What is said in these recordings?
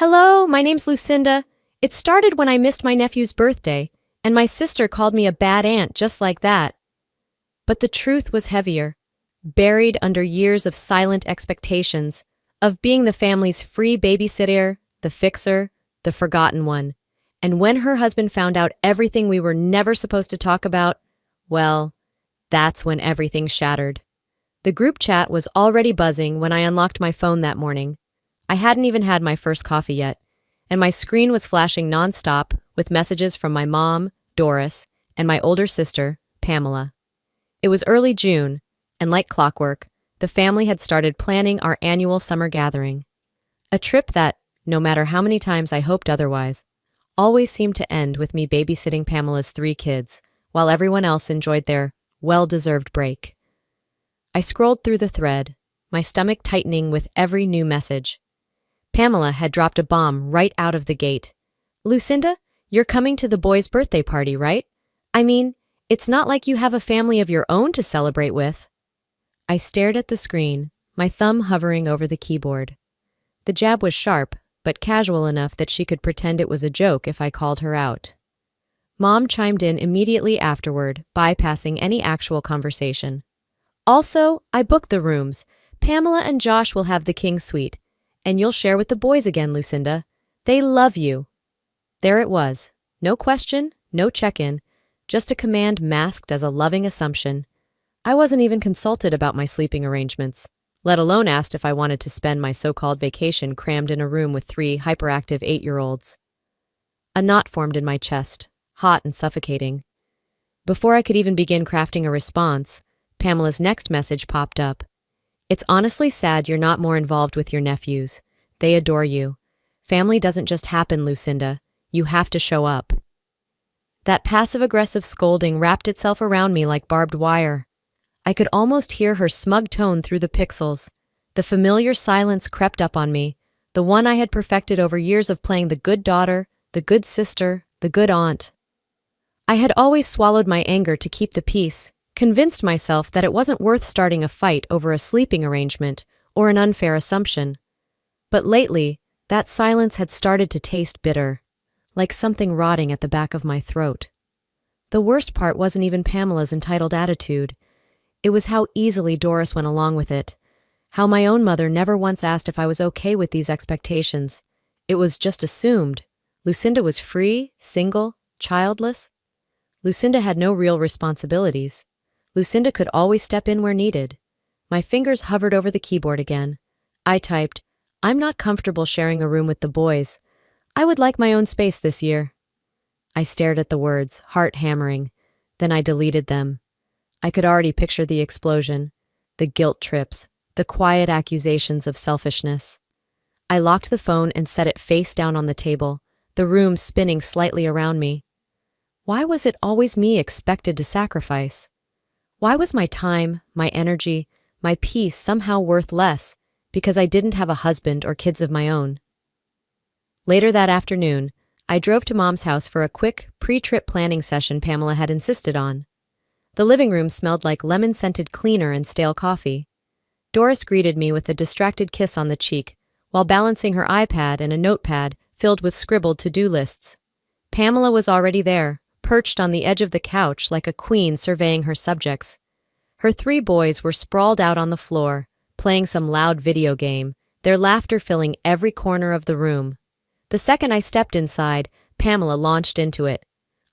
Hello, my name's Lucinda. It started when I missed my nephew's birthday, and my sister called me a bad aunt just like that. But the truth was heavier, buried under years of silent expectations, of being the family's free babysitter, the fixer, the forgotten one. And when her husband found out everything we were never supposed to talk about, well, that's when everything shattered. The group chat was already buzzing when I unlocked my phone that morning. I hadn't even had my first coffee yet, and my screen was flashing nonstop with messages from my mom, Doris, and my older sister, Pamela. It was early June, and like clockwork, the family had started planning our annual summer gathering. A trip that, no matter how many times I hoped otherwise, always seemed to end with me babysitting Pamela's 3 kids, while everyone else enjoyed their well-deserved break. I scrolled through the thread, my stomach tightening with every new message. Pamela had dropped a bomb right out of the gate. "Lucinda, you're coming to the boys' birthday party, right? I mean, it's not like you have a family of your own to celebrate with." I stared at the screen, my thumb hovering over the keyboard. The jab was sharp, but casual enough that she could pretend it was a joke if I called her out. Mom chimed in immediately afterward, bypassing any actual conversation. "Also, I booked the rooms. Pamela and Josh will have the king suite, and you'll share with the boys again, Lucinda. They love you." There it was. No question, no check-in, just a command masked as a loving assumption. I wasn't even consulted about my sleeping arrangements, let alone asked if I wanted to spend my so-called vacation crammed in a room with 3 hyperactive 8-year-olds. A knot formed in my chest, hot and suffocating. Before I could even begin crafting a response, Pamela's next message popped up. "It's honestly sad you're not more involved with your nephews. They adore you. Family doesn't just happen, Lucinda. You have to show up." That passive-aggressive scolding wrapped itself around me like barbed wire. I could almost hear her smug tone through the pixels. The familiar silence crept up on me, the one I had perfected over years of playing the good daughter, the good sister, the good aunt. I had always swallowed my anger to keep the peace, convinced myself that it wasn't worth starting a fight over a sleeping arrangement or an unfair assumption. But lately, that silence had started to taste bitter, like something rotting at the back of my throat. The worst part wasn't even Pamela's entitled attitude. It was how easily Doris went along with it, how my own mother never once asked if I was okay with these expectations. It was just assumed. Lucinda was free, single, childless. Lucinda had no real responsibilities. Lucinda could always step in where needed. My fingers hovered over the keyboard again. I typed, "I'm not comfortable sharing a room with the boys. I would like my own space this year." I stared at the words, heart hammering. Then I deleted them. I could already picture the explosion, the guilt trips, the quiet accusations of selfishness. I locked the phone and set it face down on the table, the room spinning slightly around me. Why was it always me expected to sacrifice? Why was my time, my energy, my peace somehow worth less because I didn't have a husband or kids of my own? Later that afternoon, I drove to Mom's house for a quick, pre-trip planning session Pamela had insisted on. The living room smelled like lemon-scented cleaner and stale coffee. Doris greeted me with a distracted kiss on the cheek, while balancing her iPad and a notepad filled with scribbled to-do lists. Pamela was already there, perched on the edge of the couch like a queen surveying her subjects. Her 3 boys were sprawled out on the floor, playing some loud video game, their laughter filling every corner of the room. The second I stepped inside, Pamela launched into it.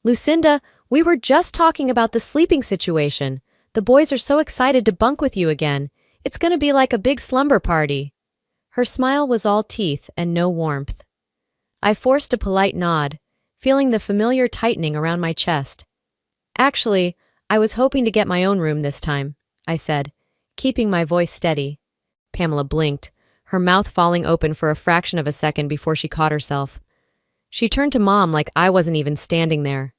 "Lucinda, we were just talking about the sleeping situation. The boys are so excited to bunk with you again. It's going to be like a big slumber party." Her smile was all teeth and no warmth. I forced a polite nod, feeling the familiar tightening around my chest. "Actually, I was hoping to get my own room this time," I said, keeping my voice steady. Pamela blinked, her mouth falling open for a fraction of a second before she caught herself. She turned to Mom like I wasn't even standing there.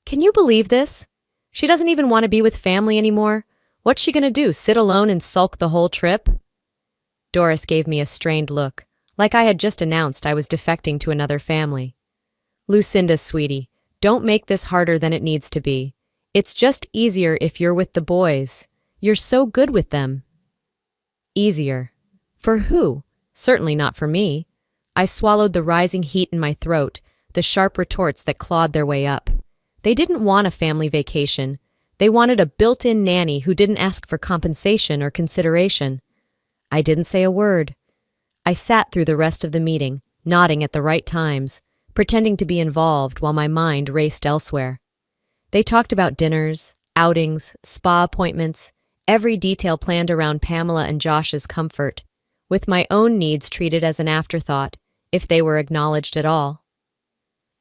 "Can you believe this? She doesn't even want to be with family anymore. What's she gonna do, sit alone and sulk the whole trip?" Doris gave me a strained look, like I had just announced I was defecting to another family. "Lucinda, sweetie, don't make this harder than it needs to be. It's just easier if you're with the boys. You're so good with them." Easier. For who? Certainly not for me. I swallowed the rising heat in my throat, the sharp retorts that clawed their way up. They didn't want a family vacation. They wanted a built-in nanny who didn't ask for compensation or consideration. I didn't say a word. I sat through the rest of the meeting, nodding at the right times, pretending to be involved while my mind raced elsewhere. They talked about dinners, outings, spa appointments, every detail planned around Pamela and Josh's comfort, with my own needs treated as an afterthought, if they were acknowledged at all.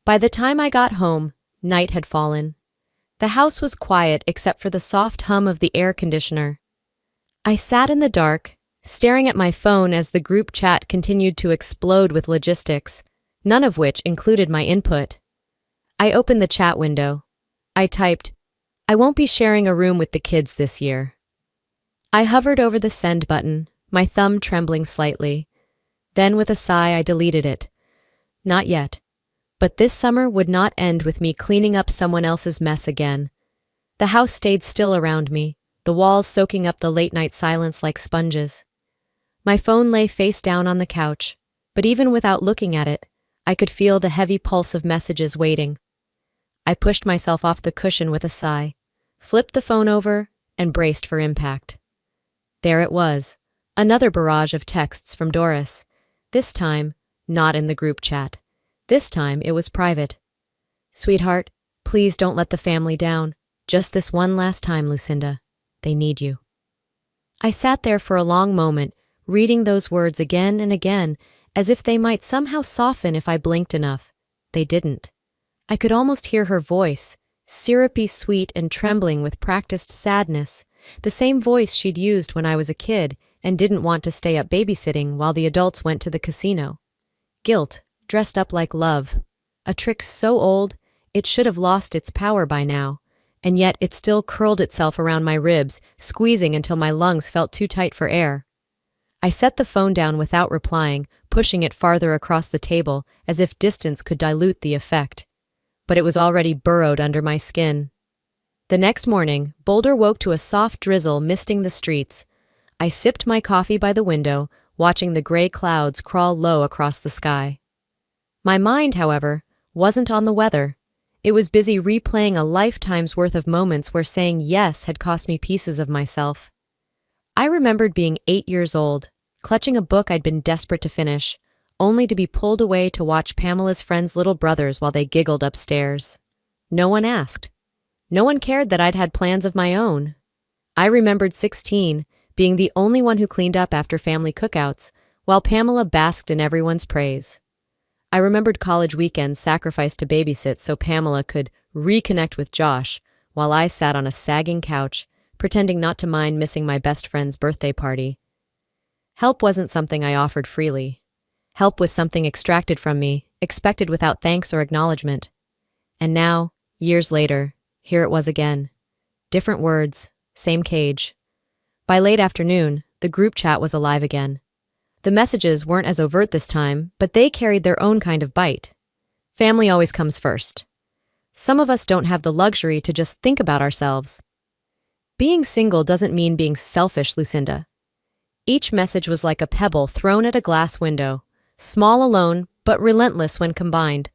By the time I got home, night had fallen. The house was quiet except for the soft hum of the air conditioner. I sat in the dark, staring at my phone as the group chat continued to explode with logistics, none of which included my input. I opened the chat window. I typed, "I won't be sharing a room with the kids this year." I hovered over the send button, my thumb trembling slightly. Then with a sigh I deleted it. Not yet. But this summer would not end with me cleaning up someone else's mess again. The house stayed still around me, the walls soaking up the late-night silence like sponges. My phone lay face down on the couch, but even without looking at it, I could feel the heavy pulse of messages waiting. I pushed myself off the cushion with a sigh, flipped the phone over, and braced for impact. There it was, another barrage of texts from Doris. This time, not in the group chat. This time it was private. "Sweetheart, please don't let the family down. Just this one last time, Lucinda. They need you." I sat there for a long moment, reading those words again and again, as if they might somehow soften if I blinked enough. They didn't. I could almost hear her voice, syrupy sweet and trembling with practiced sadness, the same voice she'd used when I was a kid and didn't want to stay up babysitting while the adults went to the casino. Guilt, dressed up like love. A trick so old, it should have lost its power by now, and yet it still curled itself around my ribs, squeezing until my lungs felt too tight for air. I set the phone down without replying, pushing it farther across the table, as if distance could dilute the effect. But it was already burrowed under my skin. The next morning, Boulder woke to a soft drizzle misting the streets. I sipped my coffee by the window, watching the gray clouds crawl low across the sky. My mind, however, wasn't on the weather. It was busy replaying a lifetime's worth of moments where saying yes had cost me pieces of myself. I remembered being 8 years old, clutching a book I'd been desperate to finish, only to be pulled away to watch Pamela's friends' little brothers while they giggled upstairs. No one asked. No one cared that I'd had plans of my own. I remembered 16, being the only one who cleaned up after family cookouts, while Pamela basked in everyone's praise. I remembered college weekends sacrificed to babysit so Pamela could reconnect with Josh, while I sat on a sagging couch, pretending not to mind missing my best friend's birthday party. Help wasn't something I offered freely. Help was something extracted from me, expected without thanks or acknowledgement. And now, years later, here it was again. Different words, same cage. By late afternoon, the group chat was alive again. The messages weren't as overt this time, but they carried their own kind of bite. Family always comes first. Some of us don't have the luxury to just think about ourselves. Being single doesn't mean being selfish, Lucinda. Each message was like a pebble thrown at a glass window, small alone, but relentless when combined.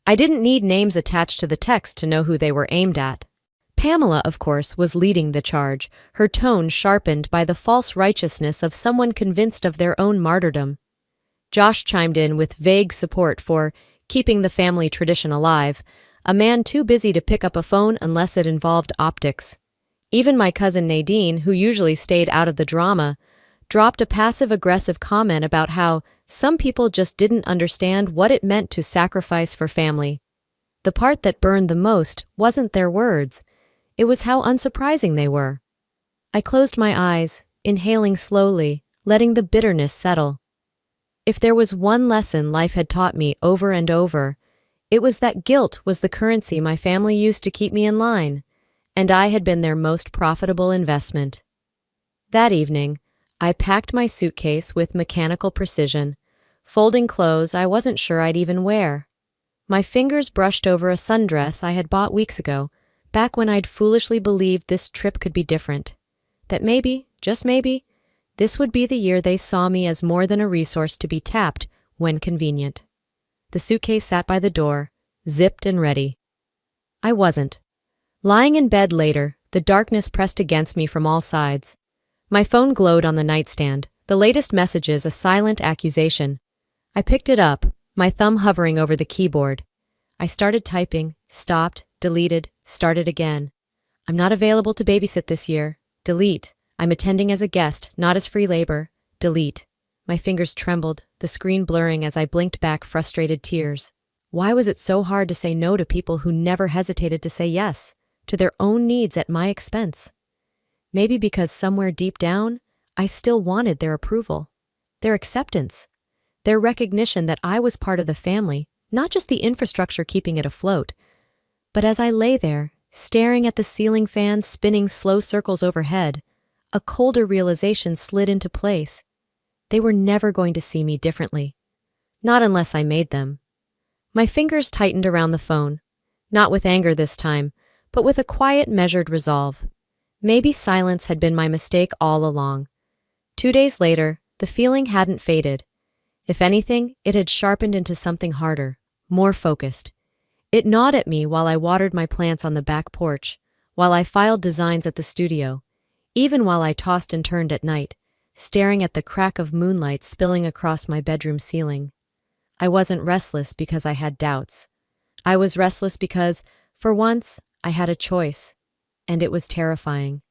I didn't need names attached to the text to know who they were aimed at. Pamela, of course, was leading the charge, her tone sharpened by the false righteousness of someone convinced of their own martyrdom. Josh chimed in with vague support for keeping the family tradition alive, a man too busy to pick up a phone unless it involved optics. Even my cousin Nadine, who usually stayed out of the drama, dropped a passive-aggressive comment about how some people just didn't understand what it meant to sacrifice for family. The part that burned the most wasn't their words. It was how unsurprising they were. I closed my eyes, inhaling slowly, letting the bitterness settle. If there was one lesson life had taught me over and over, it was that guilt was the currency my family used to keep me in line, and I had been their most profitable investment. That evening, I packed my suitcase with mechanical precision, folding clothes I wasn't sure I'd even wear. My fingers brushed over a sundress I had bought weeks ago, back when I'd foolishly believed this trip could be different. That maybe, just maybe, this would be the year they saw me as more than a resource to be tapped when convenient. The suitcase sat by the door, zipped and ready. I wasn't. Lying in bed later, the darkness pressed against me from all sides. My phone glowed on the nightstand, the latest messages a silent accusation. I picked it up, my thumb hovering over the keyboard. I started typing, stopped, deleted, started again. I'm not available to babysit this year. Delete. I'm attending as a guest, not as free labor. Delete. My fingers trembled, the screen blurring as I blinked back frustrated tears. Why was it so hard to say no to people who never hesitated to say yes, to their own needs at my expense? Maybe because somewhere deep down, I still wanted their approval, their acceptance, their recognition that I was part of the family, not just the infrastructure keeping it afloat. But as I lay there, staring at the ceiling fan spinning slow circles overhead, a colder realization slid into place. They were never going to see me differently. Not unless I made them. My fingers tightened around the phone, not with anger this time, but with a quiet, measured resolve. Maybe silence had been my mistake all along. 2 days later, the feeling hadn't faded. If anything, it had sharpened into something harder, more focused. It gnawed at me while I watered my plants on the back porch, while I filed designs at the studio, even while I tossed and turned at night, staring at the crack of moonlight spilling across my bedroom ceiling. I wasn't restless because I had doubts. I was restless because, for once, I had a choice, and it was terrifying.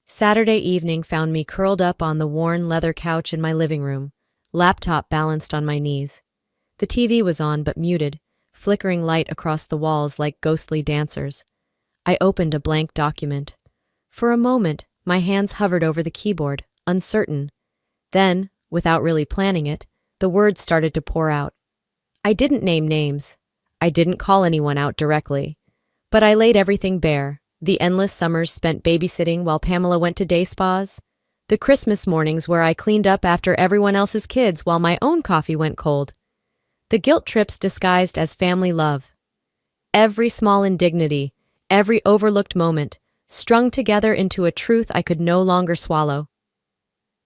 Saturday evening found me curled up on the worn leather couch in my living room, laptop balanced on my knees. The TV was on but muted, flickering light across the walls like ghostly dancers. I opened a blank document. For a moment, my hands hovered over the keyboard, uncertain. Then, without really planning it, the words started to pour out. I didn't name names. I didn't call anyone out directly. But I laid everything bare. The endless summers spent babysitting while Pamela went to day spas. The Christmas mornings where I cleaned up after everyone else's kids while my own coffee went cold. The guilt trips disguised as family love. Every small indignity, every overlooked moment, strung together into a truth I could no longer swallow.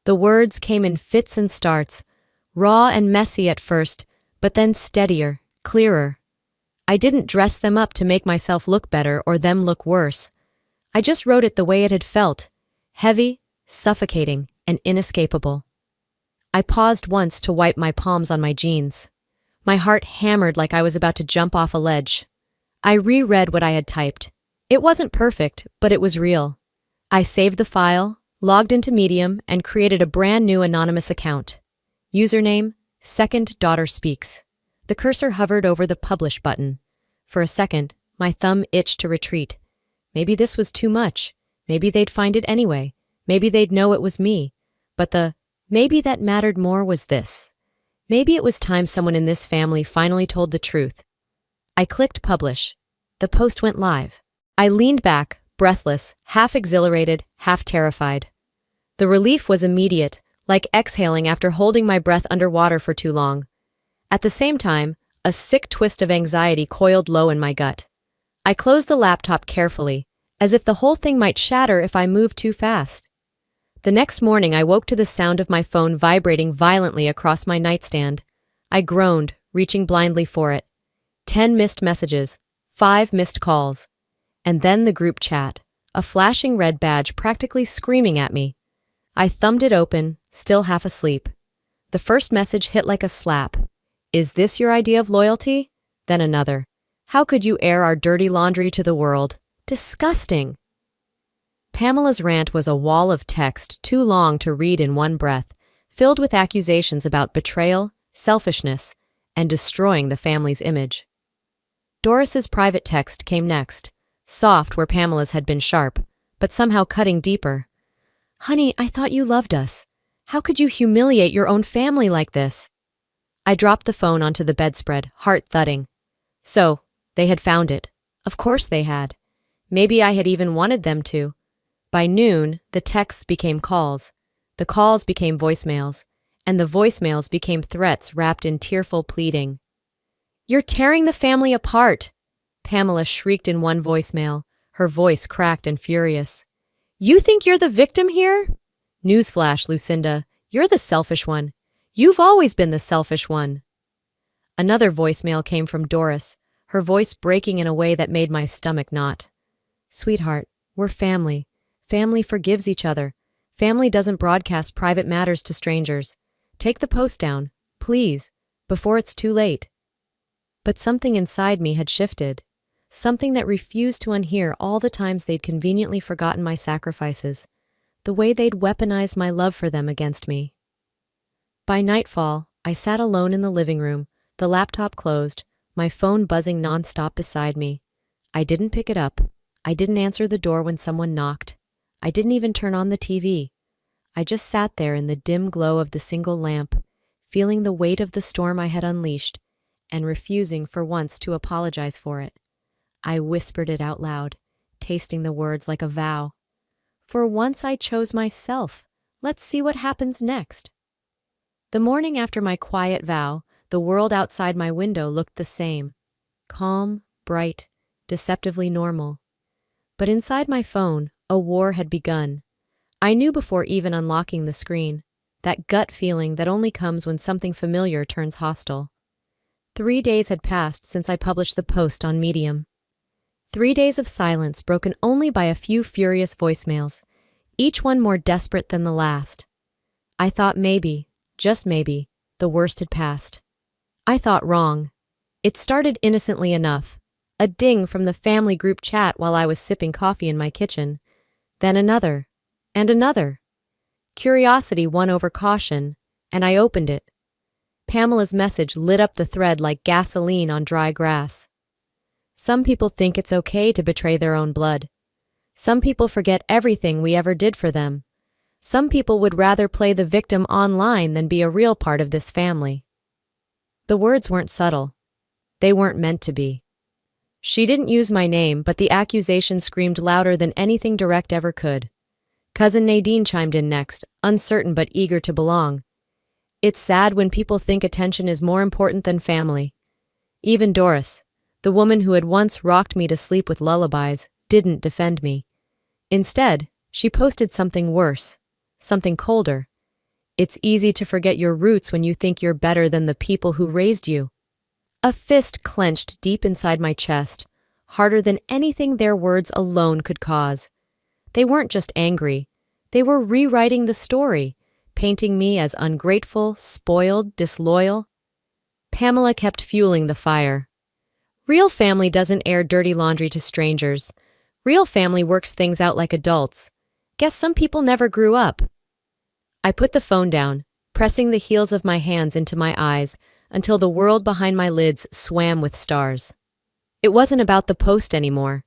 The words came in fits and starts, raw and messy at first, but then steadier, clearer. I didn't dress them up to make myself look better or them look worse. I just wrote it the way it had felt, heavy, suffocating, and inescapable. I paused once to wipe my palms on my jeans. My heart hammered like I was about to jump off a ledge. I reread what I had typed. It wasn't perfect, but it was real. I saved the file, logged into Medium, and created a brand new anonymous account. Username, Second Daughter Speaks. The cursor hovered over the Publish button. For a second, my thumb itched to retreat. Maybe this was too much. Maybe they'd find it anyway. Maybe they'd know it was me. But the maybe that mattered more was this. Maybe it was time someone in this family finally told the truth. I clicked Publish. The post went live. I leaned back, breathless, half exhilarated, half terrified. The relief was immediate, like exhaling after holding my breath underwater for too long. At the same time, a sick twist of anxiety coiled low in my gut. I closed the laptop carefully, as if the whole thing might shatter if I moved too fast. The next morning I woke to the sound of my phone vibrating violently across my nightstand. I groaned, reaching blindly for it. 10 missed messages, 5 missed calls. And then the group chat, a flashing red badge practically screaming at me. I thumbed it open, still half asleep. The first message hit like a slap. Is this your idea of loyalty? Then another. How could you air our dirty laundry to the world? Disgusting! Pamela's rant was a wall of text too long to read in one breath, filled with accusations about betrayal, selfishness, and destroying the family's image. Doris's private text came next, soft where Pamela's had been sharp, but somehow cutting deeper. Honey, I thought you loved us. How could you humiliate your own family like this? I dropped the phone onto the bedspread, heart thudding. So, they had found it. Of course they had. Maybe I had even wanted them to. By noon, the texts became calls. The calls became voicemails. And the voicemails became threats wrapped in tearful pleading. You're tearing the family apart, Pamela shrieked in one voicemail, her voice cracked and furious. You think you're the victim here? Newsflash, Lucinda. You're the selfish one. You've always been the selfish one. Another voicemail came from Doris, her voice breaking in a way that made my stomach knot. Sweetheart, we're family. Family forgives each other. Family doesn't broadcast private matters to strangers. Take the post down, please, before it's too late. But something inside me had shifted. Something that refused to unhear all the times they'd conveniently forgotten my sacrifices, the way they'd weaponized my love for them against me. By nightfall, I sat alone in the living room, the laptop closed, my phone buzzing nonstop beside me. I didn't pick it up. I didn't answer the door when someone knocked. I didn't even turn on the TV. I just sat there in the dim glow of the single lamp, feeling the weight of the storm I had unleashed, and refusing for once to apologize for it. I whispered it out loud, tasting the words like a vow. For once I chose myself. Let's see what happens next. The morning after my quiet vow, the world outside my window looked the same. Calm, bright, deceptively normal. But inside my phone, a war had begun. I knew before even unlocking the screen, that gut feeling that only comes when something familiar turns hostile. 3 days had passed since I published the post on Medium. 3 days of silence broken only by a few furious voicemails, each one more desperate than the last. I thought maybe, just maybe, the worst had passed. I thought wrong. It started innocently enough. A ding from the family group chat while I was sipping coffee in my kitchen. Then another. And another. Curiosity won over caution, and I opened it. Pamela's message lit up the thread like gasoline on dry grass. Some people think it's okay to betray their own blood. Some people forget everything we ever did for them. Some people would rather play the victim online than be a real part of this family. The words weren't subtle. They weren't meant to be. She didn't use my name, but the accusation screamed louder than anything direct ever could. Cousin Nadine chimed in next, uncertain but eager to belong. It's sad when people think attention is more important than family. Even Doris, the woman who had once rocked me to sleep with lullabies, didn't defend me. Instead, she posted something worse, something colder. It's easy to forget your roots when you think you're better than the people who raised you. A fist clenched deep inside my chest, harder than anything their words alone could cause. They weren't just angry. They were rewriting the story, painting me as ungrateful, spoiled, disloyal. Pamela kept fueling the fire. Real family doesn't air dirty laundry to strangers. Real family works things out like adults. Guess some people never grew up. I put the phone down, pressing the heels of my hands into my eyes until the world behind my lids swam with stars. It wasn't about the post anymore.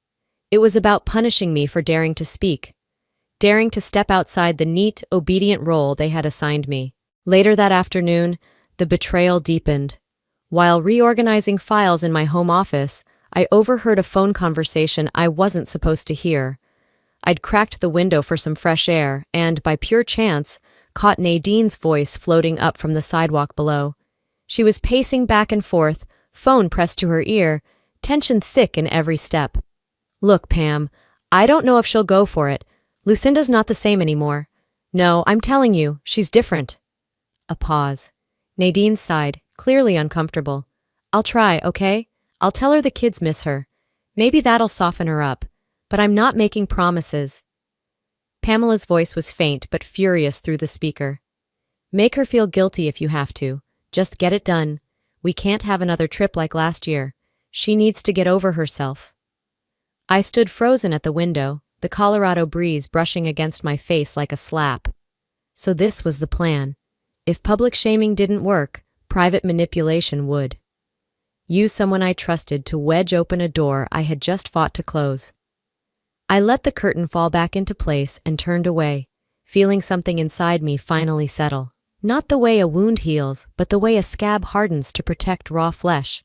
It was about punishing me for daring to speak, daring to step outside the neat, obedient role they had assigned me. Later that afternoon, the betrayal deepened. While reorganizing files in my home office, I overheard a phone conversation I wasn't supposed to hear. I'd cracked the window for some fresh air and, by pure chance, caught Nadine's voice floating up from the sidewalk below. She was pacing back and forth, phone pressed to her ear, tension thick in every step. Look, Pam, I don't know if she'll go for it. Lucinda's not the same anymore. No, I'm telling you, she's different. A pause. Nadine sighed, clearly uncomfortable. I'll try, okay? I'll tell her the kids miss her. Maybe that'll soften her up. But I'm not making promises. Pamela's voice was faint but furious through the speaker. Make her feel guilty if you have to. Just get it done. We can't have another trip like last year. She needs to get over herself. I stood frozen at the window, the Colorado breeze brushing against my face like a slap. So this was the plan. If public shaming didn't work, private manipulation would. Use someone I trusted to wedge open a door I had just fought to close. I let the curtain fall back into place and turned away, feeling something inside me finally settle. Not the way a wound heals, but the way a scab hardens to protect raw flesh.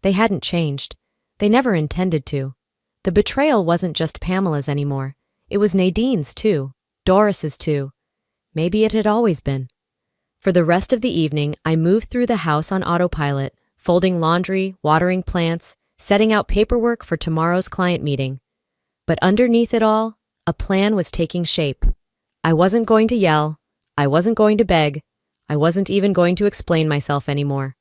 They hadn't changed. They never intended to. The betrayal wasn't just Pamela's anymore. It was Nadine's too. Doris's too. Maybe it had always been. For the rest of the evening, I moved through the house on autopilot, folding laundry, watering plants, setting out paperwork for tomorrow's client meeting. But underneath it all, a plan was taking shape. I wasn't going to yell. I wasn't going to beg. I wasn't even going to explain myself anymore.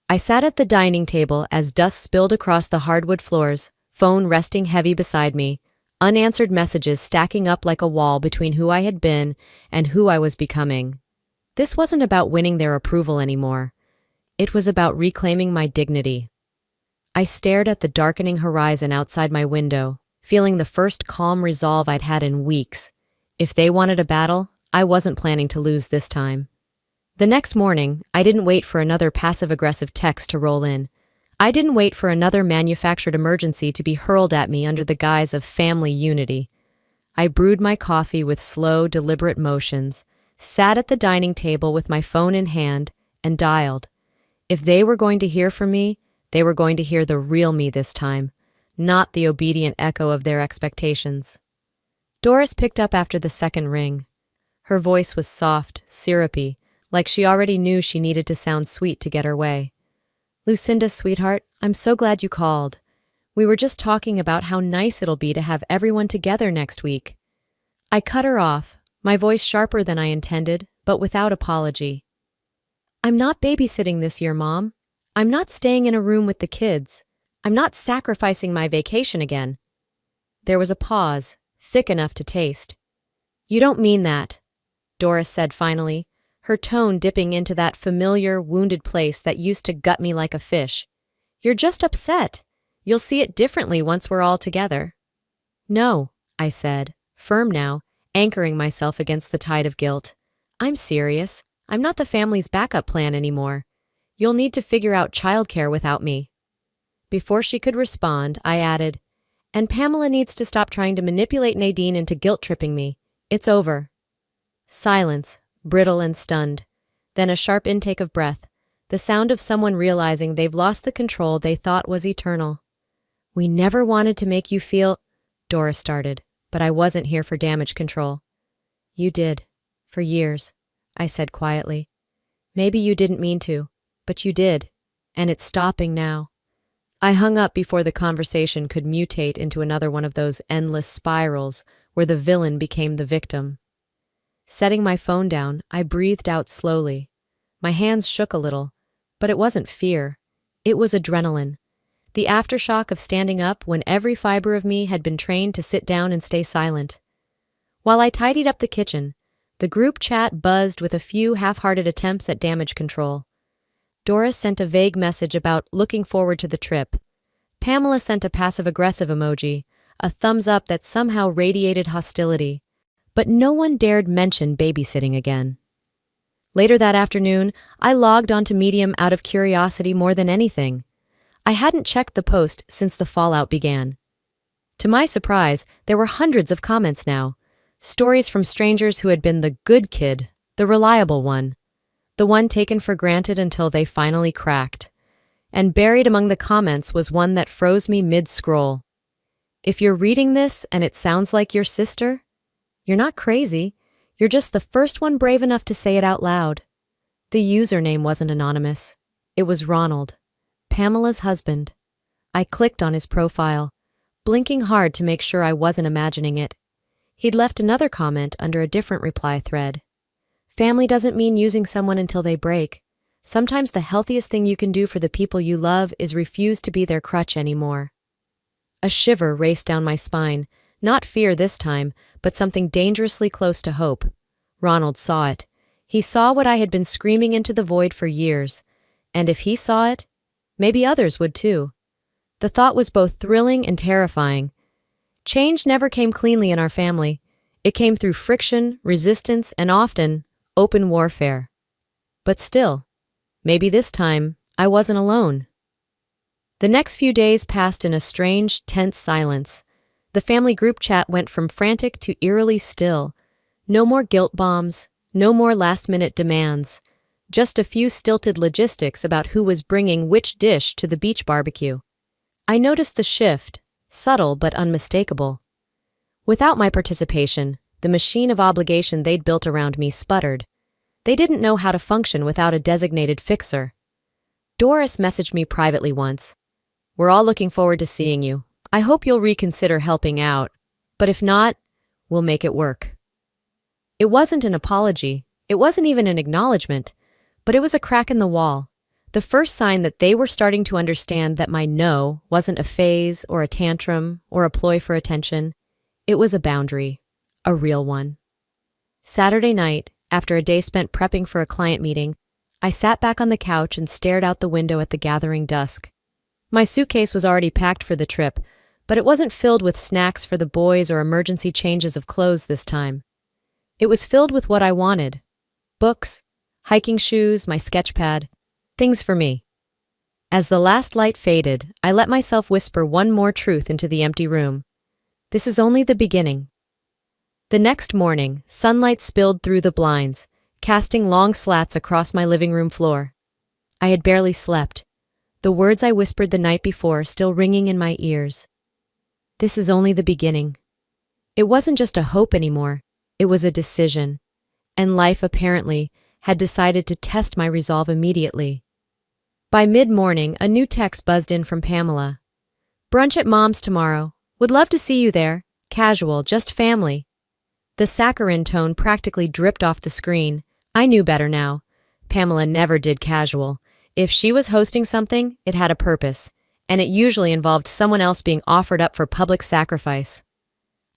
I sat at the dining table as dust spilled across the hardwood floors, phone resting heavy beside me, unanswered messages stacking up like a wall between who I had been and who I was becoming. This wasn't about winning their approval anymore. It was about reclaiming my dignity. I stared at the darkening horizon outside my window, feeling the first calm resolve I'd had in weeks. If they wanted a battle, I wasn't planning to lose this time. The next morning, I didn't wait for another passive-aggressive text to roll in. I didn't wait for another manufactured emergency to be hurled at me under the guise of family unity. I brewed my coffee with slow, deliberate motions, sat at the dining table with my phone in hand, and dialed. If they were going to hear from me, they were going to hear the real me this time, not the obedient echo of their expectations. Doris picked up after the second ring. Her voice was soft, syrupy, like she already knew she needed to sound sweet to get her way. "Lucinda, sweetheart, I'm so glad you called. We were just talking about how nice it'll be to have everyone together next week." I cut her off, my voice sharper than I intended, but without apology. "I'm not babysitting this year, Mom. I'm not staying in a room with the kids. I'm not sacrificing my vacation again." There was a pause, thick enough to taste. "You don't mean that," Doris said finally, her tone dipping into that familiar, wounded place that used to gut me like a fish. "You're just upset. You'll see it differently once we're all together." "No," I said, firm now, anchoring myself against the tide of guilt. "I'm serious. I'm not the family's backup plan anymore. You'll need to figure out childcare without me." Before she could respond, I added, "And Pamela needs to stop trying to manipulate Nadine into guilt-tripping me. It's over." Silence, brittle and stunned. Then a sharp intake of breath, the sound of someone realizing they've lost the control they thought was eternal. "We never wanted to make you feel—" Doris started, but I wasn't here for damage control. "You did. For years," I said quietly. "Maybe you didn't mean to, but you did, and it's stopping now." I hung up before the conversation could mutate into another one of those endless spirals where the villain became the victim. Setting my phone down, I breathed out slowly. My hands shook a little, but it wasn't fear. It was adrenaline. The aftershock of standing up when every fiber of me had been trained to sit down and stay silent. While I tidied up the kitchen, the group chat buzzed with a few half-hearted attempts at damage control. Doris sent a vague message about looking forward to the trip. Pamela sent a passive-aggressive emoji, a thumbs-up that somehow radiated hostility. But no one dared mention babysitting again. Later that afternoon, I logged onto Medium out of curiosity more than anything. I hadn't checked the post since the fallout began. To my surprise, there were hundreds of comments now. Stories from strangers who had been the good kid, the reliable one, the one taken for granted until they finally cracked. And buried among the comments was one that froze me mid-scroll. "If you're reading this and it sounds like your sister, you're not crazy. You're just the first one brave enough to say it out loud." The username wasn't anonymous. It was Ronald, Pamela's husband. I clicked on his profile, blinking hard to make sure I wasn't imagining it. He'd left another comment under a different reply thread. "Family doesn't mean using someone until they break. Sometimes the healthiest thing you can do for the people you love is refuse to be their crutch anymore." A shiver raced down my spine. Not fear this time, but something dangerously close to hope. Ronald saw it. He saw what I had been screaming into the void for years. And if he saw it, maybe others would too. The thought was both thrilling and terrifying. Change never came cleanly in our family. It came through friction, resistance, and often open warfare. But still, maybe this time I wasn't alone. The next few days passed in a strange, tense silence. The family group chat went from frantic to eerily still. No more guilt bombs, no more last-minute demands. Just a few stilted logistics about who was bringing which dish to the beach barbecue. I noticed the shift, subtle but unmistakable. Without my participation, the machine of obligation they'd built around me sputtered. They didn't know how to function without a designated fixer. Doris messaged me privately once. "We're all looking forward to seeing you. I hope you'll reconsider helping out, but if not, we'll make it work." It wasn't an apology, It wasn't even an acknowledgement, but it was a crack in the wall. The first sign that they were starting to understand that my no wasn't a phase or a tantrum or a ploy for attention. It was a boundary, a real one. Saturday night, after a day spent prepping for a client meeting, I sat back on the couch and stared out the window at the gathering dusk. My suitcase was already packed for the trip, but it wasn't filled with snacks for the boys or emergency changes of clothes this time. It was filled with what I wanted: books, hiking shoes, my sketch pad, things for me. As the last light faded, I let myself whisper one more truth into the empty room. This is only the beginning. The next morning, sunlight spilled through the blinds, casting long slats across my living room floor. I had barely slept, the words I whispered the night before still ringing in my ears. This is only the beginning. It wasn't just a hope anymore, it was a decision, and life apparently had decided to test my resolve immediately. By mid-morning, a new text buzzed in from Pamela. "Brunch at Mom's tomorrow. Would love to see you there. Casual, just family." The saccharine tone practically dripped off the screen. I knew better now. Pamela never did casual. If she was hosting something, it had a purpose, and it usually involved someone else being offered up for public sacrifice.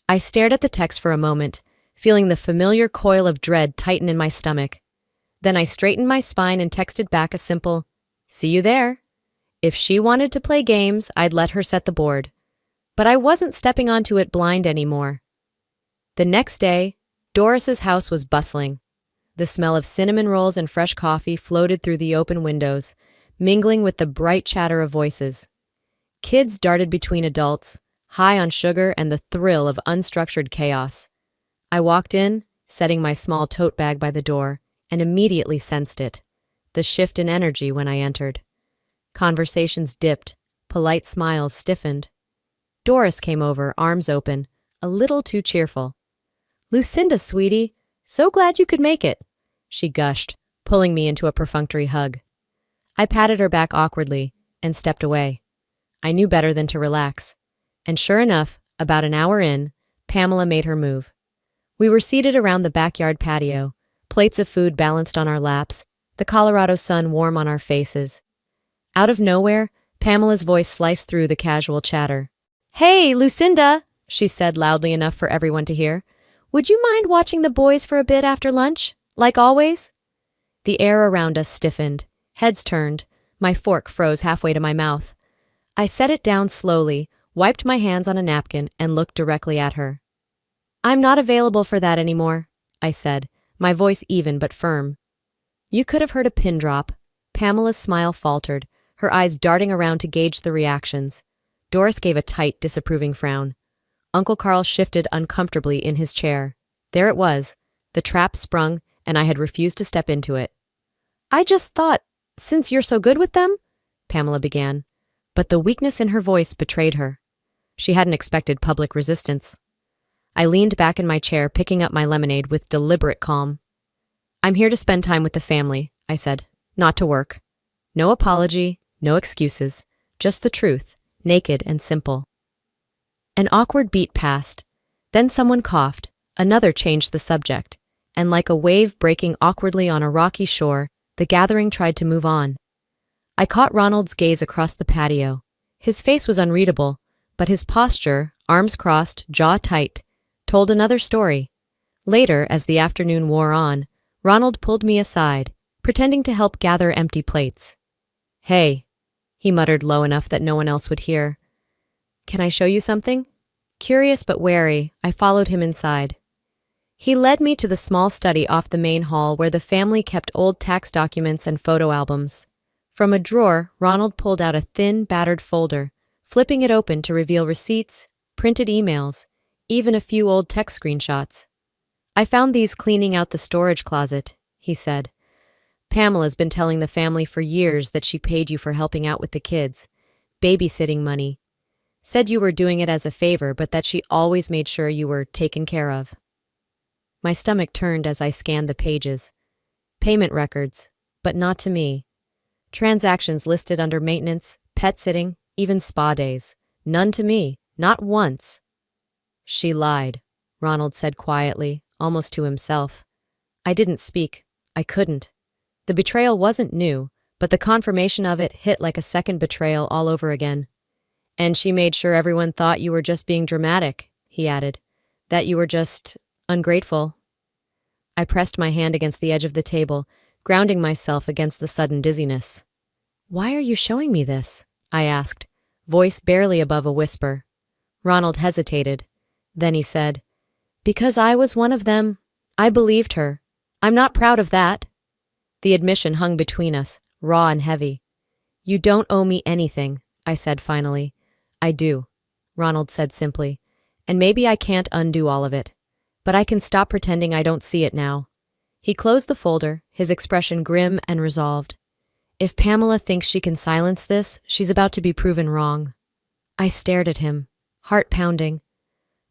I stared at the text for a moment, feeling the familiar coil of dread tighten in my stomach. Then I straightened my spine and texted back a simple, "See you there." If she wanted to play games, I'd let her set the board. But I wasn't stepping onto it blind anymore. The next day, Doris's house was bustling. The smell of cinnamon rolls and fresh coffee floated through the open windows, mingling with the bright chatter of voices. Kids darted between adults, high on sugar and the thrill of unstructured chaos. I walked in, setting my small tote bag by the door, and immediately sensed it. The shift in energy when I entered. Conversations dipped, polite smiles stiffened. Doris came over, arms open, a little too cheerful. "Lucinda, sweetie, so glad you could make it," she gushed, pulling me into a perfunctory hug. I patted her back awkwardly and stepped away. I knew better than to relax. And sure enough, about an hour in, Pamela made her move. We were seated around the backyard patio, plates of food balanced on our laps, the Colorado sun warm on our faces. Out of nowhere, Pamela's voice sliced through the casual chatter. "Hey, Lucinda," she said loudly enough for everyone to hear. "Would you mind watching the boys for a bit after lunch, like always?" The air around us stiffened, heads turned, my fork froze halfway to my mouth. I set it down slowly, wiped my hands on a napkin, and looked directly at her. "I'm not available for that anymore," I said, my voice even but firm. You could have heard a pin drop. Pamela's smile faltered, her eyes darting around to gauge the reactions. Doris gave a tight, disapproving frown. Uncle Carl shifted uncomfortably in his chair. There it was, the trap sprung, and I had refused to step into it. "I just thought, since you're so good with them," Pamela began, but the weakness in her voice betrayed her. She hadn't expected public resistance. I leaned back in my chair, picking up my lemonade with deliberate calm. "I'm here to spend time with the family," I said, "not to work. No apology, no excuses, just the truth, naked and simple." An awkward beat passed. Then someone coughed, another changed the subject, and like a wave breaking awkwardly on a rocky shore, the gathering tried to move on. I caught Ronald's gaze across the patio. His face was unreadable, but his posture, arms crossed, jaw tight, told another story. Later, as the afternoon wore on, Ronald pulled me aside, pretending to help gather empty plates. "Hey," he muttered low enough that no one else would hear. "Can I show you something?" Curious but wary, I followed him inside. He led me to the small study off the main hall where the family kept old tax documents and photo albums. From a drawer, Ronald pulled out a thin, battered folder, flipping it open to reveal receipts, printed emails, even a few old text screenshots. "I found these cleaning out the storage closet," he said. "Pamela's been telling the family for years that she paid you for helping out with the kids. Babysitting money. Said you were doing it as a favor, but that she always made sure you were taken care of." My stomach turned as I scanned the pages. Payment records, but not to me. Transactions listed under maintenance, pet sitting, even spa days. None to me, not once. "She lied," Ronald said quietly, almost to himself. I didn't speak. I couldn't. The betrayal wasn't new, but the confirmation of it hit like a second betrayal all over again. And she made sure everyone thought you were just being dramatic, he added. That you were just ungrateful. I pressed my hand against the edge of the table, grounding myself against the sudden dizziness. Why are you showing me this? I asked, voice barely above a whisper. Ronald hesitated. Then he said, Because I was one of them. I believed her. I'm not proud of that. The admission hung between us, raw and heavy. You don't owe me anything, I said finally. I do, Ronald said simply. And maybe I can't undo all of it. But I can stop pretending I don't see it now. He closed the folder, his expression grim and resolved. If Pamela thinks she can silence this, she's about to be proven wrong. I stared at him, heart pounding.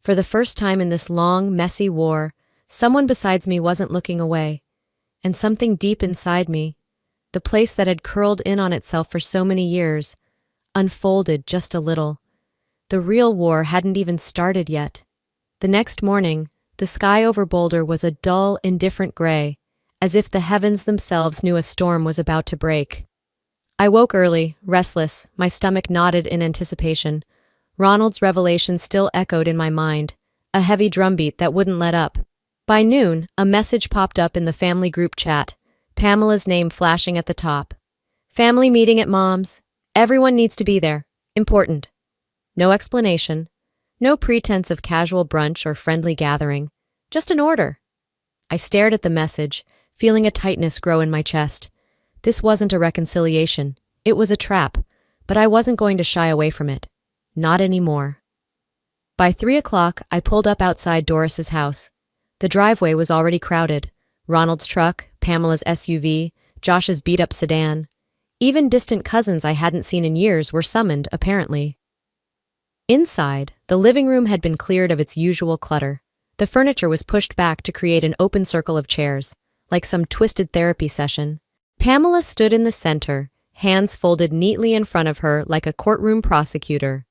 For the first time in this long, messy war, someone besides me wasn't looking away. And something deep inside me, the place that had curled in on itself for so many years, unfolded just a little. The real war hadn't even started yet. The next morning, the sky over Boulder was a dull, indifferent gray, as if the heavens themselves knew a storm was about to break. I woke early, restless, my stomach knotted in anticipation. Ronald's revelation still echoed in my mind, a heavy drumbeat that wouldn't let up. By noon, a message popped up in the family group chat, Pamela's name flashing at the top. Family meeting at Mom's. Everyone needs to be there. Important. No explanation. No pretense of casual brunch or friendly gathering. Just an order. I stared at the message, feeling a tightness grow in my chest. This wasn't a reconciliation. It was a trap, but I wasn't going to shy away from it. Not anymore. By 3 o'clock, I pulled up outside Doris's house. The driveway was already crowded. Ronald's truck, Pamela's SUV, Josh's beat-up sedan. Even distant cousins I hadn't seen in years were summoned, apparently. Inside, the living room had been cleared of its usual clutter. The furniture was pushed back to create an open circle of chairs, like some twisted therapy session. Pamela stood in the center, hands folded neatly in front of her like a courtroom prosecutor.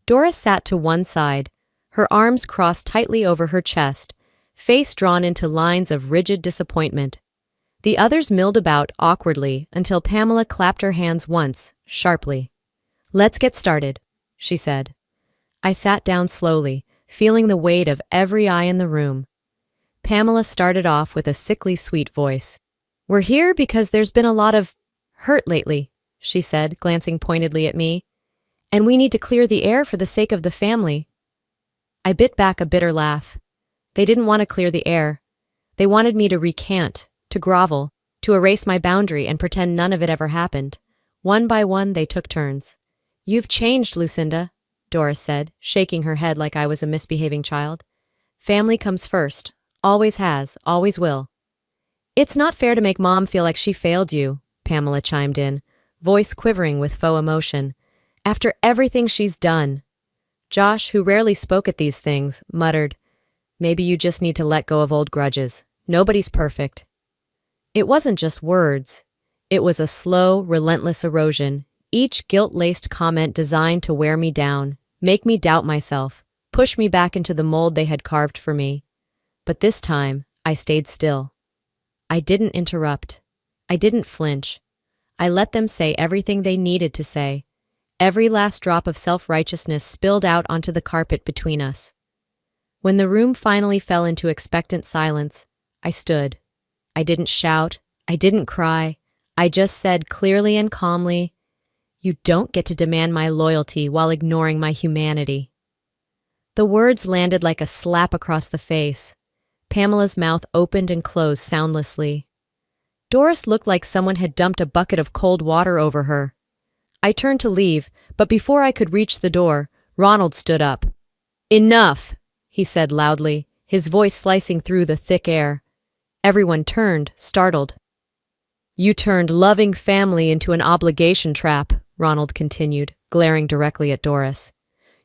Doris sat to one side, her arms crossed tightly over her chest, face drawn into lines of rigid disappointment. The others milled about awkwardly until Pamela clapped her hands once, sharply. Let's get started, she said. I sat down slowly, feeling the weight of every eye in the room. Pamela started off with a sickly sweet voice. We're here because there's been a lot of hurt lately, she said, glancing pointedly at me. And we need to clear the air for the sake of the family. I bit back a bitter laugh. They didn't want to clear the air. They wanted me to recant, to grovel, to erase my boundary and pretend none of it ever happened. One by one, they took turns. You've changed, Lucinda, Doris said, shaking her head like I was a misbehaving child. Family comes first. Always has, always will. It's not fair to make Mom feel like she failed you, Pamela chimed in, voice quivering with faux emotion. After everything she's done. Josh, who rarely spoke at these things, muttered, Maybe you just need to let go of old grudges. Nobody's perfect. It wasn't just words. It was a slow, relentless erosion, each guilt-laced comment designed to wear me down, make me doubt myself, push me back into the mold they had carved for me. But this time, I stayed still. I didn't interrupt. I didn't flinch. I let them say everything they needed to say. Every last drop of self-righteousness spilled out onto the carpet between us. When the room finally fell into expectant silence, I stood. I didn't shout. I didn't cry. I just said clearly and calmly, You don't get to demand my loyalty while ignoring my humanity. The words landed like a slap across the face. Pamela's mouth opened and closed soundlessly. Doris looked like someone had dumped a bucket of cold water over her. I turned to leave, but before I could reach the door, Ronald stood up. Enough, he said loudly, his voice slicing through the thick air. Everyone turned, startled. You turned loving family into an obligation trap, Ronald continued, glaring directly at Doris.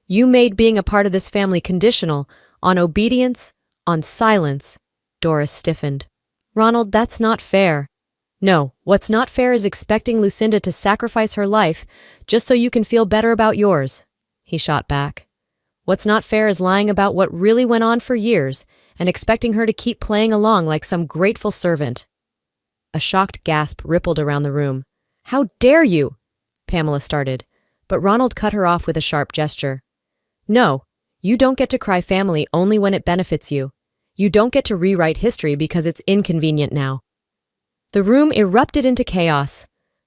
You made being a part of this family conditional, on obedience, on silence. Doris stiffened. Ronald, that's not fair. No, what's not fair is expecting Lucinda to sacrifice her life just so you can feel better about yours, he shot back. What's not fair is lying about what really went on for years and expecting her to keep playing along like some grateful servant. A shocked gasp rippled around the room. "How dare you?" Pamela started, but Ronald cut her off with a sharp gesture. "No, you don't get to cry family only when it benefits you. You don't get to rewrite history because it's inconvenient now." The room erupted into chaos.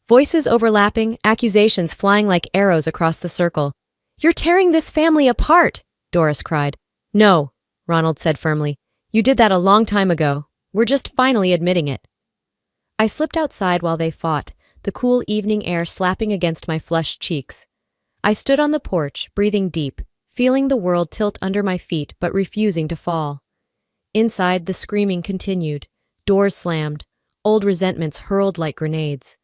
Voices overlapping, accusations flying like arrows across the circle. "You're tearing this family apart!" Doris cried. "No," Ronald said firmly. "You did that a long time ago. We're just finally admitting it." I slipped outside while they fought, the cool evening air slapping against my flushed cheeks. I stood on the porch, breathing deep, feeling the world tilt under my feet but refusing to fall. Inside, the screaming continued. Doors slammed, old resentments hurled like grenades.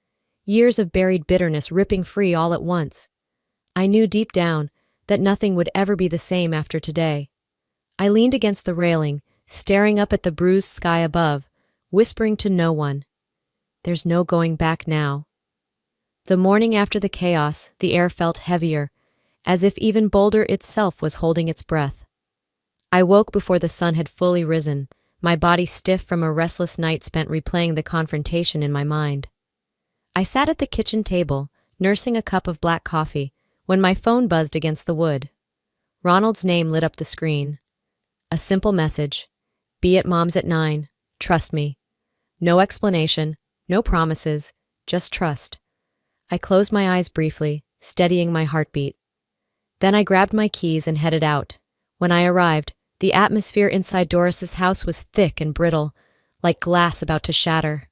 Years of buried bitterness ripping free all at once. I knew deep down that nothing would ever be the same after today. I leaned against the railing, staring up at the bruised sky above, whispering to no one. There's no going back now. The morning after the chaos, the air felt heavier, as if even Boulder itself was holding its breath. I woke before the sun had fully risen, my body stiff from a restless night spent replaying the confrontation in my mind. I sat at the kitchen table, nursing a cup of black coffee, when my phone buzzed against the wood. Ronald's name lit up the screen. A simple message. "Be at Mom's at 9. Trust me." No explanation, no promises, just trust. I closed my eyes briefly, steadying my heartbeat. Then I grabbed my keys and headed out. When I arrived, the atmosphere inside Doris's house was thick and brittle, like glass about to shatter.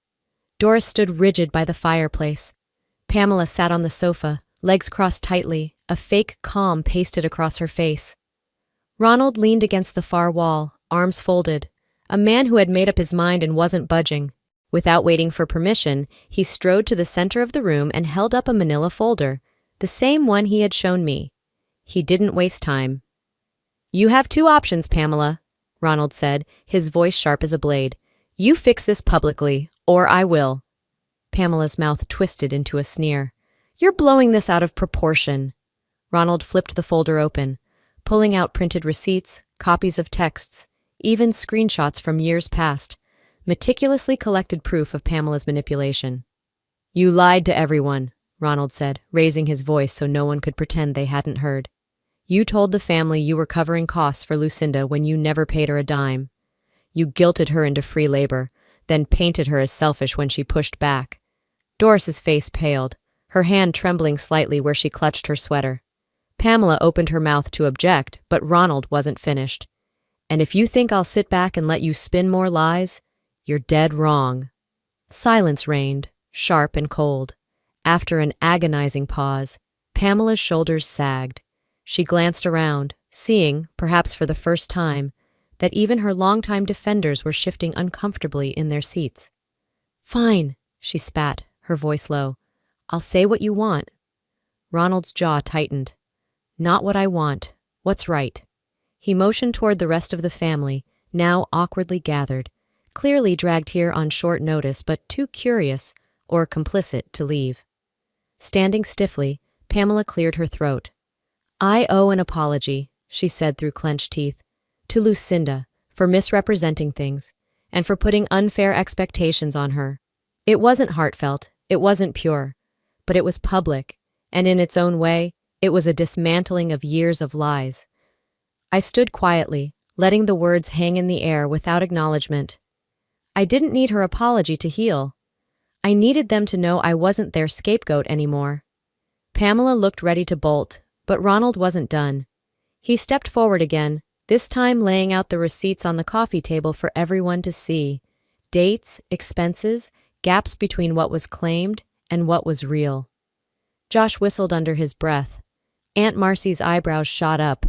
Doris stood rigid by the fireplace. Pamela sat on the sofa, legs crossed tightly, a fake calm pasted across her face. Ronald leaned against the far wall, arms folded, a man who had made up his mind and wasn't budging. Without waiting for permission, he strode to the center of the room and held up a manila folder, the same one he had shown me. He didn't waste time. "You have two options, Pamela," Ronald said, his voice sharp as a blade. "You fix this publicly, or I will." Pamela's mouth twisted into a sneer. "You're blowing this out of proportion." Ronald flipped the folder open, pulling out printed receipts, copies of texts, even screenshots from years past, meticulously collected proof of Pamela's manipulation. "You lied to everyone," Ronald said, raising his voice so no one could pretend they hadn't heard. "You told the family you were covering costs for Lucinda when you never paid her a dime. You guilted her into free labor, then painted her as selfish when she pushed back." Doris's face paled, her hand trembling slightly where she clutched her sweater. Pamela opened her mouth to object, but Ronald wasn't finished. "And if you think I'll sit back and let you spin more lies, you're dead wrong." Silence reigned, sharp and cold. After an agonizing pause, Pamela's shoulders sagged. She glanced around, seeing, perhaps for the first time, that even her longtime defenders were shifting uncomfortably in their seats. "Fine," she spat, her voice low. "I'll say what you want." Ronald's jaw tightened. "Not what I want. What's right?" He motioned toward the rest of the family, now awkwardly gathered, clearly dragged here on short notice but too curious or complicit to leave. Standing stiffly, Pamela cleared her throat. "I owe an apology," she said through clenched teeth, "to Lucinda for misrepresenting things and for putting unfair expectations on her. It wasn't heartfelt, it wasn't pure, but it was public, and in its own way, it was a dismantling of years of lies." I stood quietly, letting the words hang in the air without acknowledgement. I didn't need her apology to heal. I needed them to know I wasn't their scapegoat anymore. Pamela looked ready to bolt, but Ronald wasn't done. He stepped forward again, this time laying out the receipts on the coffee table for everyone to see. Dates, expenses, gaps between what was claimed and what was real. Josh whistled under his breath. Aunt Marcy's eyebrows shot up.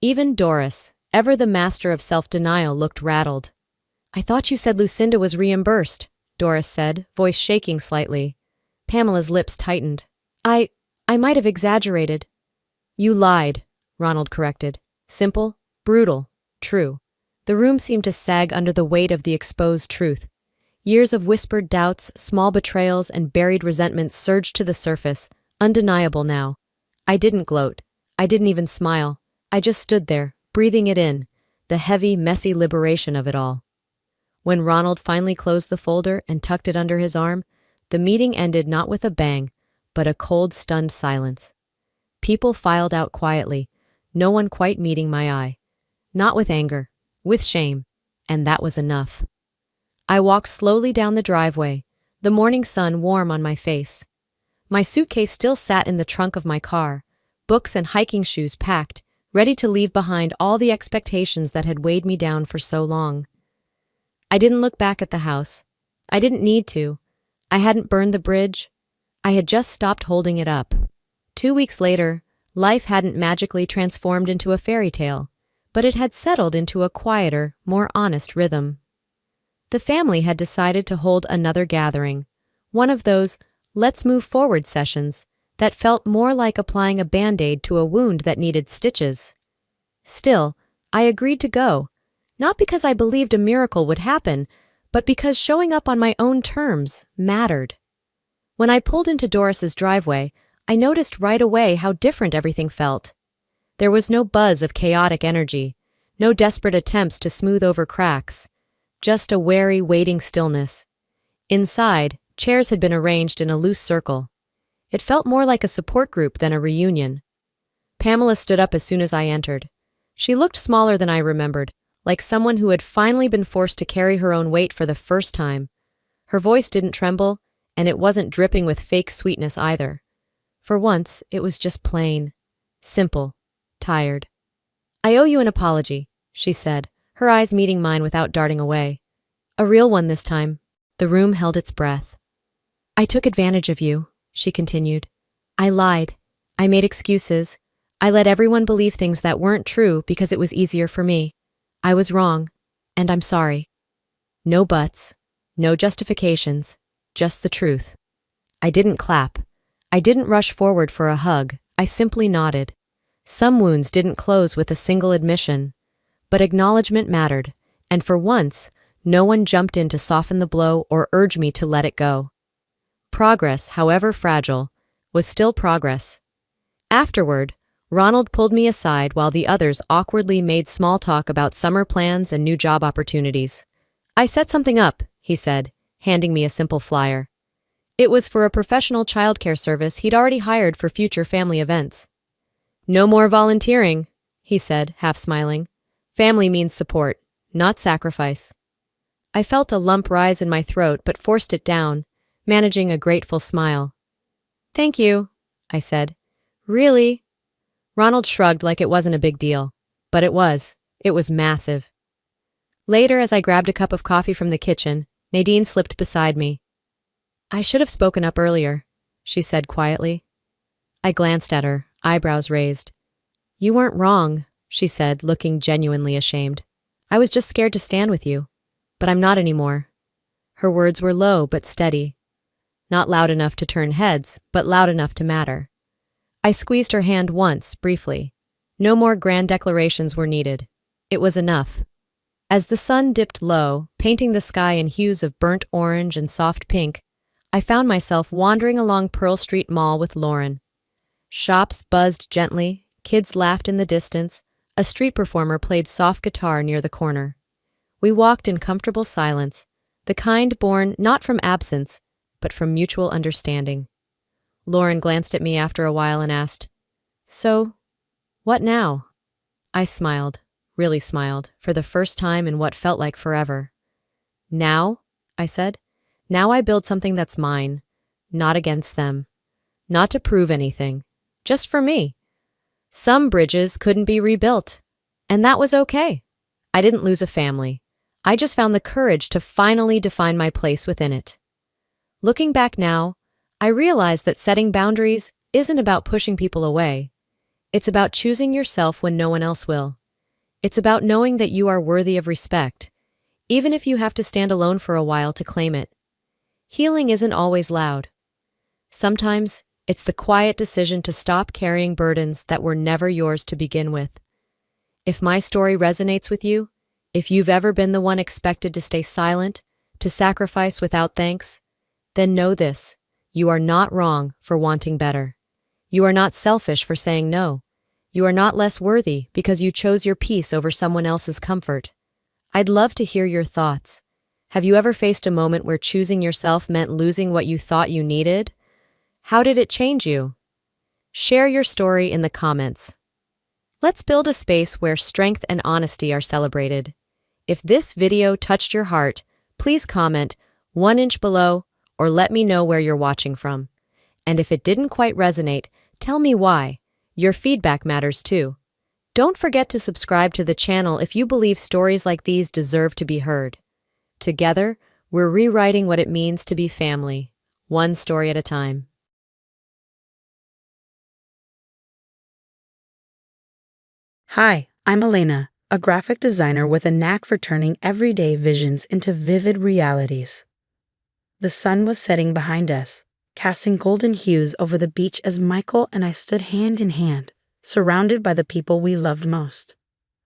Even Doris, ever the master of self-denial, looked rattled. "I thought you said Lucinda was reimbursed," Doris said, voice shaking slightly. Pamela's lips tightened. I might have exaggerated." "You lied," Ronald corrected. "Simple, brutal, true." The room seemed to sag under the weight of the exposed truth. Years of whispered doubts, small betrayals, and buried resentments surged to the surface, undeniable now. I didn't gloat. I didn't even smile. I just stood there, breathing it in, the heavy, messy liberation of it all. When Ronald finally closed the folder and tucked it under his arm, the meeting ended not with a bang, but a cold, stunned silence. People filed out quietly, no one quite meeting my eye. Not with anger, with shame, and that was enough. I walked slowly down the driveway, the morning sun warm on my face. My suitcase still sat in the trunk of my car, books and hiking shoes packed, ready to leave behind all the expectations that had weighed me down for so long. I didn't look back at the house. I didn't need to. I hadn't burned the bridge. I had just stopped holding it up. 2 weeks later, life hadn't magically transformed into a fairy tale, but it had settled into a quieter, more honest rhythm. The family had decided to hold another gathering, one of those let's move forward sessions that felt more like applying a band-aid to a wound that needed stitches. Still, I agreed to go, not because I believed a miracle would happen, but because showing up on my own terms mattered. When I pulled into Doris's driveway, I noticed right away how different everything felt. There was no buzz of chaotic energy, no desperate attempts to smooth over cracks, just a wary, waiting stillness. Inside, chairs had been arranged in a loose circle. It felt more like a support group than a reunion. Pamela stood up as soon as I entered. She looked smaller than I remembered, like someone who had finally been forced to carry her own weight for the first time. Her voice didn't tremble, and it wasn't dripping with fake sweetness either. For once, it was just plain, simple, tired. "I owe you an apology," she said, her eyes meeting mine without darting away. "A real one this time." The room held its breath. "I took advantage of you," she continued. "I lied. I made excuses. I let everyone believe things that weren't true because it was easier for me. I was wrong, and I'm sorry. No buts, no justifications, just the truth." I didn't clap. I didn't rush forward for a hug. I simply nodded. Some wounds didn't close with a single admission, but acknowledgement mattered, and for once, no one jumped in to soften the blow or urge me to let it go. Progress, however fragile, was still progress. Afterward, Ronald pulled me aside while the others awkwardly made small talk about summer plans and new job opportunities. "I set something up," he said, handing me a simple flyer. It was for a professional childcare service he'd already hired for future family events. "No more volunteering," he said, half smiling. "Family means support, not sacrifice." I felt a lump rise in my throat but forced it down, managing a grateful smile. "Thank you," I said. "Really?" Ronald shrugged like it wasn't a big deal. But it was. It was massive. Later, as I grabbed a cup of coffee from the kitchen, Nadine slipped beside me. "I should have spoken up earlier," she said quietly. I glanced at her, eyebrows raised. "You weren't wrong," she said, looking genuinely ashamed. "I was just scared to stand with you. But I'm not anymore." Her words were low but steady. Not loud enough to turn heads, but loud enough to matter. I squeezed her hand once, briefly. No more grand declarations were needed. It was enough. As the sun dipped low, painting the sky in hues of burnt orange and soft pink, I found myself wandering along Pearl Street Mall with Lauren. Shops buzzed gently, kids laughed in the distance, a street performer played soft guitar near the corner. We walked in comfortable silence, the kind born not from absence, but from mutual understanding. Lauren glanced at me after a while and asked, "So, what now?" I smiled, really smiled, for the first time in what felt like forever. "Now," I said, "now I build something that's mine, not against them. Not to prove anything, just for me. Some bridges couldn't be rebuilt, and that was okay. I didn't lose a family. I just found the courage to finally define my place within it." Looking back now, I realize that setting boundaries isn't about pushing people away. It's about choosing yourself when no one else will. It's about knowing that you are worthy of respect, even if you have to stand alone for a while to claim it. Healing isn't always loud. Sometimes, it's the quiet decision to stop carrying burdens that were never yours to begin with. If my story resonates with you, if you've ever been the one expected to stay silent, to sacrifice without thanks, then know this: you are not wrong for wanting better. You are not selfish for saying no. You are not less worthy because you chose your peace over someone else's comfort. I'd love to hear your thoughts. Have you ever faced a moment where choosing yourself meant losing what you thought you needed? How did it change you? Share your story in the comments. Let's build a space where strength and honesty are celebrated. If this video touched your heart, please comment 1 inch below or let me know where you're watching from. And if it didn't quite resonate, tell me why. Your feedback matters too. Don't forget to subscribe to the channel if you believe stories like these deserve to be heard. Together, we're rewriting what it means to be family, one story at a time. Hi, I'm Elena, a graphic designer with a knack for turning everyday visions into vivid realities. The sun was setting behind us, casting golden hues over the beach as Michael and I stood hand in hand, surrounded by the people we loved most.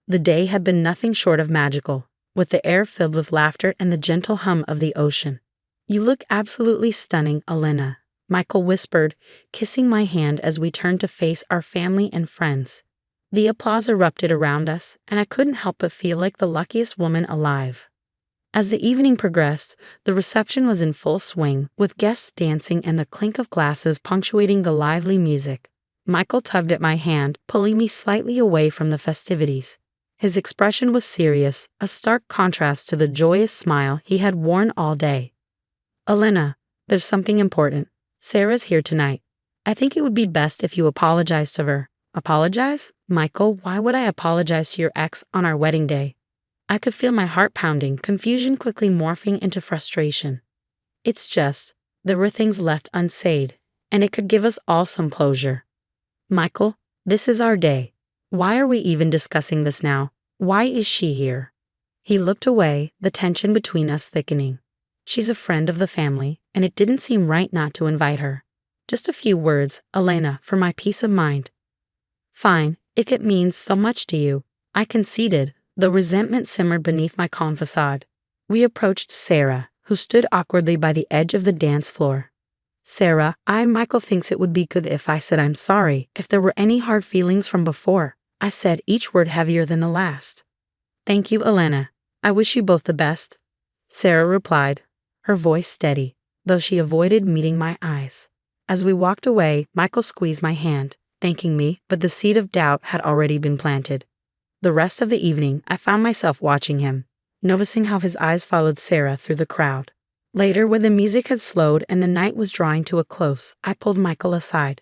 The day had been nothing short of magical, with the air filled with laughter and the gentle hum of the ocean. "You look absolutely stunning, Elena," Michael whispered, kissing my hand as we turned to face our family and friends. The applause erupted around us, and I couldn't help but feel like the luckiest woman alive. As the evening progressed, the reception was in full swing, with guests dancing and the clink of glasses punctuating the lively music. Michael tugged at my hand, pulling me slightly away from the festivities. His expression was serious, a stark contrast to the joyous smile he had worn all day. "Elena, there's something important. Sarah's here tonight. I think it would be best if you apologize to her." "Apologize? Michael, why would I apologize to your ex on our wedding day?" I could feel my heart pounding, confusion quickly morphing into frustration. "It's just, there were things left unsaid, and it could give us all some closure." "Michael, this is our day. Why are we even discussing this now? Why is she here?" He looked away, the tension between us thickening. "She's a friend of the family, and it didn't seem right not to invite her. Just a few words, Elena, for my peace of mind." "Fine, if it means so much to you," I conceded, though resentment simmered beneath my calm facade. We approached Sarah, who stood awkwardly by the edge of the dance floor. "Sarah, Michael thinks it would be good if I said I'm sorry if there were any hard feelings from before," I said, each word heavier than the last. "Thank you, Elena. I wish you both the best," Sarah replied, her voice steady, though she avoided meeting my eyes. As we walked away, Michael squeezed my hand, thanking me, but the seed of doubt had already been planted. The rest of the evening, I found myself watching him, noticing how his eyes followed Sarah through the crowd. Later, when the music had slowed and the night was drawing to a close, I pulled Michael aside.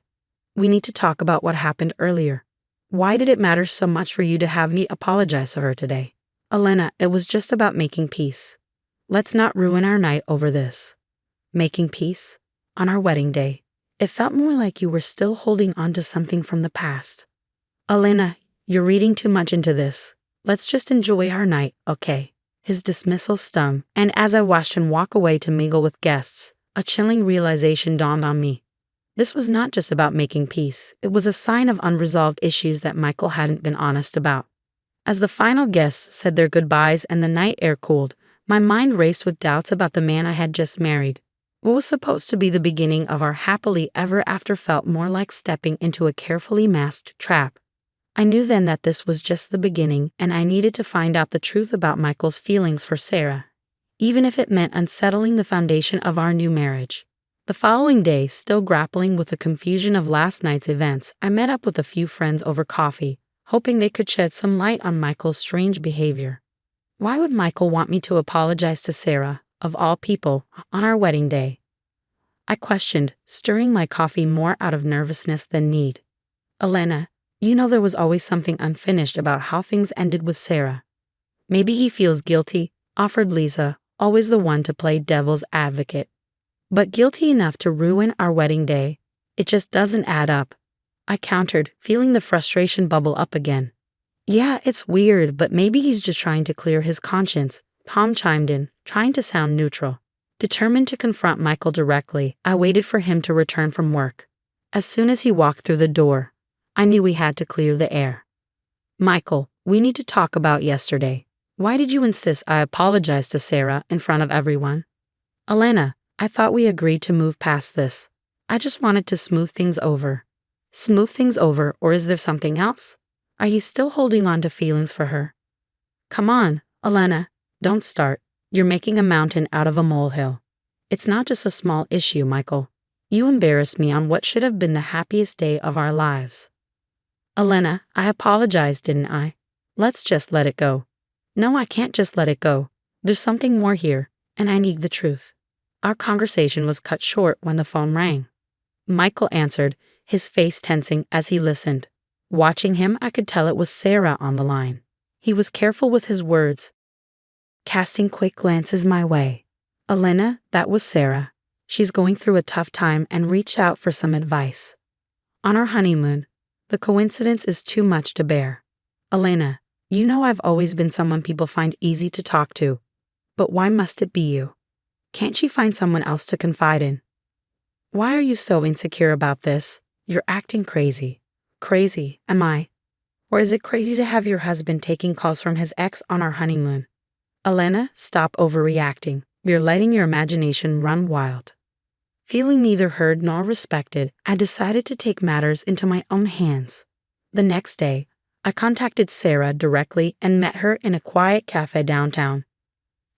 "We need to talk about what happened earlier. Why did it matter so much for you to have me apologize to her today?" "Elena, it was just about making peace. Let's not ruin our night over this." "Making peace? On our wedding day? It felt more like you were still holding on to something from the past." "Elena, you're reading too much into this. Let's just enjoy our night, okay?" His dismissal stung, and as I watched him walk away to mingle with guests, a chilling realization dawned on me. This was not just about making peace, it was a sign of unresolved issues that Michael hadn't been honest about. As the final guests said their goodbyes and the night air cooled, my mind raced with doubts about the man I had just married. What was supposed to be the beginning of our happily ever after felt more like stepping into a carefully masked trap. I knew then that this was just the beginning, and I needed to find out the truth about Michael's feelings for Sarah, even if it meant unsettling the foundation of our new marriage. The following day, still grappling with the confusion of last night's events, I met up with a few friends over coffee, hoping they could shed some light on Michael's strange behavior. Why would Michael want me to apologize to Sarah, of all people, on our wedding day? I questioned, stirring my coffee more out of nervousness than need. "Elena, you know there was always something unfinished about how things ended with Sarah. Maybe he feels guilty," offered Lisa, always the one to play devil's advocate. "But guilty enough to ruin our wedding day? It just doesn't add up," I countered, feeling the frustration bubble up again. "Yeah, it's weird, but maybe he's just trying to clear his conscience," Tom chimed in, trying to sound neutral. Determined to confront Michael directly, I waited for him to return from work. As soon as he walked through the door, I knew we had to clear the air. "Michael, we need to talk about yesterday. Why did you insist I apologize to Sarah in front of everyone?" "Elena, I thought we agreed to move past this. I just wanted to smooth things over." "Smooth things over, or is there something else?" Are you still holding on to feelings for her? Come on, Elena, don't start. You're making a mountain out of a molehill. It's not just a small issue, Michael. You embarrassed me on what should have been the happiest day of our lives. Elena, I apologized, didn't I? Let's just let it go. No, I can't just let it go. There's something more here, and I need the truth. Our conversation was cut short when the phone rang. Michael answered, his face tensing as he listened. Watching him, I could tell it was Sarah on the line. He was careful with his words, casting quick glances my way. Elena, that was Sarah. She's going through a tough time and reached out for some advice. On our honeymoon, the coincidence is too much to bear. Elena, you know I've always been someone people find easy to talk to. But why must it be you? Can't she find someone else to confide in? Why are you so insecure about this? You're acting crazy. Crazy, am I? Or is it crazy to have your husband taking calls from his ex on our honeymoon? Elena, stop overreacting. You're letting your imagination run wild. Feeling neither heard nor respected, I decided to take matters into my own hands. The next day, I contacted Sarah directly and met her in a quiet cafe downtown.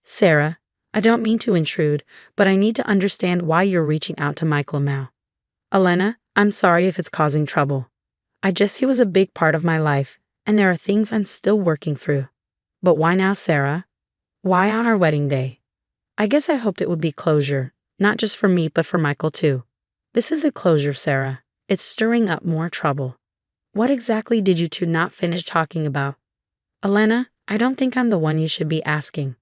Sarah, I don't mean to intrude, but I need to understand why you're reaching out to Michael now. Elena, I'm sorry if it's causing trouble. He was a big part of my life, and there are things I'm still working through. But why now, Sarah? Why on our wedding day? I guess I hoped it would be closure, not just for me, but for Michael too. This is a closure, Sarah. It's stirring up more trouble. What exactly did you two not finish talking about? Elena, I don't think I'm the one you should be asking.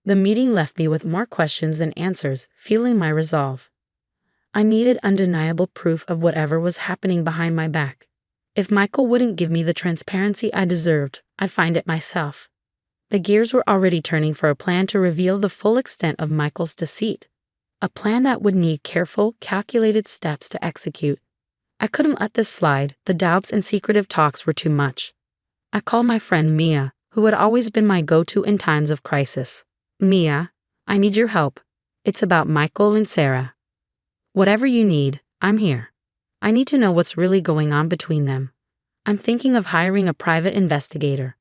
The meeting left me with more questions than answers, feeling my resolve. I needed undeniable proof of whatever was happening behind my back. If Michael wouldn't give me the transparency I deserved, I'd find it myself. The gears were already turning for a plan to reveal the full extent of Michael's deceit. A plan that would need careful, calculated steps to execute. I couldn't let this slide. The doubts and secretive talks were too much. I called my friend Mia, who had always been my go-to in times of crisis. Mia, I need your help. It's about Michael and Sarah. Whatever you need, I'm here. I need to know what's really going on between them. I'm thinking of hiring a private investigator.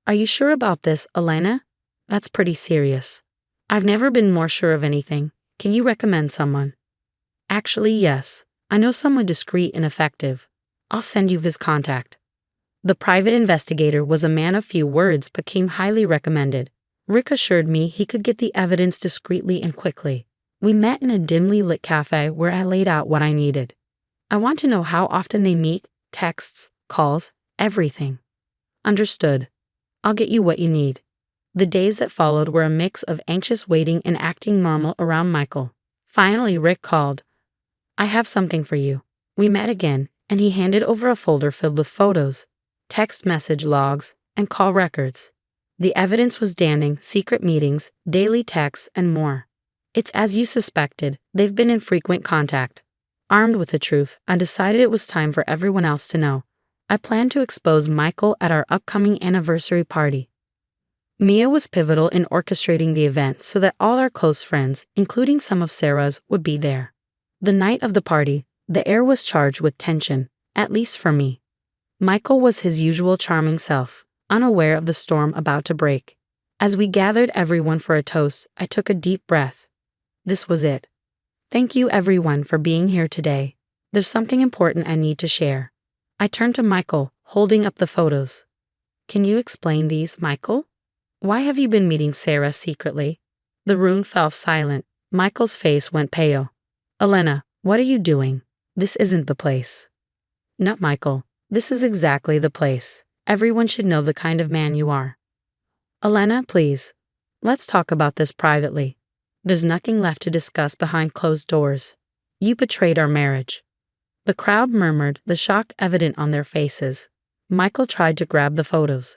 Are you sure about this, Elena? That's pretty serious. I've never been more sure of anything. Can you recommend someone? Actually, yes. I know someone discreet and effective. I'll send you his contact. The private investigator was a man of few words but came highly recommended. Rick assured me he could get the evidence discreetly and quickly. We met in a dimly lit cafe where I laid out what I needed. I want to know how often they meet, texts, calls, everything. Understood. I'll get you what you need. The days that followed were a mix of anxious waiting and acting normal around Michael. Finally, Rick called. I have something for you. We met again, and he handed over a folder filled with photos, text message logs, and call records. The evidence was damning: secret meetings, daily texts, and more. It's as you suspected, they've been in frequent contact. Armed with the truth, I decided it was time for everyone else to know. I planned to expose Michael at our upcoming anniversary party. Mia was pivotal in orchestrating the event so that all our close friends, including some of Sarah's, would be there. The night of the party, the air was charged with tension, at least for me. Michael was his usual charming self, unaware of the storm about to break. As we gathered everyone for a toast, I took a deep breath. This was it. Thank you everyone for being here today. There's something important I need to share. I turned to Michael, holding up the photos. Can you explain these, Michael? Why have you been meeting Sarah secretly? The room fell silent. Michael's face went pale. Elena, what are you doing? This isn't the place. No, Michael, this is exactly the place. Everyone should know the kind of man you are. Elena, please. Let's talk about this privately. There's nothing left to discuss behind closed doors. You betrayed our marriage. The crowd murmured, the shock evident on their faces. Michael tried to grab the photos,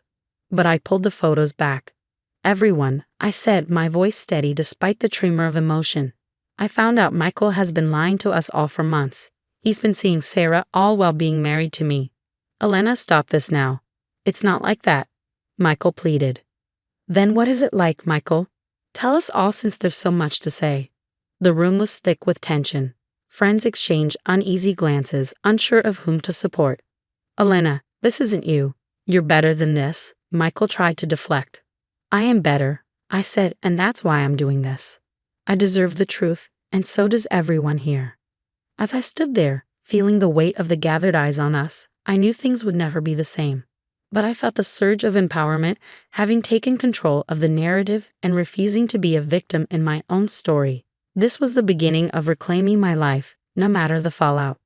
but I pulled the photos back. Everyone, I said, my voice steady despite the tremor of emotion. I found out Michael has been lying to us all for months. He's been seeing Sarah all while being married to me. Elena, stop this now. It's not like that, Michael pleaded. Then what is it like, Michael? Tell us all since there's so much to say. The room was thick with tension. Friends exchanged uneasy glances, unsure of whom to support. Elena, this isn't you. "You're better than this," Michael tried to deflect. "I am better," I said, "and that's why I'm doing this. I deserve the truth, and so does everyone here." As I stood there, feeling the weight of the gathered eyes on us, I knew things would never be the same. But I felt a surge of empowerment, having taken control of the narrative and refusing to be a victim in my own story. This was the beginning of reclaiming my life, no matter the fallout.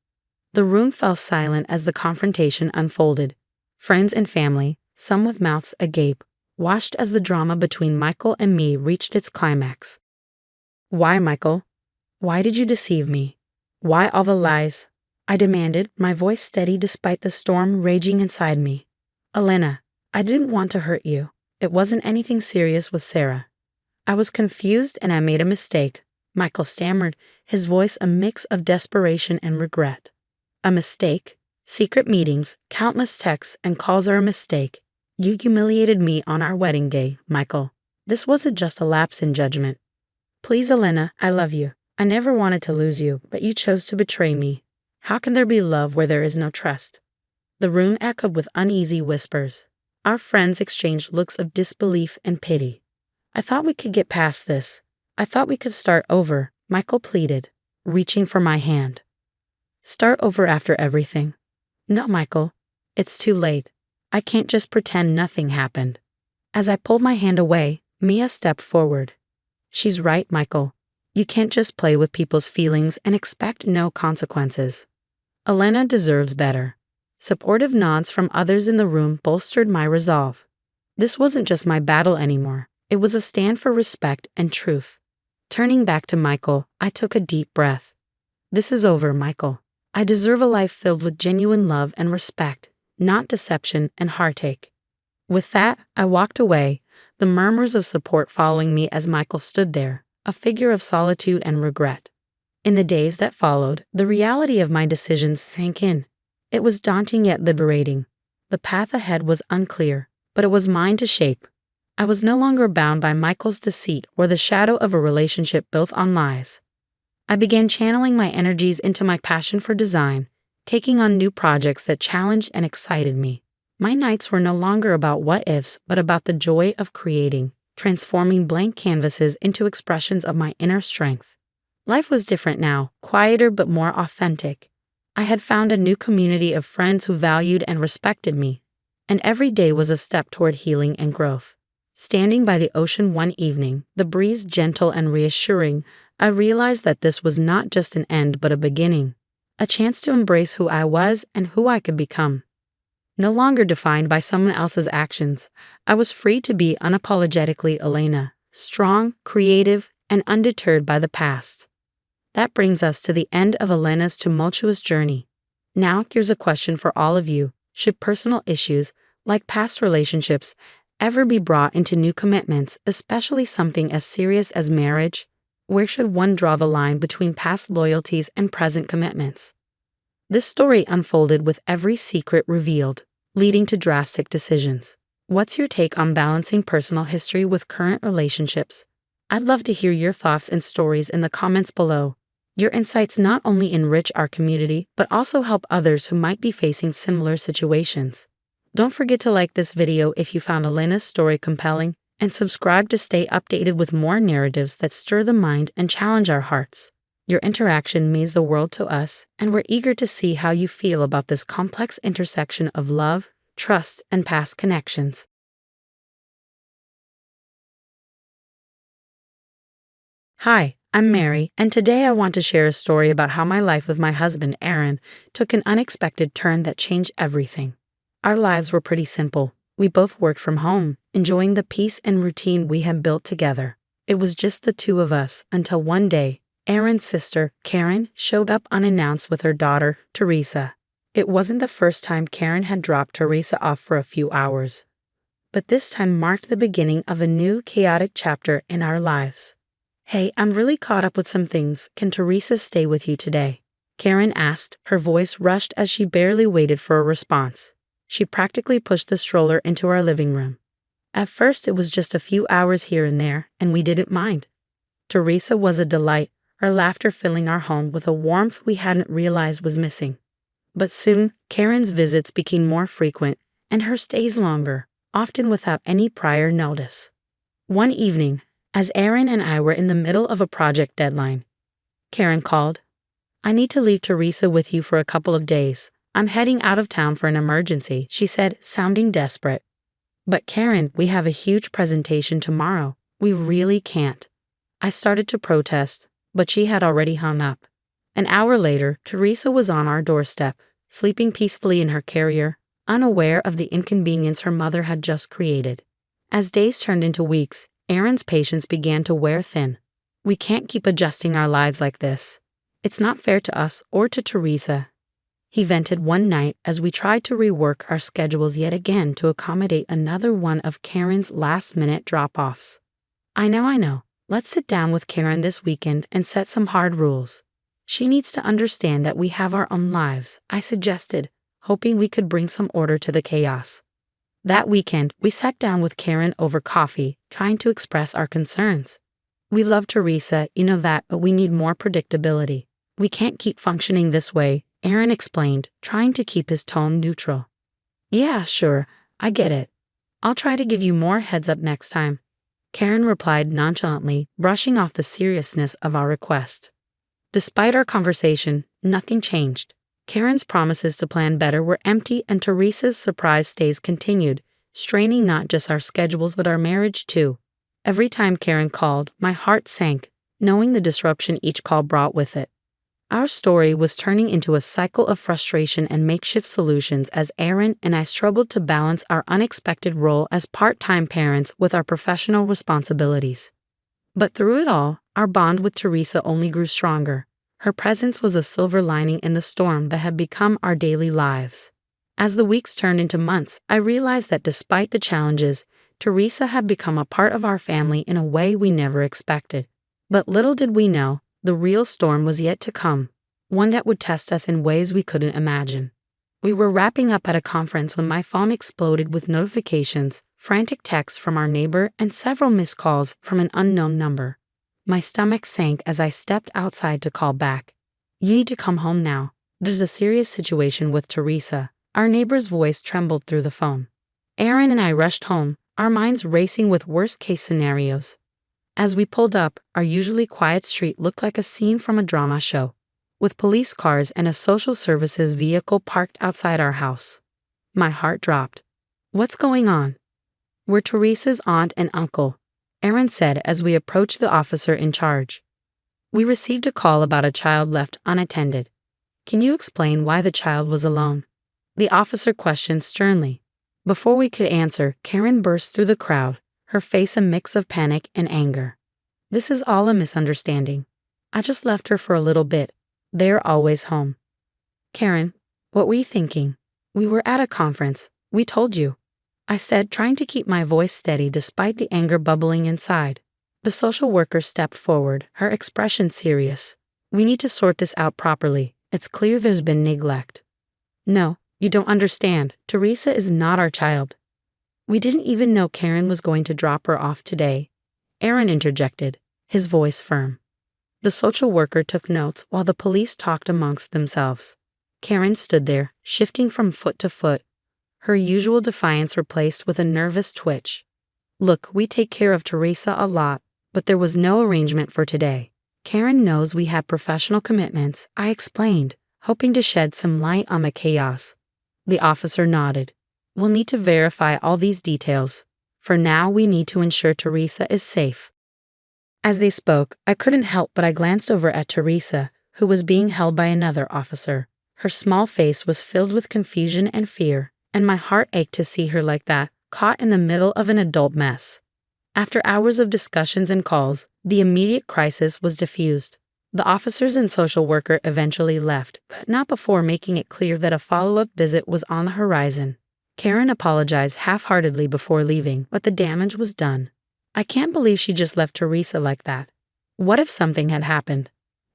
The room fell silent as the confrontation unfolded. Friends and family, some with mouths agape, watched as the drama between Michael and me reached its climax. "Why, Michael? Why did you deceive me? Why all the lies?" I demanded, my voice steady despite the storm raging inside me. "Elena, I didn't want to hurt you. It wasn't anything serious with Sarah. I was confused and I made a mistake," Michael stammered, his voice a mix of desperation and regret. "A mistake? Secret meetings, countless texts and calls are a mistake. You humiliated me on our wedding day, Michael. This wasn't just a lapse in judgment. Please, Elena, I love you. I never wanted to lose you, but you chose to betray me. How can there be love where there is no trust?" The room echoed with uneasy whispers. Our friends exchanged looks of disbelief and pity. "I thought we could get past this. I thought we could start over," Michael pleaded, reaching for my hand. "Start over after everything?" "No, Michael. It's too late. I can't just pretend nothing happened." As I pulled my hand away, Mia stepped forward. "She's right, Michael. You can't just play with people's feelings and expect no consequences. Elena deserves better." Supportive nods from others in the room bolstered my resolve. This wasn't just my battle anymore. It was a stand for respect and truth. Turning back to Michael, I took a deep breath. "This is over, Michael. I deserve a life filled with genuine love and respect, not deception and heartache." With that, I walked away, the murmurs of support following me as Michael stood there, a figure of solitude and regret. In the days that followed, the reality of my decisions sank in. It was daunting yet liberating. The path ahead was unclear, but it was mine to shape. I was no longer bound by Michael's deceit or the shadow of a relationship built on lies. I began channeling my energies into my passion for design, taking on new projects that challenged and excited me. My nights were no longer about what-ifs, but about the joy of creating, transforming blank canvases into expressions of my inner strength. Life was different now, quieter but more authentic. I had found a new community of friends who valued and respected me, and every day was a step toward healing and growth. Standing by the ocean one evening, the breeze gentle and reassuring, I realized that this was not just an end but a beginning, a chance to embrace who I was and who I could become. No longer defined by someone else's actions, I was free to be unapologetically Elena, strong, creative, and undeterred by the past. That brings us to the end of Elena's tumultuous journey. Now, here's a question for all of you. Should personal issues, like past relationships, ever be brought into new commitments, especially something as serious as marriage? Where should one draw the line between past loyalties and present commitments? This story unfolded with every secret revealed, leading to drastic decisions. What's your take on balancing personal history with current relationships? I'd love to hear your thoughts and stories in the comments below. Your insights not only enrich our community, but also help others who might be facing similar situations. Don't forget to like this video if you found Elena's story compelling, and subscribe to stay updated with more narratives that stir the mind and challenge our hearts. Your interaction means the world to us, and we're eager to see how you feel about this complex intersection of love, trust, and past connections. Hi, I'm Mary, and today I want to share a story about how my life with my husband, Aaron, took an unexpected turn that changed everything. Our lives were pretty simple. We both worked from home, enjoying the peace and routine we had built together. It was just the two of us until one day, Aaron's sister, Karen, showed up unannounced with her daughter, Teresa. It wasn't the first time Karen had dropped Teresa off for a few hours, but this time marked the beginning of a new chaotic chapter in our lives. "Hey, I'm really caught up with some things. Can Teresa stay with you today?" Karen asked, her voice rushed as she barely waited for a response. She practically pushed the stroller into our living room. At first, it was just a few hours here and there, and we didn't mind. Teresa was a delight, her laughter filling our home with a warmth we hadn't realized was missing. But soon, Karen's visits became more frequent, and her stays longer, often without any prior notice. One evening, as Aaron and I were in the middle of a project deadline, Karen called. "I need to leave Teresa with you for a couple of days. I'm heading out of town for an emergency," she said, sounding desperate. "But Karen, we have a huge presentation tomorrow. We really can't." I started to protest, but she had already hung up. An hour later, Teresa was on our doorstep, sleeping peacefully in her carrier, unaware of the inconvenience her mother had just created. As days turned into weeks, Aaron's patience began to wear thin. "We can't keep adjusting our lives like this. It's not fair to us or to Teresa," he vented one night as we tried to rework our schedules yet again to accommodate another one of Karen's last-minute drop-offs. I know. Let's sit down with Karen this weekend and set some hard rules. She needs to understand that we have our own lives," I suggested, hoping we could bring some order to the chaos. That weekend, we sat down with Karen over coffee, trying to express our concerns. "We love Teresa, you know that, but we need more predictability. We can't keep functioning this way," Aaron explained, trying to keep his tone neutral. "Yeah, sure, I get it. I'll try to give you more heads up next time," Karen replied nonchalantly, brushing off the seriousness of our request. Despite our conversation, nothing changed. Karen's promises to plan better were empty, and Teresa's surprise stays continued, straining not just our schedules but our marriage too. Every time Karen called, my heart sank, knowing the disruption each call brought with it. Our story was turning into a cycle of frustration and makeshift solutions as Aaron and I struggled to balance our unexpected role as part-time parents with our professional responsibilities. But through it all, our bond with Teresa only grew stronger. Her presence was a silver lining in the storm that had become our daily lives. As the weeks turned into months, I realized that despite the challenges, Teresa had become a part of our family in a way we never expected. But little did we know, the real storm was yet to come, one that would test us in ways we couldn't imagine. We were wrapping up at a conference when my phone exploded with notifications, frantic texts from our neighbor, and several missed calls from an unknown number. My stomach sank as I stepped outside to call back. "You need to come home now. There's a serious situation with Teresa." Our neighbor's voice trembled through the phone. Aaron and I rushed home, our minds racing with worst-case scenarios. As we pulled up, our usually quiet street looked like a scene from a drama show, with police cars and a social services vehicle parked outside our house. My heart dropped. "What's going on?" "We're Teresa's aunt and uncle," Aaron said as we approached the officer in charge. "We received a call about a child left unattended. Can you explain why the child was alone?" The officer questioned sternly. Before we could answer, Karen burst through the crowd, her face a mix of panic and anger. "This is all a misunderstanding. I just left her for a little bit. They're always home." "Karen, what were you thinking? We were at a conference. We told you," I said, trying to keep my voice steady despite the anger bubbling inside. The social worker stepped forward, her expression serious. "We need to sort this out properly. It's clear there's been neglect." "No, you don't understand. Teresa is not our child." "We didn't even know Karen was going to drop her off today," Aaron interjected, his voice firm. The social worker took notes while the police talked amongst themselves. Karen stood there, shifting from foot to foot, her usual defiance replaced with a nervous twitch. "Look, we take care of Teresa a lot, but there was no arrangement for today. Karen knows we have professional commitments," I explained, hoping to shed some light on the chaos. The officer nodded. "We'll need to verify all these details. For now, we need to ensure Teresa is safe." As they spoke, I couldn't help but I glanced over at Teresa, who was being held by another officer. Her small face was filled with confusion and fear, and my heart ached to see her like that, caught in the middle of an adult mess. After hours of discussions and calls, the immediate crisis was diffused. The officers and social worker eventually left, but not before making it clear that a follow-up visit was on the horizon. Karen apologized half-heartedly before leaving, but the damage was done. "I can't believe she just left Teresa like that. What if something had happened?"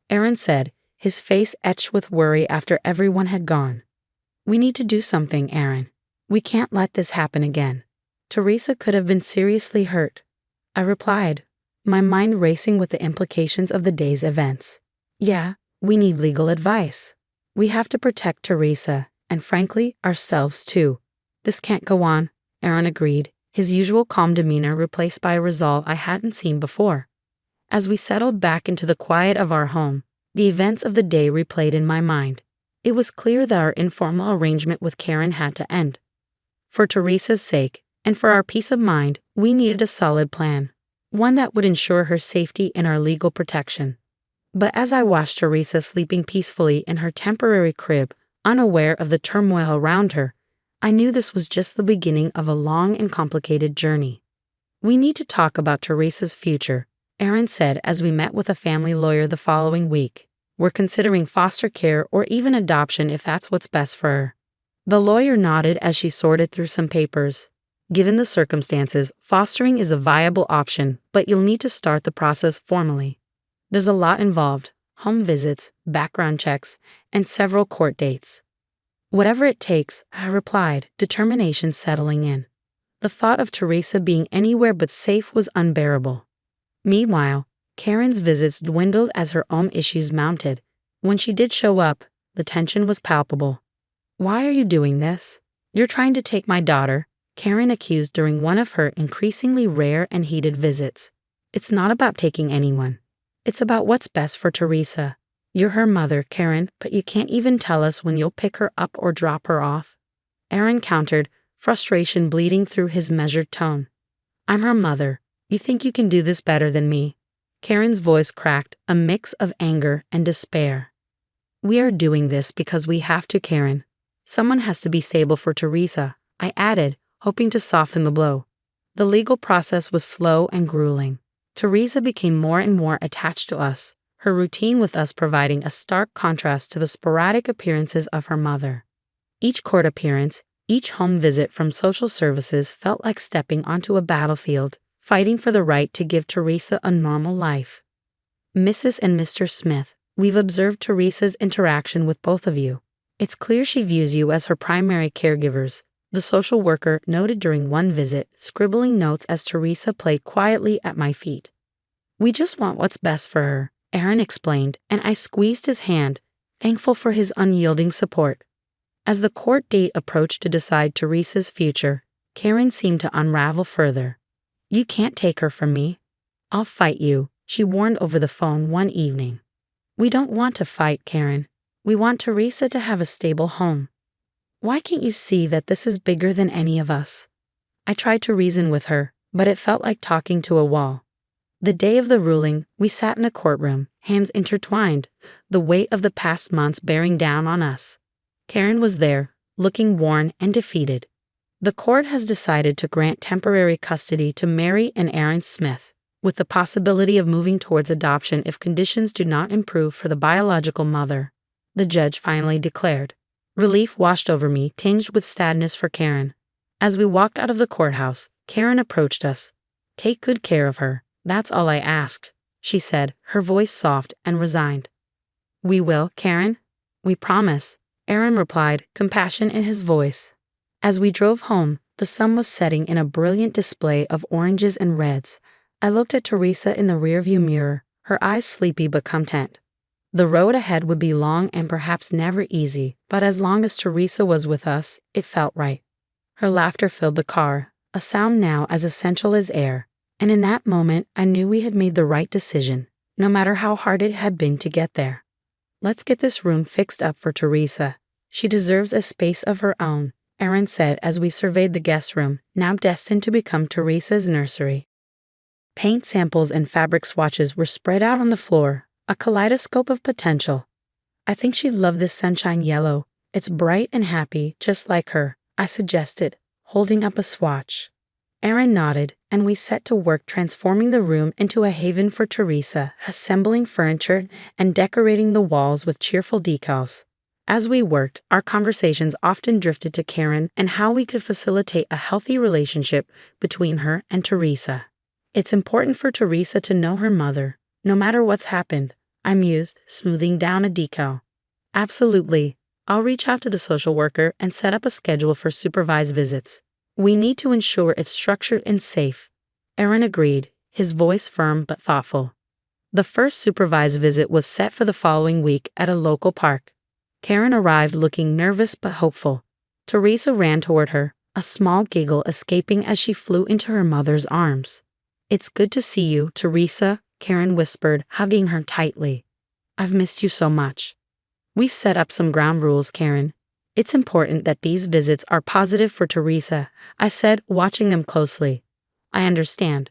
Aaron said, his face etched with worry after everyone had gone. "We need to do something, Aaron. We can't let this happen again. Teresa could have been seriously hurt," I replied, my mind racing with the implications of the day's events. "Yeah, we need legal advice. We have to protect Teresa, and frankly, ourselves too." This can't go on, Aaron agreed, his usual calm demeanor replaced by a resolve I hadn't seen before. As we settled back into the quiet of our home, the events of the day replayed in my mind. It was clear that our informal arrangement with Karen had to end. For Teresa's sake, and for our peace of mind, we needed a solid plan, one that would ensure her safety and our legal protection. But as I watched Teresa sleeping peacefully in her temporary crib, unaware of the turmoil around her, I knew this was just the beginning of a long and complicated journey. "We need to talk about Teresa's future," Aaron said as we met with a family lawyer the following week. "We're considering foster care or even adoption if that's what's best for her." The lawyer nodded as she sorted through some papers. "Given the circumstances, fostering is a viable option, but you'll need to start the process formally. There's a lot involved: home visits, background checks, and several court dates." "Whatever it takes," I replied, determination settling in. The thought of Teresa being anywhere but safe was unbearable. Meanwhile, Karen's visits dwindled as her own issues mounted. When she did show up, the tension was palpable. "Why are you doing this? You're trying to take my daughter," Karen accused during one of her increasingly rare and heated visits. "It's not about taking anyone. It's about what's best for Teresa. You're her mother, Karen, but you can't even tell us when you'll pick her up or drop her off." Aaron countered, frustration bleeding through his measured tone. "I'm her mother. You think you can do this better than me?" Karen's voice cracked, a mix of anger and despair. "We are doing this because we have to, Karen. Someone has to be stable for Teresa," I added, hoping to soften the blow. The legal process was slow and grueling. Teresa became more and more attached to us, her routine with us providing a stark contrast to the sporadic appearances of her mother. Each court appearance, each home visit from social services felt like stepping onto a battlefield, fighting for the right to give Teresa a normal life. "Mrs. and Mr. Smith, we've observed Teresa's interaction with both of you. It's clear she views you as her primary caregivers," the social worker noted during one visit, scribbling notes as Teresa played quietly at my feet. "We just want what's best for her," Aaron explained, and I squeezed his hand, thankful for his unyielding support. As the court date approached to decide Teresa's future, Karen seemed to unravel further. "You can't take her from me. I'll fight you," she warned over the phone one evening. "We don't want to fight, Karen. We want Teresa to have a stable home. Why can't you see that this is bigger than any of us?" I tried to reason with her, but it felt like talking to a wall. The day of the ruling, we sat in a courtroom, hands intertwined, the weight of the past months bearing down on us. Karen was there, looking worn and defeated. "The court has decided to grant temporary custody to Mary and Aaron Smith, with the possibility of moving towards adoption if conditions do not improve for the biological mother," the judge finally declared. Relief washed over me, tinged with sadness for Karen. As we walked out of the courthouse, Karen approached us. "Take good care of her. That's all I asked," she said, her voice soft and resigned. "We will, Karen. We promise," Aaron replied, compassion in his voice. As we drove home, the sun was setting in a brilliant display of oranges and reds. I looked at Teresa in the rearview mirror, her eyes sleepy but content. The road ahead would be long and perhaps never easy, but as long as Teresa was with us, it felt right. Her laughter filled the car, a sound now as essential as air, and in that moment I knew we had made the right decision, no matter how hard it had been to get there. "Let's get this room fixed up for Teresa. She deserves a space of her own," Aaron said as we surveyed the guest room, now destined to become Teresa's nursery. Paint samples and fabric swatches were spread out on the floor, a kaleidoscope of potential. "I think she'd love this sunshine yellow. It's bright and happy, just like her," I suggested, holding up a swatch. Aaron nodded, and we set to work transforming the room into a haven for Teresa, assembling furniture and decorating the walls with cheerful decals. As we worked, our conversations often drifted to Karen and how we could facilitate a healthy relationship between her and Teresa. "It's important for Teresa to know her mother, no matter what's happened," I mused, smoothing down a decal. "Absolutely. I'll reach out to the social worker and set up a schedule for supervised visits. We need to ensure it's structured and safe," Aaron agreed, his voice firm but thoughtful. The first supervised visit was set for the following week at a local park. Karen arrived looking nervous but hopeful. Teresa ran toward her, a small giggle escaping as she flew into her mother's arms. "It's good to see you, Teresa," Karen whispered, hugging her tightly. "I've missed you so much." "We've set up some ground rules, Karen. It's important that these visits are positive for Teresa," I said, watching them closely. "I understand.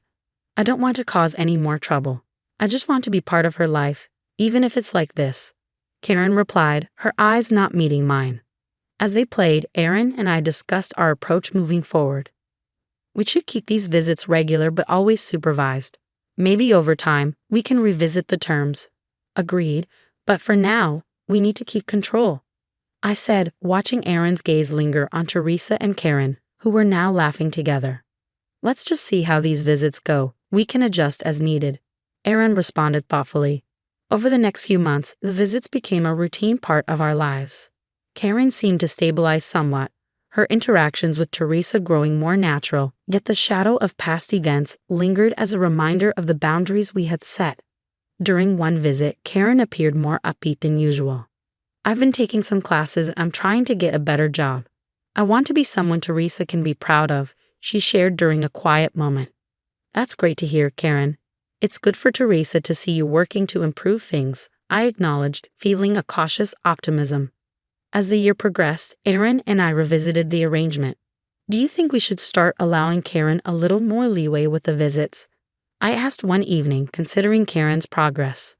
I don't want to cause any more trouble. I just want to be part of her life, even if it's like this," Karen replied, her eyes not meeting mine. As they played, Aaron and I discussed our approach moving forward. "We should keep these visits regular but always supervised. Maybe over time, we can revisit the terms." "Agreed, but for now, we need to keep control," I said, watching Aaron's gaze linger on Teresa and Karen, who were now laughing together. "Let's just see how these visits go. We can adjust as needed," Aaron responded thoughtfully. Over the next few months, the visits became a routine part of our lives. Karen seemed to stabilize somewhat, her interactions with Teresa growing more natural, yet the shadow of past events lingered as a reminder of the boundaries we had set. During one visit, Karen appeared more upbeat than usual. "I've been taking some classes and I'm trying to get a better job. I want to be someone Teresa can be proud of," she shared during a quiet moment. "That's great to hear, Karen. It's good for Teresa to see you working to improve things," I acknowledged, feeling a cautious optimism. As the year progressed, Aaron and I revisited the arrangement. "Do you think we should start allowing Karen a little more leeway with the visits?" I asked one evening, considering Karen's progress.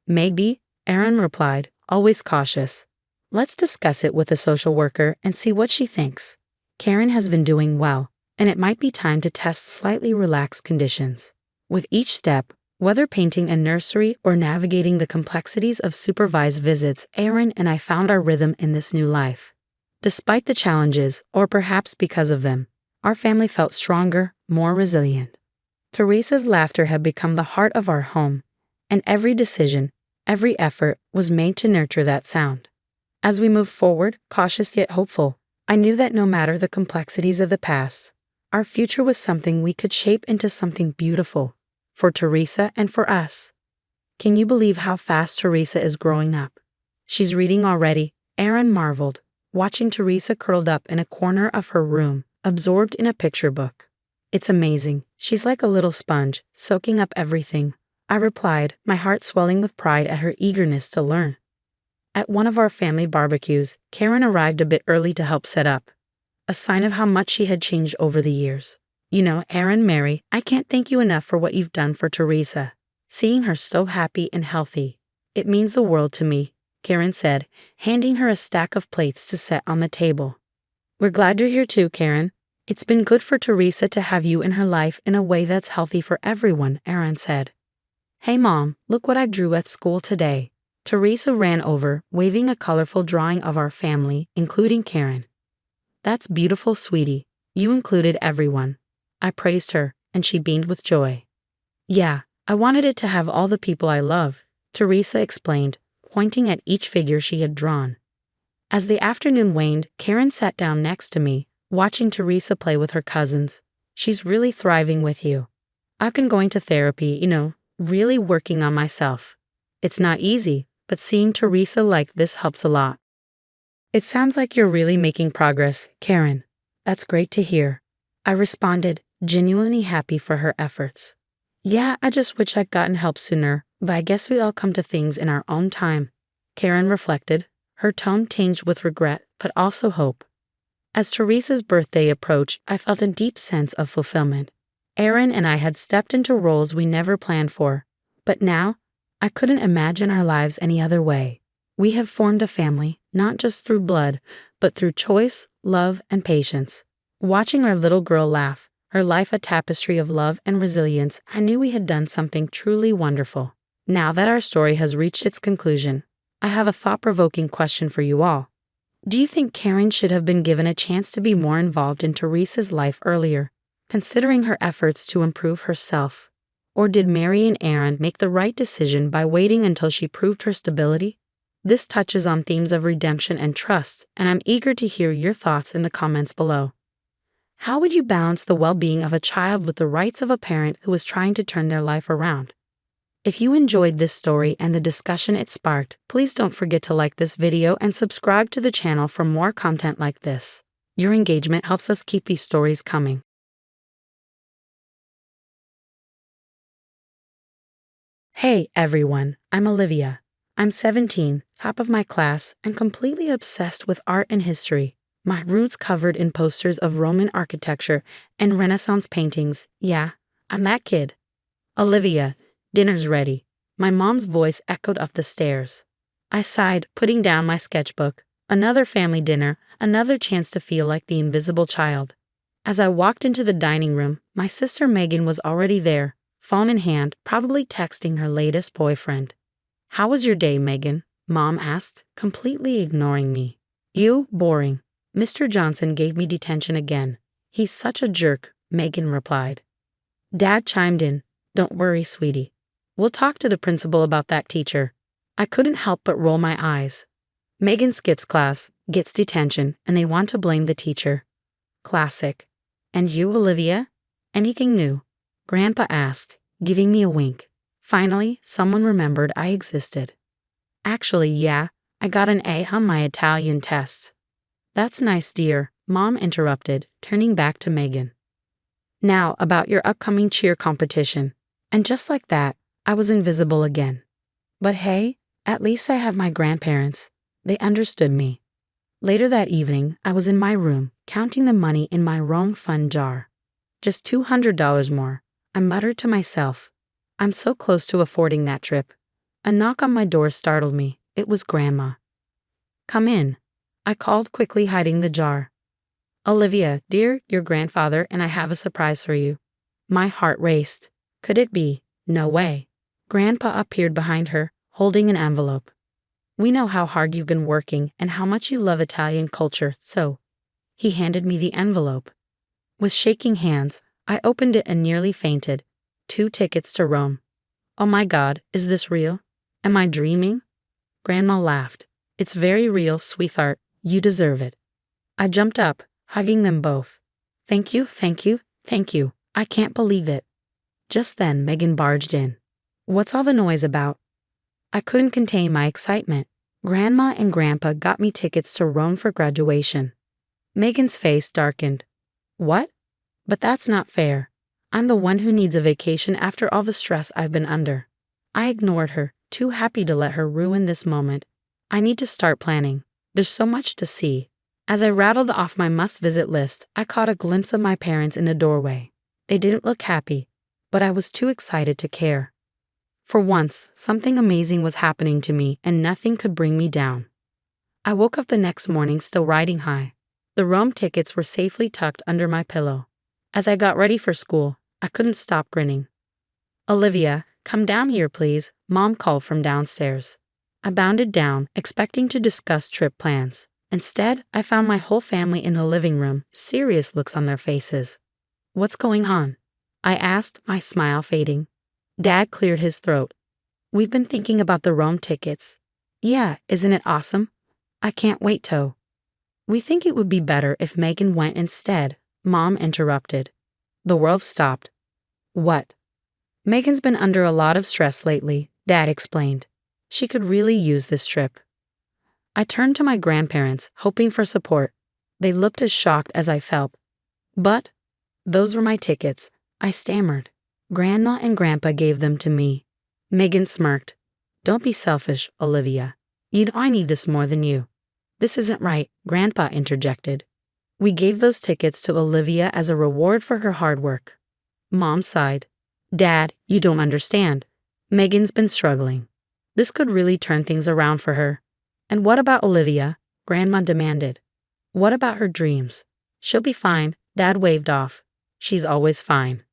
"Maybe," Aaron replied, always cautious. "Let's discuss it with a social worker and see what she thinks. Karen has been doing well, and it might be time to test slightly relaxed conditions." With each step, whether painting a nursery or navigating the complexities of supervised visits, Aaron and I found our rhythm in this new life. Despite the challenges, or perhaps because of them, our family felt stronger, more resilient. Teresa's laughter had become the heart of our home, and every decision, every effort was made to nurture that sound. As we moved forward, cautious yet hopeful, I knew that no matter the complexities of the past, our future was something we could shape into something beautiful, for Teresa and for us. "Can you believe how fast Teresa is growing up? She's reading already," Aaron marveled, watching Teresa curled up in a corner of her room, absorbed in a picture book. "It's amazing. She's like a little sponge, soaking up everything," I replied, my heart swelling with pride at her eagerness to learn. At one of our family barbecues, Karen arrived a bit early to help set up, a sign of how much she had changed over the years. "You know, Aaron, Mary, I can't thank you enough for what you've done for Teresa. Seeing her so happy and healthy, it means the world to me," Karen said, handing her a stack of plates to set on the table. "We're glad you're here too, Karen. It's been good for Teresa to have you in her life in a way that's healthy for everyone," Aaron said. "Hey Mom, look what I drew at school today." Teresa ran over, waving a colorful drawing of our family, including Karen. "That's beautiful, sweetie. You included everyone." I praised her, and she beamed with joy. "Yeah, I wanted it to have all the people I love," Teresa explained, pointing at each figure she had drawn. As the afternoon waned, Karen sat down next to me, watching Teresa play with her cousins. "She's really thriving with you. I've been going to therapy, really working on myself. It's not easy, but seeing Teresa like this helps a lot." "It sounds like you're really making progress, Karen. That's great to hear," I responded, genuinely happy for her efforts. "Yeah, I just wish I'd gotten help sooner, but I guess we all come to things in our own time," Karen reflected, her tone tinged with regret, but also hope. As Teresa's birthday approached, I felt a deep sense of fulfillment. Aaron and I had stepped into roles we never planned for, but now, I couldn't imagine our lives any other way. We have formed a family, not just through blood, but through choice, love, and patience. Watching our little girl laugh, her life a tapestry of love and resilience, I knew we had done something truly wonderful. Now that our story has reached its conclusion, I have a thought-provoking question for you all. Do you think Karen should have been given a chance to be more involved in Teresa's life earlier, considering her efforts to improve herself? Or did Mary and Aaron make the right decision by waiting until she proved her stability? This touches on themes of redemption and trust, and I'm eager to hear your thoughts in the comments below. How would you balance the well-being of a child with the rights of a parent who is trying to turn their life around? If you enjoyed this story and the discussion it sparked, please don't forget to like this video and subscribe to the channel for more content like this. Your engagement helps us keep these stories coming. Hey everyone, I'm Olivia. I'm 17, top of my class, and completely obsessed with art and history. My roots covered in posters of Roman architecture and Renaissance paintings. Yeah, I'm that kid. Olivia, dinner's ready. My mom's voice echoed up the stairs. I sighed, putting down my sketchbook. Another family dinner, another chance to feel like the invisible child. As I walked into the dining room, my sister Megan was already there, phone in hand, probably texting her latest boyfriend. "How was your day, Megan?" Mom asked, completely ignoring me. "You, boring. Mr. Johnson gave me detention again. He's such a jerk," Megan replied. Dad chimed in, "Don't worry, sweetie. We'll talk to the principal about that teacher." I couldn't help but roll my eyes. Megan skips class, gets detention, and they want to blame the teacher. Classic. "And you, Olivia? Anything new?" Grandpa asked, giving me a wink. Finally, someone remembered I existed. "Actually, yeah, I got an A on my Italian test." "That's nice, dear," Mom interrupted, turning back to Megan. "Now, about your upcoming cheer competition." And just like that, I was invisible again. But hey, at least I have my grandparents. They understood me. Later that evening, I was in my room, counting the money in my wrong fund jar. Just $200 more. I muttered to myself. I'm so close to affording that trip. A knock on my door startled me. It was Grandma. "Come in," I called, quickly hiding the jar. "Olivia, dear, your grandfather and I have a surprise for you." My heart raced. Could it be? No way. Grandpa appeared behind her, holding an envelope. "We know how hard you've been working and how much you love Italian culture, so." He handed me the envelope. With shaking hands, I opened it and nearly fainted. 2 tickets to Rome. "Oh my God, is this real? Am I dreaming?" Grandma laughed. "It's very real, sweetheart. You deserve it." I jumped up, hugging them both. "Thank you, thank you, thank you. I can't believe it." Just then, Megan barged in. "What's all the noise about?" I couldn't contain my excitement. Grandma and Grandpa got me tickets to Rome for graduation. Megan's face darkened. "What? But that's not fair. I'm the one who needs a vacation after all the stress I've been under." I ignored her, too happy to let her ruin this moment. "I need to start planning. There's so much to see." As I rattled off my must-visit list, I caught a glimpse of my parents in the doorway. They didn't look happy, but I was too excited to care. For once, something amazing was happening to me and nothing could bring me down. I woke up the next morning still riding high. The Rome tickets were safely tucked under my pillow. As I got ready for school, I couldn't stop grinning. "Olivia, come down here, please," Mom called from downstairs. I bounded down, expecting to discuss trip plans. Instead, I found my whole family in the living room, serious looks on their faces. "What's going on?" I asked, my smile fading. Dad cleared his throat. "We've been thinking about the Rome tickets." "Yeah, isn't it awesome?" "I can't wait to." "We think it would be better if Megan went instead," Mom interrupted. The world stopped. "What?" "Megan's been under a lot of stress lately," Dad explained. "She could really use this trip." I turned to my grandparents, hoping for support. They looked as shocked as I felt. "But those were my tickets," I stammered. "Grandma and Grandpa gave them to me." Megan smirked. "Don't be selfish, Olivia. You know I need this more than you." "This isn't right," Grandpa interjected. "We gave those tickets to Olivia as a reward for her hard work." Mom sighed. "Dad, you don't understand. Megan's been struggling. This could really turn things around for her." "And what about Olivia?" Grandma demanded. "What about her dreams?" "She'll be fine," Dad waved off. "She's always fine."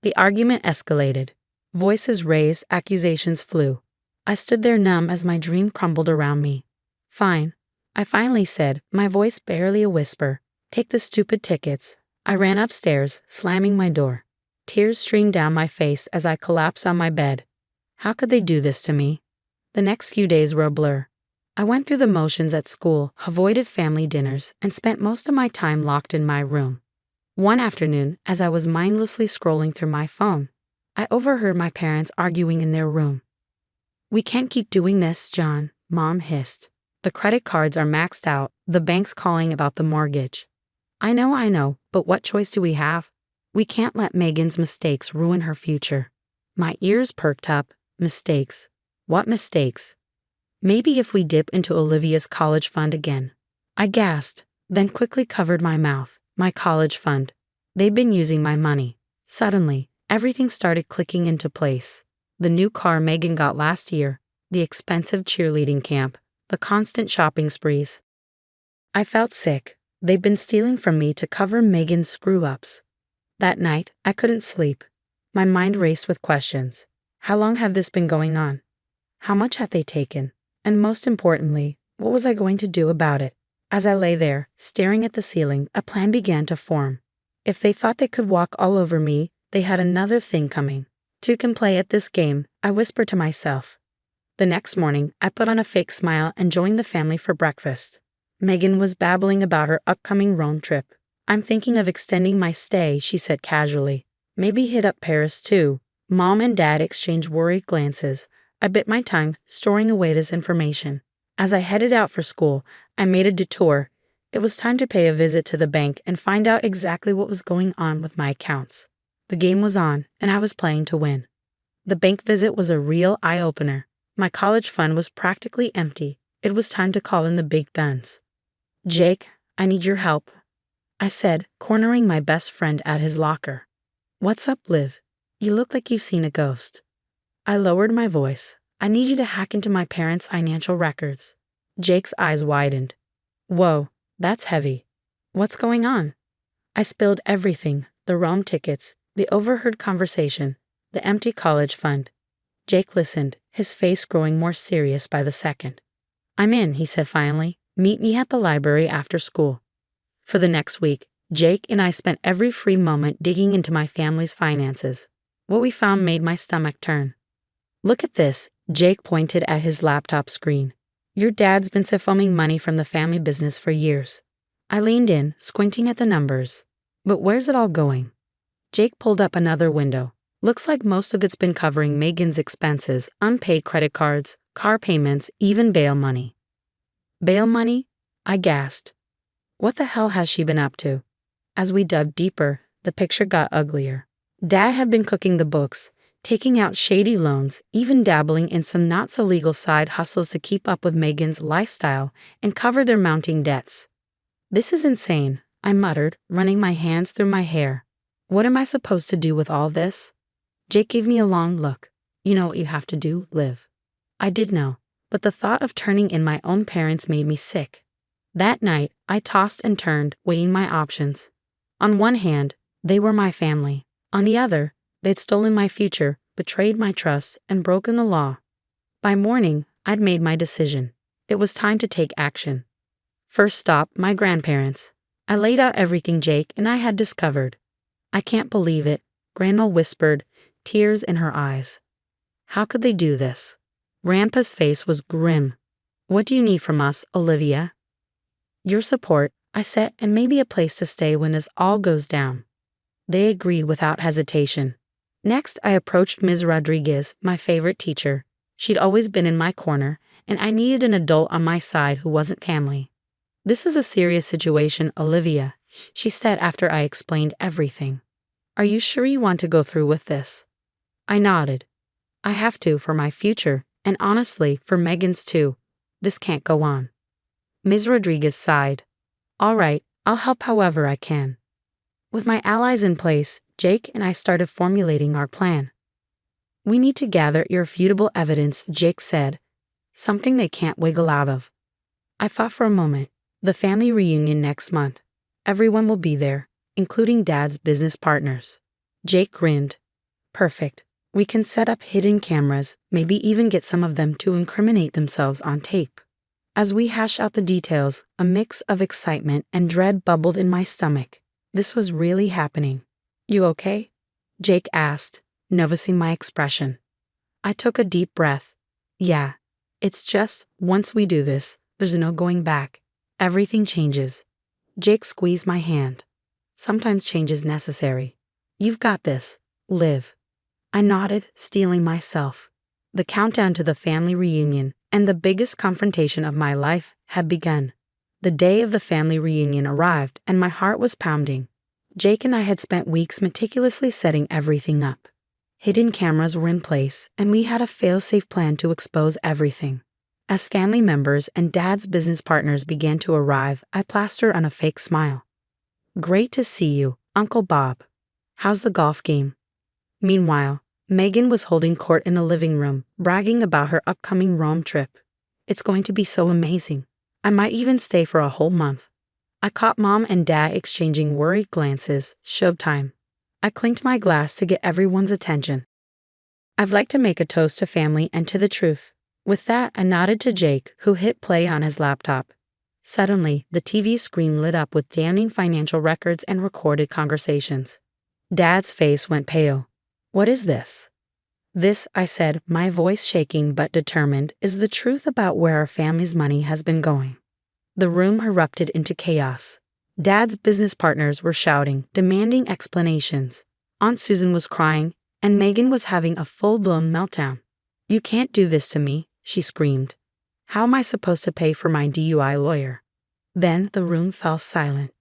The argument escalated. Voices raised, accusations flew. I stood there numb as my dream crumbled around me. "Fine," I finally said, my voice barely a whisper. "Take the stupid tickets." I ran upstairs, slamming my door. Tears streamed down my face as I collapsed on my bed. How could they do this to me? The next few days were a blur. I went through the motions at school, avoided family dinners, and spent most of my time locked in my room. One afternoon, as I was mindlessly scrolling through my phone, I overheard my parents arguing in their room. "We can't keep doing this, John," Mom hissed. "The credit cards are maxed out, the bank's calling about the mortgage." I know, but what choice do we have? We can't let Megan's mistakes ruin her future. My ears perked up. Mistakes. What mistakes? Maybe if we dip into Olivia's college fund again. I gasped, then quickly covered my mouth. My college fund. They've been using my money. Suddenly, everything started clicking into place. The new car Megan got last year, the expensive cheerleading camp, the constant shopping sprees. I felt sick. They'd been stealing from me to cover Megan's screw-ups. That night, I couldn't sleep. My mind raced with questions. How long had this been going on? How much had they taken? And most importantly, what was I going to do about it? As I lay there, staring at the ceiling, a plan began to form. If they thought they could walk all over me, they had another thing coming. Two can play at this game, I whispered to myself. The next morning, I put on a fake smile and joined the family for breakfast. Megan was babbling about her upcoming Rome trip. I'm thinking of extending my stay, she said casually. Maybe hit up Paris too. Mom and Dad exchanged worried glances. I bit my tongue, storing away this information. As I headed out for school, I made a detour. It was time to pay a visit to the bank and find out exactly what was going on with my accounts. The game was on, and I was playing to win. The bank visit was a real eye-opener. My college fund was practically empty. It was time to call in the big guns. Jake, I need your help, I said, cornering my best friend at his locker. What's up, Liv? You look like you've seen a ghost. I lowered my voice. I need you to hack into my parents' financial records. Jake's eyes widened. Whoa, that's heavy. What's going on? I spilled everything, the Rome tickets, the overheard conversation, the empty college fund. Jake listened, his face growing more serious by the second. I'm in, he said finally. Meet me at the library after school. For the next week, Jake and I spent every free moment digging into my family's finances. What we found made my stomach turn. Look at this, Jake pointed at his laptop screen. Your dad's been siphonning money from the family business for years. I leaned in, squinting at the numbers. But where's it all going? Jake pulled up another window. Looks like most of it's been covering Megan's expenses, unpaid credit cards, car payments, even bail money. Bail money? I gasped. What the hell has she been up to? As we dug deeper, the picture got uglier. Dad had been cooking the books, taking out shady loans, even dabbling in some not-so-legal side hustles to keep up with Megan's lifestyle and cover their mounting debts. This is insane, I muttered, running my hands through my hair. What am I supposed to do with all this? Jake gave me a long look. You know what you have to do, Liv. I did know, but the thought of turning in my own parents made me sick. That night, I tossed and turned, weighing my options. On one hand, they were my family. On the other, they'd stolen my future, betrayed my trust, and broken the law. By morning, I'd made my decision. It was time to take action. First stop, my grandparents. I laid out everything Jake and I had discovered. I can't believe it, Grandma whispered, tears in her eyes. How could they do this? Grandpa's face was grim. What do you need from us, Olivia? Your support, I said, and maybe a place to stay when this all goes down. They agreed without hesitation. Next, I approached Ms. Rodriguez, my favorite teacher. She'd always been in my corner, and I needed an adult on my side who wasn't family. This is a serious situation, Olivia, she said after I explained everything. Are you sure you want to go through with this? I nodded. I have to for my future, and honestly, for Megan's too. This can't go on. Ms. Rodriguez sighed. All right, I'll help however I can. With my allies in place, Jake and I started formulating our plan. We need to gather irrefutable evidence, Jake said. Something they can't wiggle out of. I thought for a moment. The family reunion next month. Everyone will be there, including Dad's business partners. Jake grinned. Perfect. We can set up hidden cameras, maybe even get some of them to incriminate themselves on tape. As we hashed out the details, a mix of excitement and dread bubbled in my stomach. This was really happening. You okay? Jake asked, noticing my expression. I took a deep breath. Yeah. It's just, once we do this, there's no going back. Everything changes. Jake squeezed my hand. Sometimes change is necessary. You've got this. Liv. I nodded, steeling myself. The countdown to the family reunion and the biggest confrontation of my life had begun. The day of the family reunion arrived, and my heart was pounding. Jake and I had spent weeks meticulously setting everything up. Hidden cameras were in place, and we had a fail-safe plan to expose everything. As family members and Dad's business partners began to arrive, I plastered on a fake smile. "Great to see you, Uncle Bob. How's the golf game?" Meanwhile, Megan was holding court in the living room, bragging about her upcoming Rome trip. "It's going to be so amazing. I might even stay for a whole month." I caught Mom and Dad exchanging worried glances. Showtime. I clinked my glass to get everyone's attention. "I'd like to make a toast to family and to the truth." With that, I nodded to Jake, who hit play on his laptop. Suddenly, the TV screen lit up with damning financial records and recorded conversations. Dad's face went pale. "What is this?" "This," I said, my voice shaking but determined, "is the truth about where our family's money has been going." The room erupted into chaos. Dad's business partners were shouting, demanding explanations. Aunt Susan was crying, and Megan was having a full-blown meltdown. "You can't do this to me," she screamed. "How am I supposed to pay for my DUI lawyer?" Then the room fell silent.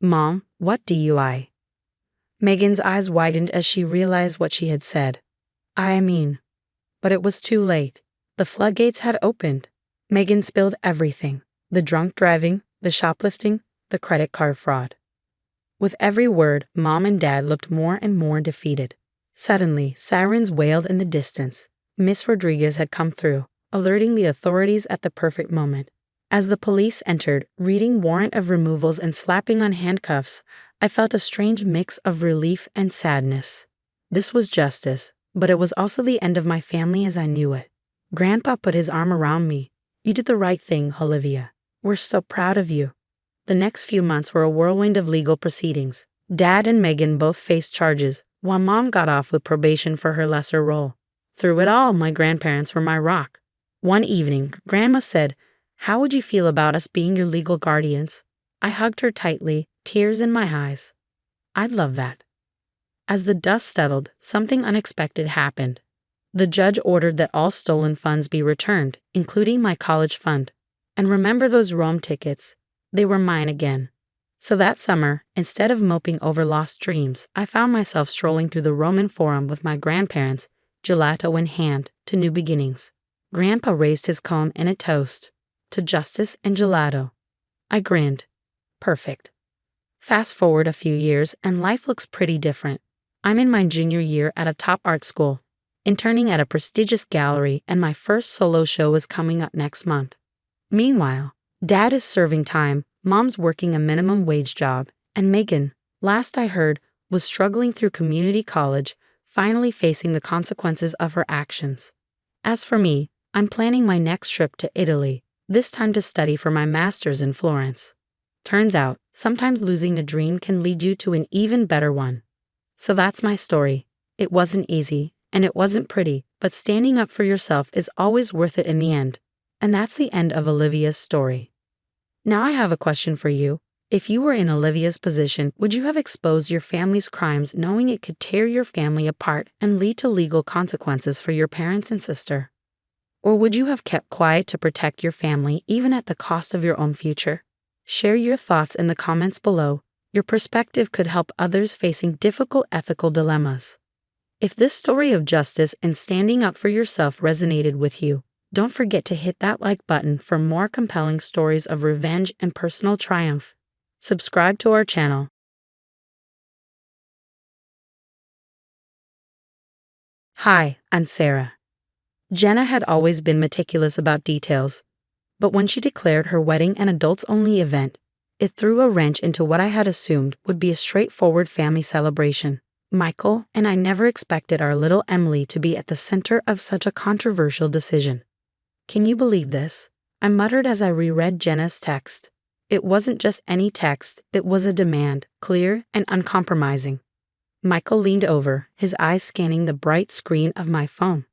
"Mom, what DUI?" Megan's eyes widened as she realized what she had said. But it was too late. The floodgates had opened. Megan spilled everything. The drunk driving, the shoplifting, the credit card fraud. With every word, Mom and Dad looked more and more defeated. Suddenly, sirens wailed in the distance. Miss Rodriguez had come through, alerting the authorities at the perfect moment. As the police entered, reading warrant of removals and slapping on handcuffs, I felt a strange mix of relief and sadness. This was justice, but it was also the end of my family as I knew it. Grandpa put his arm around me. "You did the right thing, Olivia. We're so proud of you." The next few months were a whirlwind of legal proceedings. Dad and Megan both faced charges, while Mom got off with probation for her lesser role. Through it all, my grandparents were my rock. One evening, Grandma said, "How would you feel about us being your legal guardians?" I hugged her tightly, tears in my eyes. "I'd love that." As the dust settled, something unexpected happened. The judge ordered that all stolen funds be returned, including my college fund. And remember those Rome tickets? They were mine again. So that summer, instead of moping over lost dreams, I found myself strolling through the Roman Forum with my grandparents, gelato in hand, to new beginnings. Grandpa raised his comb in a toast. To justice and gelato. I grinned. Perfect. Fast forward a few years, and life looks pretty different. I'm in my junior year at a top art school, interning at a prestigious gallery, and my first solo show is coming up next month. Meanwhile, Dad is serving time, Mom's working a minimum wage job, and Megan, last I heard, was struggling through community college, finally facing the consequences of her actions. As for me, I'm planning my next trip to Italy, this time to study for my master's in Florence. Turns out, sometimes losing a dream can lead you to an even better one. So that's my story. It wasn't easy, and it wasn't pretty, but standing up for yourself is always worth it in the end. And that's the end of Olivia's story. Now I have a question for you. If you were in Olivia's position, would you have exposed your family's crimes knowing it could tear your family apart and lead to legal consequences for your parents and sister? Or would you have kept quiet to protect your family even at the cost of your own future? Share your thoughts in the comments below. Your perspective could help others facing difficult ethical dilemmas. If this story of justice and standing up for yourself resonated with you, don't forget to hit that like button for more compelling stories of revenge and personal triumph. Subscribe to our channel. Hi, I'm Sarah. Jenna had always been meticulous about details, but when she declared her wedding an adults-only event, it threw a wrench into what I had assumed would be a straightforward family celebration. Michael and I never expected our little Emily to be at the center of such a controversial decision. "Can you believe this?" I muttered as I reread Jenna's text. It wasn't just any text, it was a demand, clear and uncompromising. Michael leaned over, his eyes scanning the bright screen of my phone.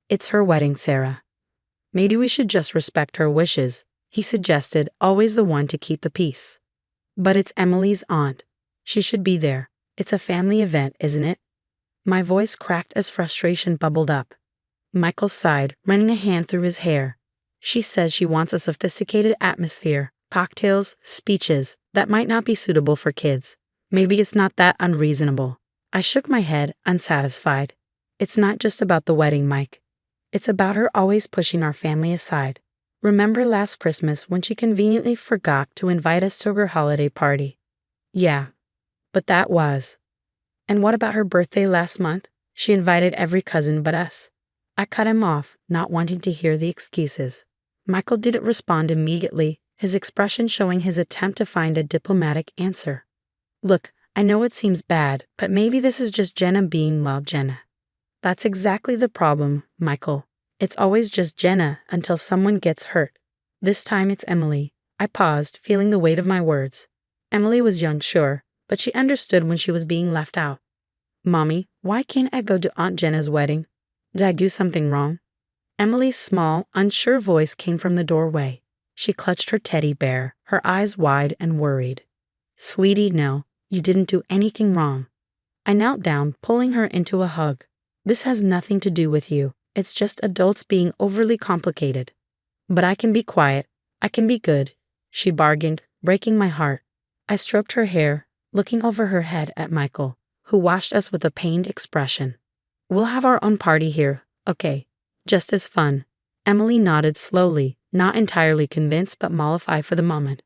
"It's her wedding, Sarah. Maybe we should just respect her wishes," he suggested, always the one to keep the peace. "But it's Emily's aunt. She should be there. It's a family event, isn't it?" My voice cracked as frustration bubbled up. Michael sighed, running a hand through his hair. "She says she wants a sophisticated atmosphere, cocktails, speeches that might not be suitable for kids. Maybe it's not that unreasonable. I shook my head, unsatisfied. It's not just about the wedding, Mike. It's about her always pushing our family aside. Remember last Christmas when she conveniently forgot to invite us to her holiday party? Yeah, but that was. And what about her birthday last month? She invited every cousin but us. I cut him off, not wanting to hear the excuses. Michael didn't respond immediately, his expression showing his attempt to find a diplomatic answer. Look, I know it seems bad, but maybe this is just Jenna being, well, Jenna. That's exactly the problem, Michael. It's always just Jenna until someone gets hurt. This time it's Emily. I paused, feeling the weight of my words. Emily was young, sure, but she understood when she was being left out. Mommy, why can't I go to Aunt Jenna's wedding? Did I do something wrong? Emily's small, unsure voice came from the doorway. She clutched her teddy bear, her eyes wide and worried. Sweetie, no, you didn't do anything wrong. I knelt down, pulling her into a hug. This has nothing to do with you. It's just adults being overly complicated. But I can be quiet. I can be good, she bargained, breaking my heart. I stroked her hair, looking over her head at Michael, who watched us with a pained expression. We'll have our own party here, okay? Just as fun. Emily nodded slowly, not entirely convinced but mollified for the moment.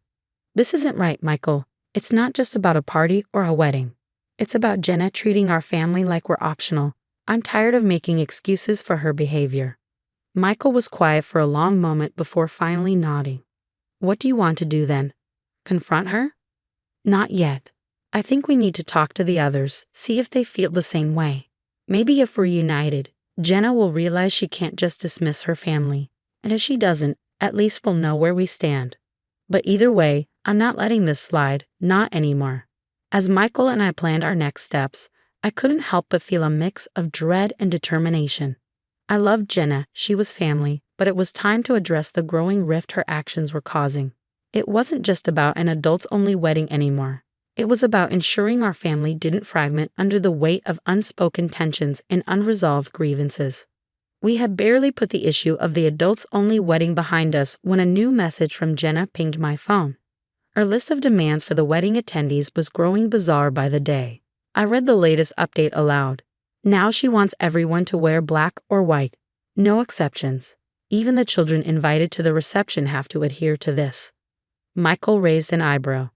This isn't right, Michael. It's not just about a party or a wedding. It's about Jenna treating our family like we're optional. I'm tired of making excuses for her behavior. Michael was quiet for a long moment before finally nodding. What do you want to do then? Confront her? Not yet. I think we need to talk to the others, see if they feel the same way. Maybe if we're united, Jenna will realize she can't just dismiss her family. And if she doesn't, at least we'll know where we stand. But either way, I'm not letting this slide, not anymore. As Michael and I planned our next steps, I couldn't help but feel a mix of dread and determination. I loved Jenna, she was family, but it was time to address the growing rift her actions were causing. It wasn't just about an adults-only wedding anymore. It was about ensuring our family didn't fragment under the weight of unspoken tensions and unresolved grievances. We had barely put the issue of the adults-only wedding behind us when a new message from Jenna pinged my phone. Our list of demands for the wedding attendees was growing bizarre by the day. I read the latest update aloud. Now she wants everyone to wear black or white. No exceptions. Even the children invited to the reception have to adhere to this. Michael raised an eyebrow.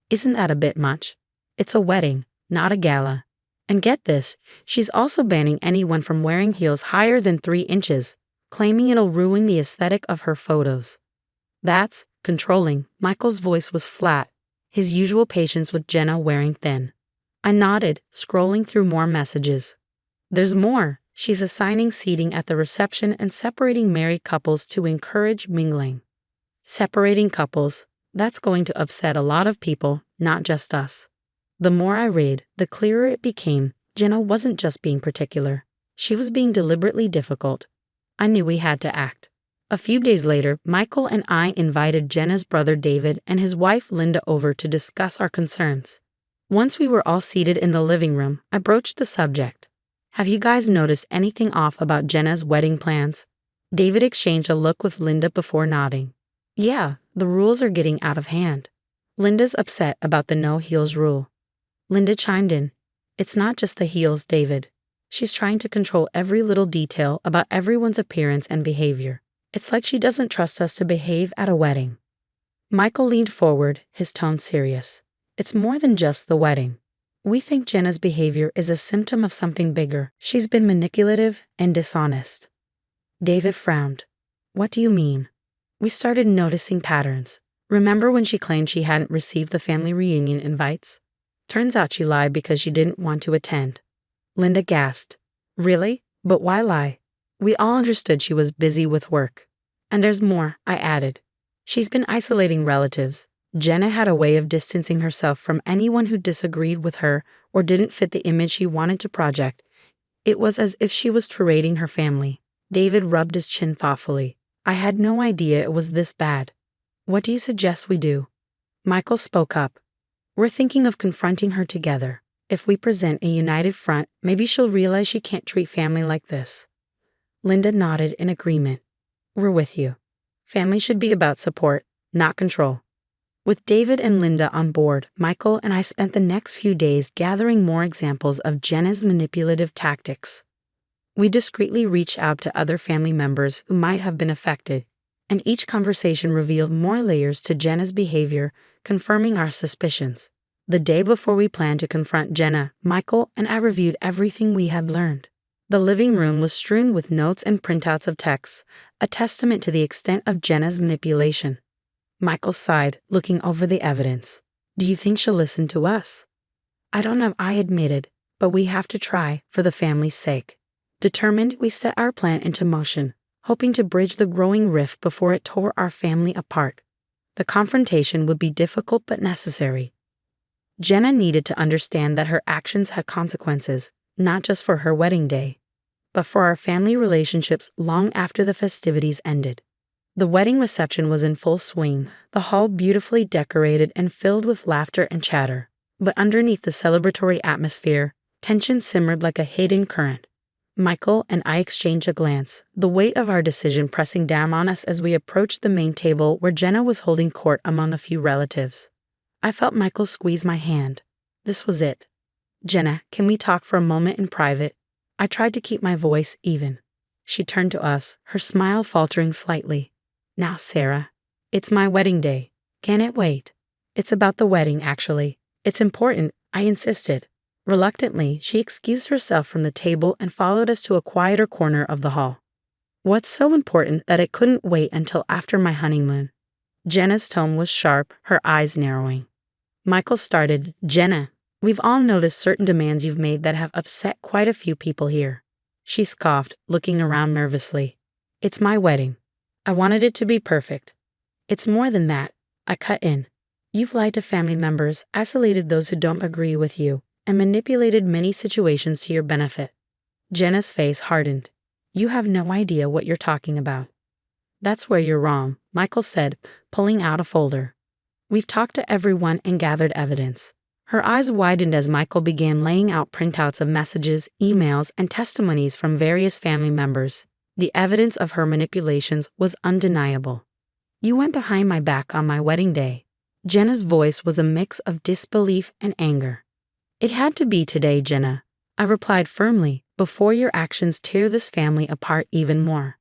Isn't that a bit much? It's a wedding, not a gala. And get this, she's also banning anyone from wearing heels higher than 3 inches, claiming it'll ruin the aesthetic of her photos. That's controlling. Michael's voice was flat, his usual patience with Jenna wearing thin. I nodded, scrolling through more messages. There's more. She's assigning seating at the reception and separating married couples to encourage mingling. Separating couples. That's going to upset a lot of people, not just us. The more I read, the clearer it became Jenna wasn't just being particular. She was being deliberately difficult. I knew we had to act. A few days later, Michael and I invited Jenna's brother David and his wife Linda over to discuss our concerns. Once we were all seated in the living room, I broached the subject. Have you guys noticed anything off about Jenna's wedding plans? David exchanged a look with Linda before nodding. Yeah, the rules are getting out of hand. Linda's upset about the no heels rule. Linda chimed in. It's not just the heels, David. She's trying to control every little detail about everyone's appearance and behavior. It's like she doesn't trust us to behave at a wedding. Michael leaned forward, his tone serious. It's more than just the wedding. We think Jenna's behavior is a symptom of something bigger. She's been manipulative and dishonest. David frowned. What do you mean? We started noticing patterns. Remember when she claimed she hadn't received the family reunion invites? Turns out she lied because she didn't want to attend. Linda gasped. Really? But why lie? We all understood she was busy with work. And there's more, I added. She's been isolating relatives. Jenna had a way of distancing herself from anyone who disagreed with her or didn't fit the image she wanted to project. It was as if she was parading her family. David rubbed his chin thoughtfully. I had no idea it was this bad. What do you suggest we do? Michael spoke up. We're thinking of confronting her together. If we present a united front, maybe she'll realize she can't treat family like this. Linda nodded in agreement. We're with you. Family should be about support, not control. With David and Linda on board, Michael and I spent the next few days gathering more examples of Jenna's manipulative tactics. We discreetly reached out to other family members who might have been affected, and each conversation revealed more layers to Jenna's behavior, confirming our suspicions. The day before we planned to confront Jenna, Michael and I reviewed everything we had learned. The living room was strewn with notes and printouts of texts, a testament to the extent of Jenna's manipulation. Michael sighed, looking over the evidence. "Do you think she'll listen to us?" "I don't know," I admitted, "but we have to try, for the family's sake." Determined, we set our plan into motion, hoping to bridge the growing rift before it tore our family apart. The confrontation would be difficult but necessary. Jenna needed to understand that her actions had consequences, not just for her wedding day, but for our family relationships long after the festivities ended. The wedding reception was in full swing, the hall beautifully decorated and filled with laughter and chatter. But underneath the celebratory atmosphere, tension simmered like a hidden current. Michael and I exchanged a glance, the weight of our decision pressing down on us as we approached the main table where Jenna was holding court among a few relatives. I felt Michael squeeze my hand. This was it. "Jenna, can we talk for a moment in private?" I tried to keep my voice even. She turned to us, her smile faltering slightly. "Now, Sarah, it's my wedding day. Can it wait?" "It's about the wedding, actually. It's important," I insisted. Reluctantly, she excused herself from the table and followed us to a quieter corner of the hall. "What's so important that it couldn't wait until after my honeymoon?" Jenna's tone was sharp, her eyes narrowing. Michael started, "Jenna, we've all noticed certain demands you've made that have upset quite a few people here." She scoffed, looking around nervously. "It's my wedding. I wanted it to be perfect." "It's more than that," I cut in. "You've lied to family members, isolated those who don't agree with you, and manipulated many situations to your benefit." Jenna's face hardened. "You have no idea what you're talking about." "That's where you're wrong," Michael said, pulling out a folder. "We've talked to everyone and gathered evidence." Her eyes widened as Michael began laying out printouts of messages, emails, and testimonies from various family members. The evidence of her manipulations was undeniable. "You went behind my back on my wedding day." Jenna's voice was a mix of disbelief and anger. "It had to be today, Jenna," I replied firmly, "before your actions tear this family apart even more."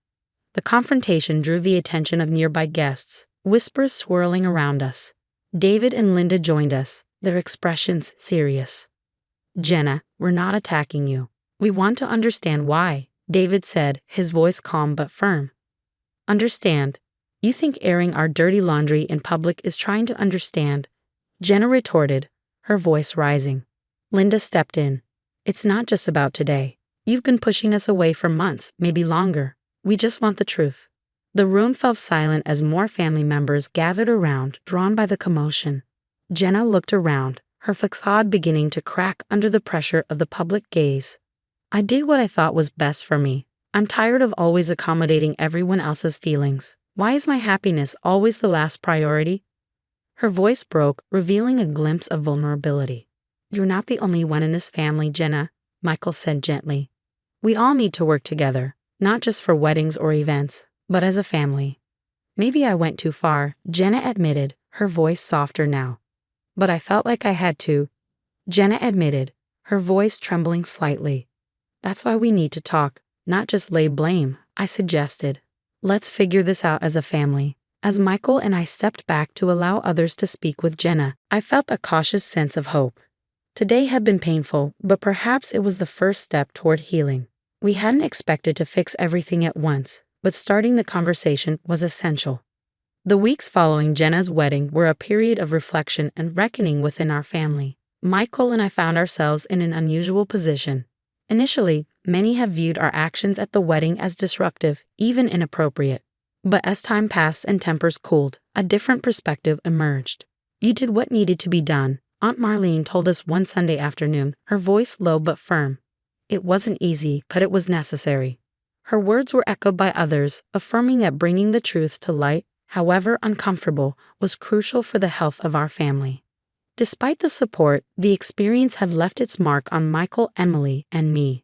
The confrontation drew the attention of nearby guests, whispers swirling around us. David and Linda joined us, their expressions serious. "Jenna, we're not attacking you. We want to understand why," David said, his voice calm but firm. "Understand? You think airing our dirty laundry in public is trying to understand?" Jenna retorted, her voice rising. Linda stepped in. "It's not just about today. You've been pushing us away for months, maybe longer. We just want the truth." The room fell silent as more family members gathered around, drawn by the commotion. Jenna looked around, her facade beginning to crack under the pressure of the public gaze. "I did what I thought was best for me. I'm tired of always accommodating everyone else's feelings. Why is my happiness always the last priority?" Her voice broke, revealing a glimpse of vulnerability. "You're not the only one in this family, Jenna," Michael said gently. "We all need to work together, not just for weddings or events, but as a family." "Maybe I went too far," Jenna admitted, her voice softer now. "But I felt like I had to," Jenna admitted, her voice trembling slightly. "That's why we need to talk, not just lay blame," I suggested. "Let's figure this out as a family." As Michael and I stepped back to allow others to speak with Jenna, I felt a cautious sense of hope. Today had been painful, but perhaps it was the first step toward healing. We hadn't expected to fix everything at once, but starting the conversation was essential. The weeks following Jenna's wedding were a period of reflection and reckoning within our family. Michael and I found ourselves in an unusual position. Initially, many have viewed our actions at the wedding as disruptive, even inappropriate. But as time passed and tempers cooled, a different perspective emerged. "You did what needed to be done," Aunt Marlene told us one Sunday afternoon, her voice low but firm. "It wasn't easy, but it was necessary." Her words were echoed by others, affirming that bringing the truth to light, however uncomfortable, was crucial for the health of our family. Despite the support, the experience had left its mark on Michael, Emily, and me.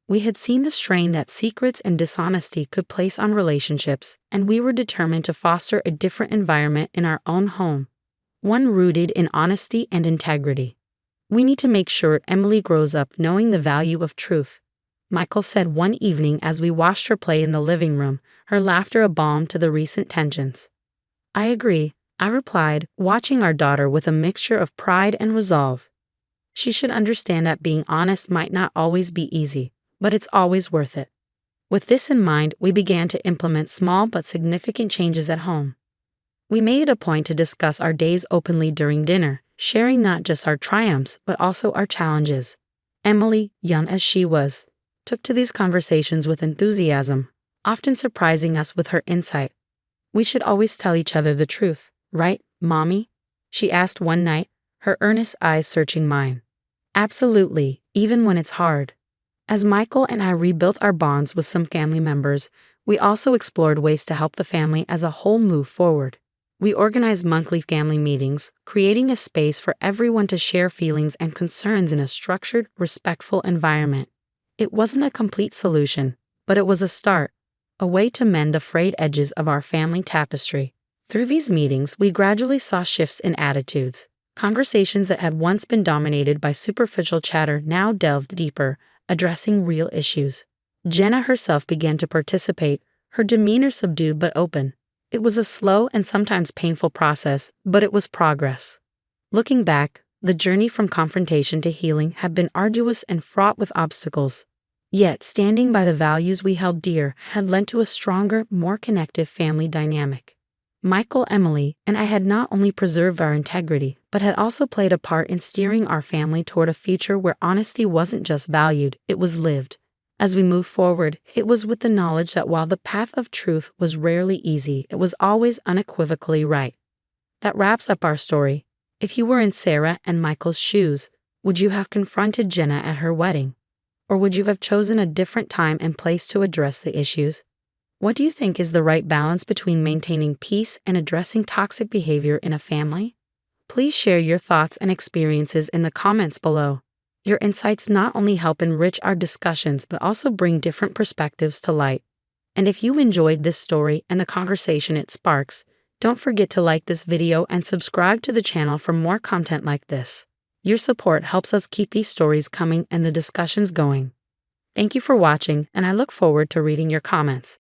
We had seen the strain that secrets and dishonesty could place on relationships, and we were determined to foster a different environment in our own home. one rooted in honesty and integrity. We need to make sure Emily grows up knowing the value of truth, Michael said one evening as we watched her play in the living room, her laughter a balm to the recent tensions. I agree, I replied, watching our daughter with a mixture of pride and resolve. She should understand that being honest might not always be easy, but it's always worth it. With this in mind, we began to implement small but significant changes at home. We made it a point to discuss our days openly during dinner, sharing not just our triumphs but also our challenges. Emily, young as she was, took to these conversations with enthusiasm, often surprising us with her insight. We should always tell each other the truth, right, Mommy? She asked one night, her earnest eyes searching mine. Absolutely, even when it's hard. As Michael and I rebuilt our bonds with some family members, we also explored ways to help the family as a whole move forward. We organized monthly family meetings, creating a space for everyone to share feelings and concerns in a structured, respectful environment. It wasn't a complete solution, but it was a start, a way to mend the frayed edges of our family tapestry. Through these meetings, we gradually saw shifts in attitudes. Conversations that had once been dominated by superficial chatter now delved deeper, addressing real issues. Jenna herself began to participate, her demeanor subdued but open. It was a slow and sometimes painful process, but it was progress. Looking back, the journey from confrontation to healing had been arduous and fraught with obstacles. Yet, standing by the values we held dear had led to a stronger, more connected family dynamic. Michael, Emily, and I had not only preserved our integrity, but had also played a part in steering our family toward a future where honesty wasn't just valued, it was lived. As we moved forward, it was with the knowledge that while the path of truth was rarely easy, it was always unequivocally right. That wraps up our story. If you were in Sarah and Michael's shoes, would you have confronted Jenna at her wedding? Or would you have chosen a different time and place to address the issues? What do you think is the right balance between maintaining peace and addressing toxic behavior in a family? Please share your thoughts and experiences in the comments below. Your insights not only help enrich our discussions but also bring different perspectives to light. And if you enjoyed this story and the conversation it sparks, don't forget to like this video and subscribe to the channel for more content like this. Your support helps us keep these stories coming and the discussions going. Thank you for watching, and I look forward to reading your comments.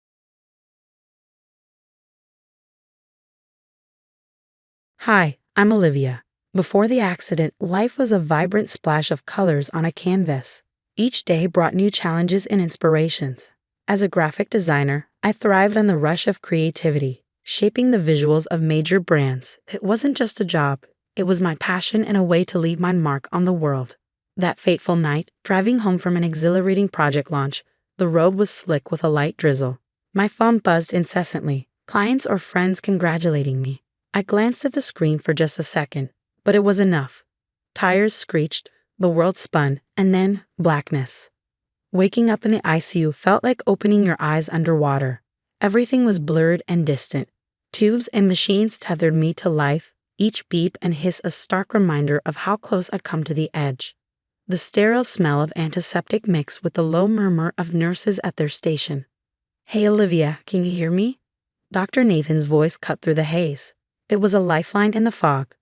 Hi, I'm Olivia. Before the accident, life was a vibrant splash of colors on a canvas. Each day brought new challenges and inspirations. As a graphic designer, I thrived on the rush of creativity, shaping the visuals of major brands. It wasn't just a job, it was my passion and a way to leave my mark on the world. That fateful night, driving home from an exhilarating project launch, the road was slick with a light drizzle. My phone buzzed incessantly, clients or friends congratulating me. I glanced at the screen for just a second, but it was enough. Tires screeched, the world spun, and then blackness. Waking up in the ICU felt like opening your eyes underwater. Everything was blurred and distant. Tubes and machines tethered me to life, each beep and hiss a stark reminder of how close I'd come to the edge. The sterile smell of antiseptic mixed with the low murmur of nurses at their station. "Hey Olivia, can you hear me?" Dr. Nathan's voice cut through the haze. It was a lifeline in the fog.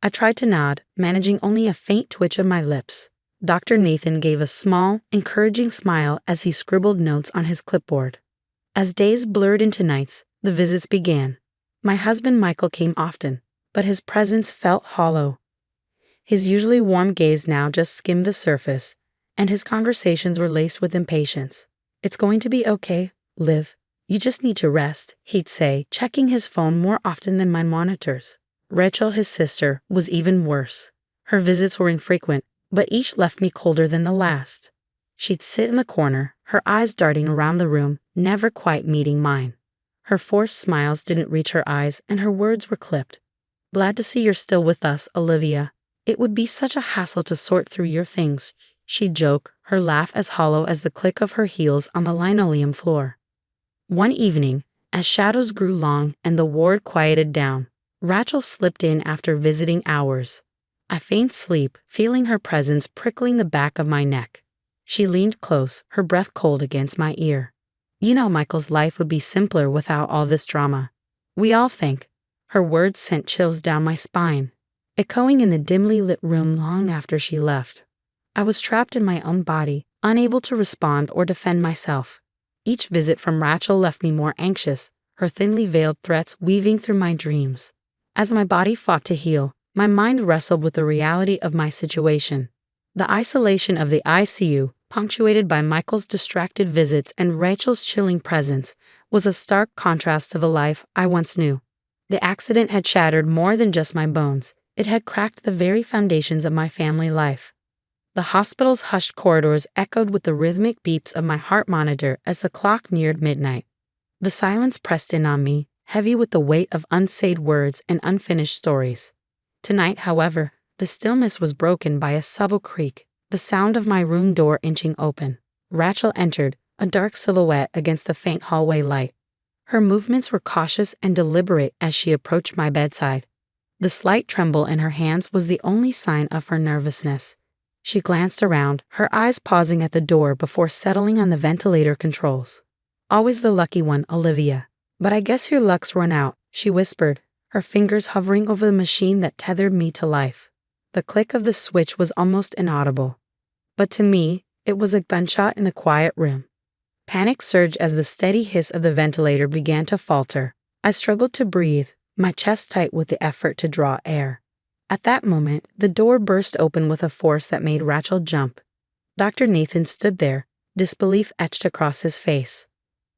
I tried to nod, managing only a faint twitch of my lips. Dr. Nathan gave a small, encouraging smile as he scribbled notes on his clipboard. As days blurred into nights, the visits began. My husband Michael came often, but his presence felt hollow. His usually warm gaze now just skimmed the surface, and his conversations were laced with impatience. "It's going to be okay, Liv. You just need to rest," he'd say, checking his phone more often than my monitors. Rachel, his sister, was even worse. Her visits were infrequent, but each left me colder than the last. She'd sit in the corner, her eyes darting around the room, never quite meeting mine. Her forced smiles didn't reach her eyes, and her words were clipped. "Glad to see you're still with us, Olivia. It would be such a hassle to sort through your things," she'd joke, her laugh as hollow as the click of her heels on the linoleum floor. One evening, as shadows grew long and the ward quieted down, Rachel slipped in after visiting hours. I feigned sleep, feeling her presence prickling the back of my neck. She leaned close, her breath cold against my ear. "You know Michael's life would be simpler without all this drama. We all think." Her words sent chills down my spine. echoing in the dimly lit room long after she left. I was trapped in my own body, unable to respond or defend myself. Each visit from Rachel left me more anxious, her thinly veiled threats weaving through my dreams. As my body fought to heal, my mind wrestled with the reality of my situation. The isolation of the ICU, punctuated by Michael's distracted visits and Rachel's chilling presence, was a stark contrast to the life I once knew. The accident had shattered more than just my bones, it had cracked the very foundations of my family life. The hospital's hushed corridors echoed with the rhythmic beeps of my heart monitor as the clock neared midnight. The silence pressed in on me, heavy with the weight of unsaid words and unfinished stories. Tonight, however, the stillness was broken by a subtle creak, the sound of my room door inching open. Rachel entered, a dark silhouette against the faint hallway light. Her movements were cautious and deliberate as she approached my bedside. The slight tremble in her hands was the only sign of her nervousness. She glanced around, her eyes pausing at the door before settling on the ventilator controls. "Always the lucky one, Olivia. But I guess your luck's run out," she whispered, her fingers hovering over the machine that tethered me to life. The click of the switch was almost inaudible. But to me, it was a gunshot in the quiet room. Panic surged as the steady hiss of the ventilator began to falter. I struggled to breathe, my chest tight with the effort to draw air. At that moment, the door burst open with a force that made Rachel jump. Dr. Nathan stood there, disbelief etched across his face.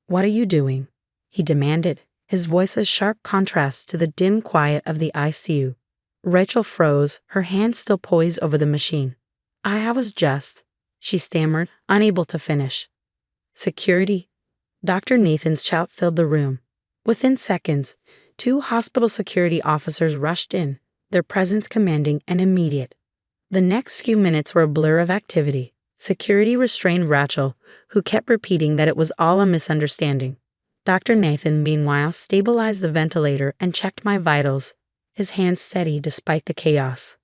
"What are you doing?" he demanded, his voice a sharp contrast to the dim quiet of the ICU. Rachel froze, her hand still poised over the machine. I was just," she stammered, unable to finish. "Security?" Dr. Nathan's shout filled the room. Within seconds, 2 hospital security officers rushed in, their presence commanding and immediate. The next few minutes were a blur of activity. Security restrained Rachel, who kept repeating that it was all a misunderstanding. Dr. Nathan, meanwhile, stabilized the ventilator and checked my vitals, his hands steady despite the chaos.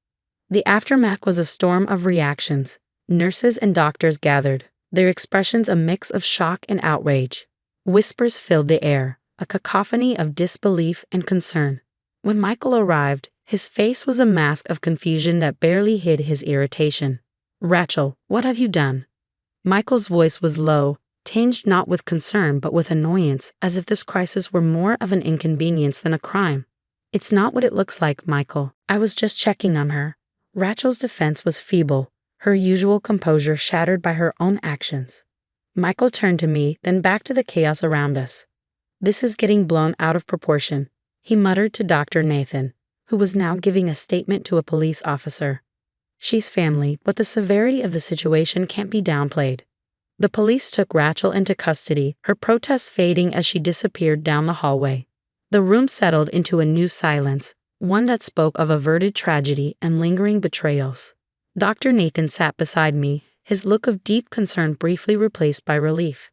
The aftermath was a storm of reactions. Nurses and doctors gathered, their expressions a mix of shock and outrage. Whispers filled the air, a cacophony of disbelief and concern. When Michael arrived, his face was a mask of confusion that barely hid his irritation. "Rachel, what have you done?" Michael's voice was low, tinged not with concern but with annoyance, as if this crisis were more of an inconvenience than a crime. "It's not what it looks like, Michael. I was just checking on her." Rachel's defense was feeble, her usual composure shattered by her own actions. Michael turned to me, then back to the chaos around us. "This is getting blown out of proportion," he muttered to Dr. Nathan, who was now giving a statement to a police officer. "She's family, but the severity of the situation can't be downplayed." The police took Rachel into custody, her protests fading as she disappeared down the hallway. The room settled into a new silence, one that spoke of averted tragedy and lingering betrayals. Dr. Nathan sat beside me, his look of deep concern briefly replaced by relief.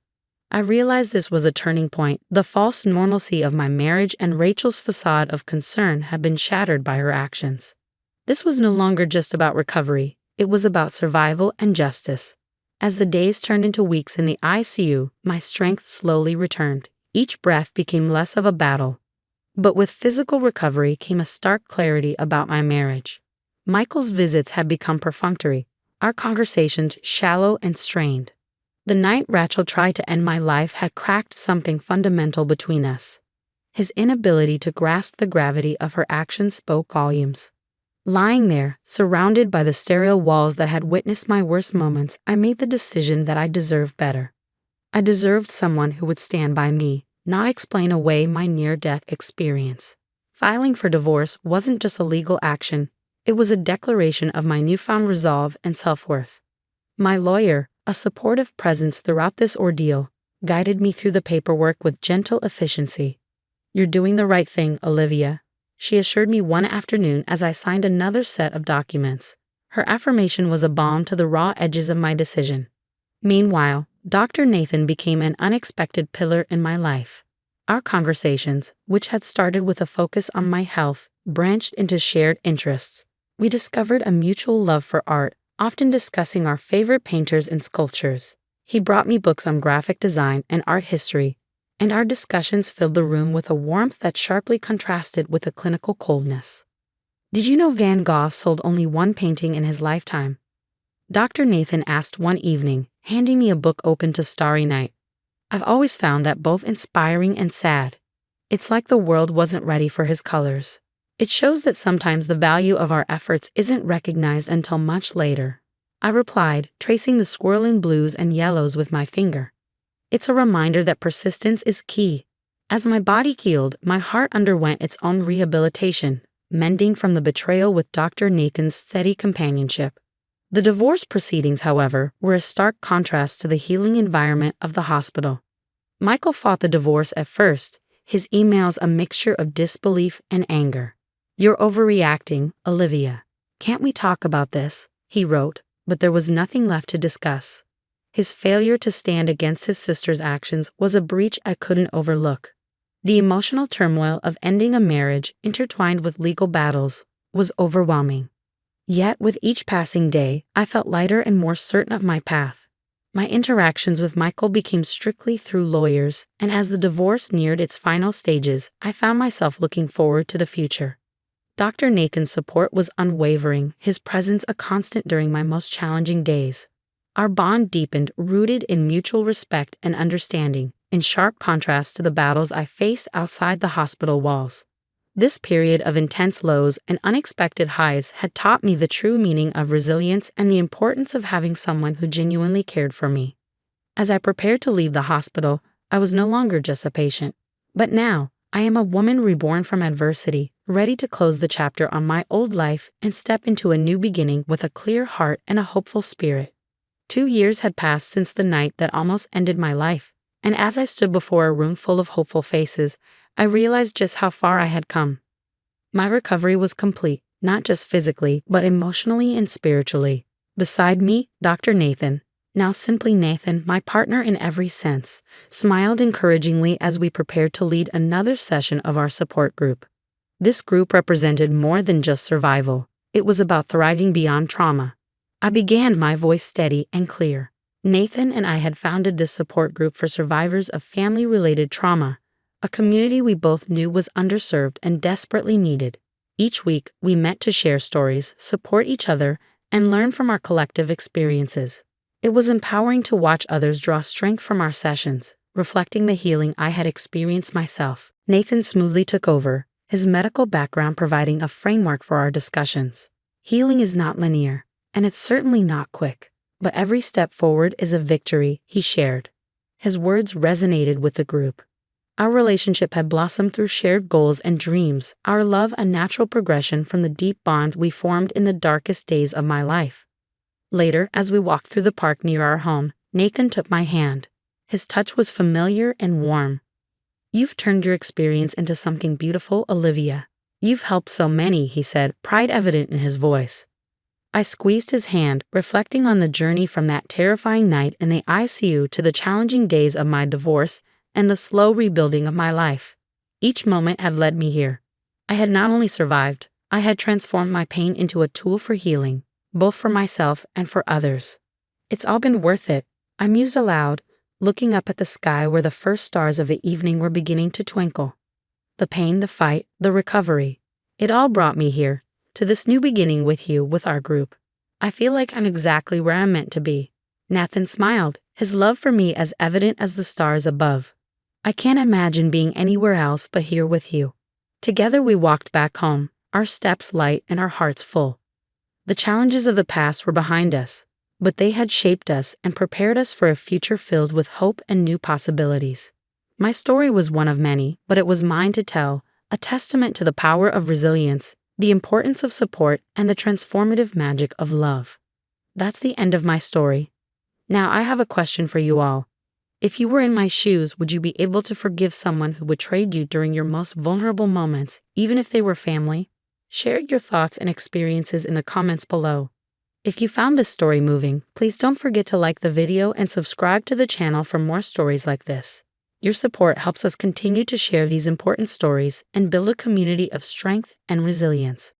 I realized this was a turning point. The false normalcy of my marriage and Rachel's facade of concern had been shattered by her actions. This was no longer just about recovery, it was about survival and justice. As the days turned into weeks in the ICU, my strength slowly returned. Each breath became less of a battle. But with physical recovery came a stark clarity about my marriage. Michael's visits had become perfunctory, our conversations shallow and strained. The night Rachel tried to end my life had cracked something fundamental between us. His inability to grasp the gravity of her actions spoke volumes. Lying there, surrounded by the sterile walls that had witnessed my worst moments, I made the decision that I deserved better. I deserved someone who would stand by me, not explain away my near-death experience. Filing for divorce wasn't just a legal action, it was a declaration of my newfound resolve and self-worth. My lawyer, a supportive presence throughout this ordeal, guided me through the paperwork with gentle efficiency. "You're doing the right thing, Olivia," she assured me one afternoon as I signed another set of documents. Her affirmation was a balm to the raw edges of my decision. Meanwhile, Dr. Nathan became an unexpected pillar in my life. Our conversations, which had started with a focus on my health, branched into shared interests. We discovered a mutual love for art, often discussing our favorite painters and sculptures. He brought me books on graphic design and art history, and our discussions filled the room with a warmth that sharply contrasted with a clinical coldness. Did you know Van Gogh sold only one painting in his lifetime? Dr. Nathan asked one evening, handing me a book open to Starry Night. I've always found that both inspiring and sad. It's like the world wasn't ready for his colors. It shows that sometimes the value of our efforts isn't recognized until much later. I replied, tracing the swirling blues and yellows with my finger. It's a reminder that persistence is key. As my body healed, my heart underwent its own rehabilitation, mending from the betrayal with Dr. Nathan's steady companionship. The divorce proceedings, however, were a stark contrast to the healing environment of the hospital. Michael fought the divorce at first, his emails a mixture of disbelief and anger. "You're overreacting, Olivia. Can't we talk about this?" he wrote, but there was nothing left to discuss. His failure to stand against his sister's actions was a breach I couldn't overlook. The emotional turmoil of ending a marriage, intertwined with legal battles, was overwhelming. Yet with each passing day, I felt lighter and more certain of my path. My interactions with Michael became strictly through lawyers, and as the divorce neared its final stages, I found myself looking forward to the future. Dr. Nathan's support was unwavering, his presence a constant during my most challenging days. Our bond deepened, rooted in mutual respect and understanding, in sharp contrast to the battles I faced outside the hospital walls. This period of intense lows and unexpected highs had taught me the true meaning of resilience and the importance of having someone who genuinely cared for me. As I prepared to leave the hospital, I was no longer just a patient. But now, I am a woman reborn from adversity, ready to close the chapter on my old life and step into a new beginning with a clear heart and a hopeful spirit. 2 years had passed since the night that almost ended my life, and as I stood before a room full of hopeful faces, I realized just how far I had come. My recovery was complete, not just physically, but emotionally and spiritually. Beside me, Dr. Nathan, now simply Nathan, my partner in every sense, smiled encouragingly as we prepared to lead another session of our support group. This group represented more than just survival. It was about thriving beyond trauma. I began, my voice steady and clear. Nathan and I had founded this support group for survivors of family-related trauma, a community we both knew was underserved and desperately needed. Each week, we met to share stories, support each other, and learn from our collective experiences. It was empowering to watch others draw strength from our sessions, reflecting the healing I had experienced myself. Nathan smoothly took over, his medical background providing a framework for our discussions. Healing is not linear, and it's certainly not quick, but every step forward is a victory, he shared. His words resonated with the group. Our relationship had blossomed through shared goals and dreams, our love a natural progression from the deep bond we formed in the darkest days of my life. Later, as we walked through the park near our home, Nathan took my hand. His touch was familiar and warm. "You've turned your experience into something beautiful, Olivia. You've helped so many," he said, pride evident in his voice. I squeezed his hand, reflecting on the journey from that terrifying night in the ICU to the challenging days of my divorce and the slow rebuilding of my life. Each moment had led me here. I had not only survived, I had transformed my pain into a tool for healing, both for myself and for others. "It's all been worth it," I mused aloud, looking up at the sky where the first stars of the evening were beginning to twinkle. The pain, the fight, the recovery. It all brought me here, to this new beginning with you, with our group. I feel like I'm exactly where I'm meant to be. Nathan smiled, his love for me as evident as the stars above. I can't imagine being anywhere else but here with you. Together we walked back home, our steps light and our hearts full. The challenges of the past were behind us, but they had shaped us and prepared us for a future filled with hope and new possibilities. My story was one of many, but it was mine to tell, a testament to the power of resilience, the importance of support, and the transformative magic of love. That's the end of my story. Now I have a question for you all. If you were in my shoes, would you be able to forgive someone who betrayed you during your most vulnerable moments, even if they were family? Share your thoughts and experiences in the comments below. If you found this story moving, please don't forget to like the video and subscribe to the channel for more stories like this. Your support helps us continue to share these important stories and build a community of strength and resilience.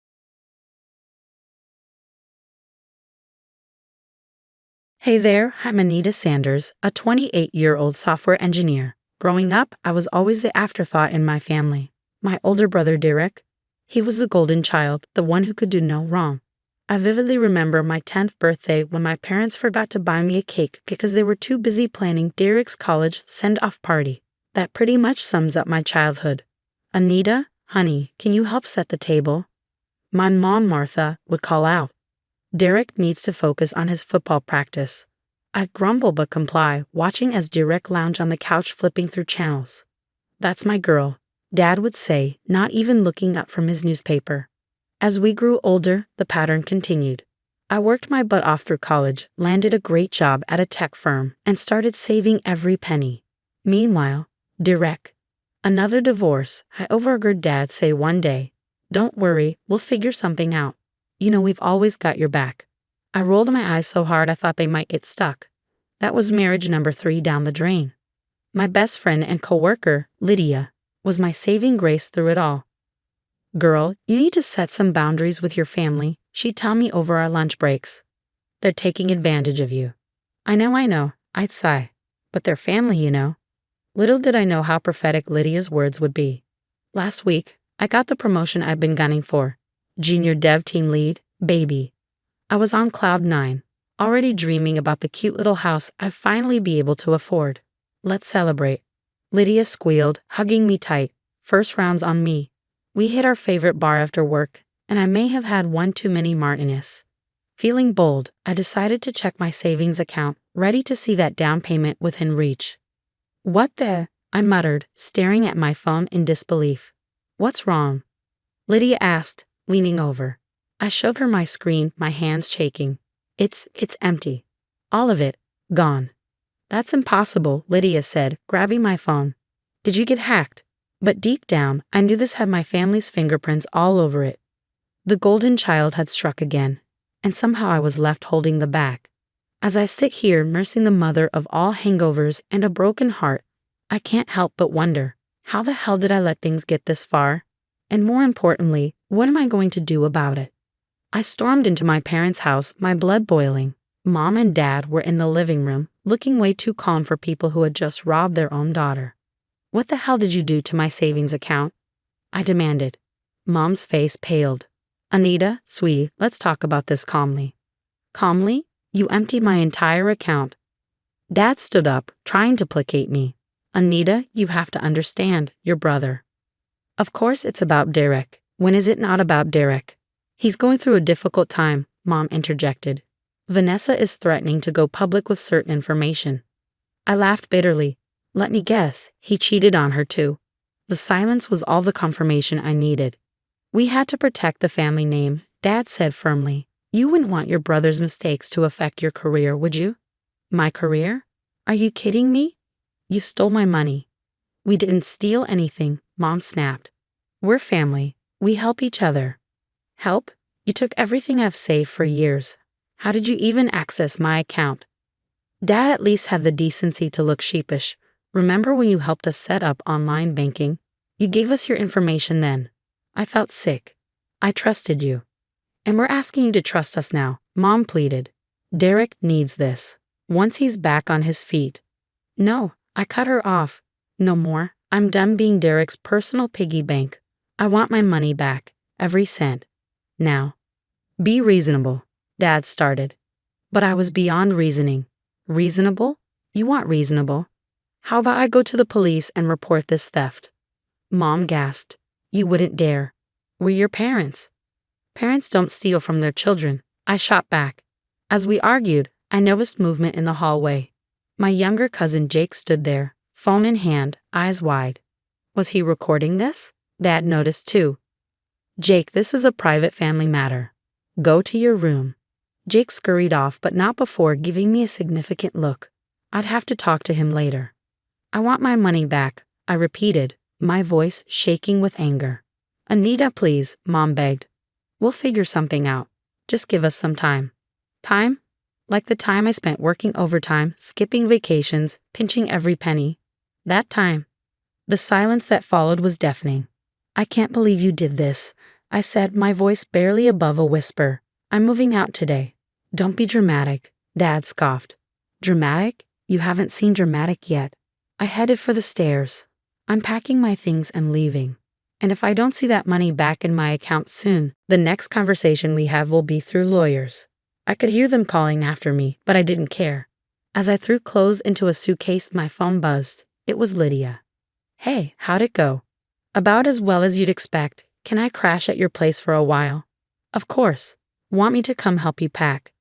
Hey there, I'm Anita Sanders, a 28-year-old software engineer. Growing up, I was always the afterthought in my family. My older brother Derek, He was the golden child, the one who could do no wrong. I vividly remember my 10th birthday when my parents forgot to buy me a cake because they were too busy planning Derek's college send-off party. That pretty much sums up my childhood. Anita, honey, can you help set the table? My mom, Martha, would call out. Derek needs to focus on his football practice. I'd grumble but comply, watching as Derek lounged on the couch flipping through channels. That's my girl, Dad would say, not even looking up from his newspaper. As we grew older, the pattern continued. I worked my butt off through college, landed a great job at a tech firm, and started saving every penny. Meanwhile, Derek. Another divorce. I overheard Dad say one day, "Don't worry, we'll figure something out. You know we've always got your back." I rolled my eyes so hard I thought they might get stuck. That was marriage number 3 down the drain. My best friend and coworker, Lydia, was my saving grace through it all. "Girl, you need to set some boundaries with your family," she'd tell me over our lunch breaks. "They're taking advantage of you." I know, I'd sigh. But they're family, you know. Little did I know how prophetic Lydia's words would be. Last week, I got the promotion I've been gunning for. Junior Dev Team Lead, baby. I was on cloud 9, already dreaming about the cute little house I'd finally be able to afford. "Let's celebrate." Lydia squealed, hugging me tight. First round's on me. We hit our favorite bar after work, and I may have had one too many martinis. Feeling bold, I decided to check my savings account, ready to see that down payment within reach. "What the?" I muttered, staring at my phone in disbelief. "What's wrong?" Lydia asked, leaning over. I showed her my screen, my hands shaking. It's empty. All of it, gone." "That's impossible," Lydia said, grabbing my phone. "Did you get hacked?" But deep down, I knew this had my family's fingerprints all over it. The golden child had struck again, and somehow I was left holding the bag. As I sit here nursing the mother of all hangovers and a broken heart, I can't help but wonder, how the hell did I let things get this far? And more importantly, what am I going to do about it? I stormed into my parents' house, my blood boiling. Mom and Dad were in the living room, looking way too calm for people who had just robbed their own daughter. "What the hell did you do to my savings account?" I demanded. Mom's face paled. "Anita, sweetie, let's talk about this calmly." "Calmly? You emptied my entire account." Dad stood up, trying to placate me. "Anita, you have to understand, your brother." "Of course it's about Derek. When is it not about Derek?" "He's going through a difficult time," Mom interjected. "Vanessa is threatening to go public with certain information." I laughed bitterly. "Let me guess, he cheated on her too." The silence was all the confirmation I needed. "We had to protect the family name," Dad said firmly. "You wouldn't want your brother's mistakes to affect your career, would you?" "My career? Are you kidding me? You stole my money." "We didn't steal anything," Mom snapped. "We're family. We help each other." "Help? You took everything I've saved for years. How did you even access my account?" Dad at least had the decency to look sheepish. "Remember when you helped us set up online banking? You gave us your information then." I felt sick. "I trusted you." "And we're asking you to trust us now," Mom pleaded. "Derek needs this. Once he's back on his feet." "No," I cut her off. "No more. I'm done being Derek's personal piggy bank. I want my money back. Every cent. Now." "Be reasonable," Dad started. But I was beyond reasoning. "Reasonable? You want reasonable? How about I go to the police and report this theft?" Mom gasped. "You wouldn't dare. We're your parents." "Parents don't steal from their children," I shot back. As we argued, I noticed movement in the hallway. My younger cousin Jake stood there, phone in hand, eyes wide. Was he recording this? Dad noticed too. "Jake, this is a private family matter. Go to your room." Jake scurried off, but not before giving me a significant look. I'd have to talk to him later. "I want my money back," I repeated, my voice shaking with anger. "Anita, please," Mom begged. "We'll figure something out. Just give us some time." Time? Like the time I spent working overtime, skipping vacations, pinching every penny. That time. The silence that followed was deafening. "I can't believe you did this," I said, my voice barely above a whisper. "I'm moving out today." "Don't be dramatic," Dad scoffed. "Dramatic? You haven't seen dramatic yet." I headed for the stairs. "I'm packing my things and leaving." And if I don't see that money back in my account soon, the next conversation we have will be through lawyers. I could hear them calling after me, but I didn't care. As I threw clothes into a suitcase, my phone buzzed. It was Lydia. Hey, how'd it go? About as well as you'd expect. Can I crash at your place for a while? Of course. Want me to come help you pack?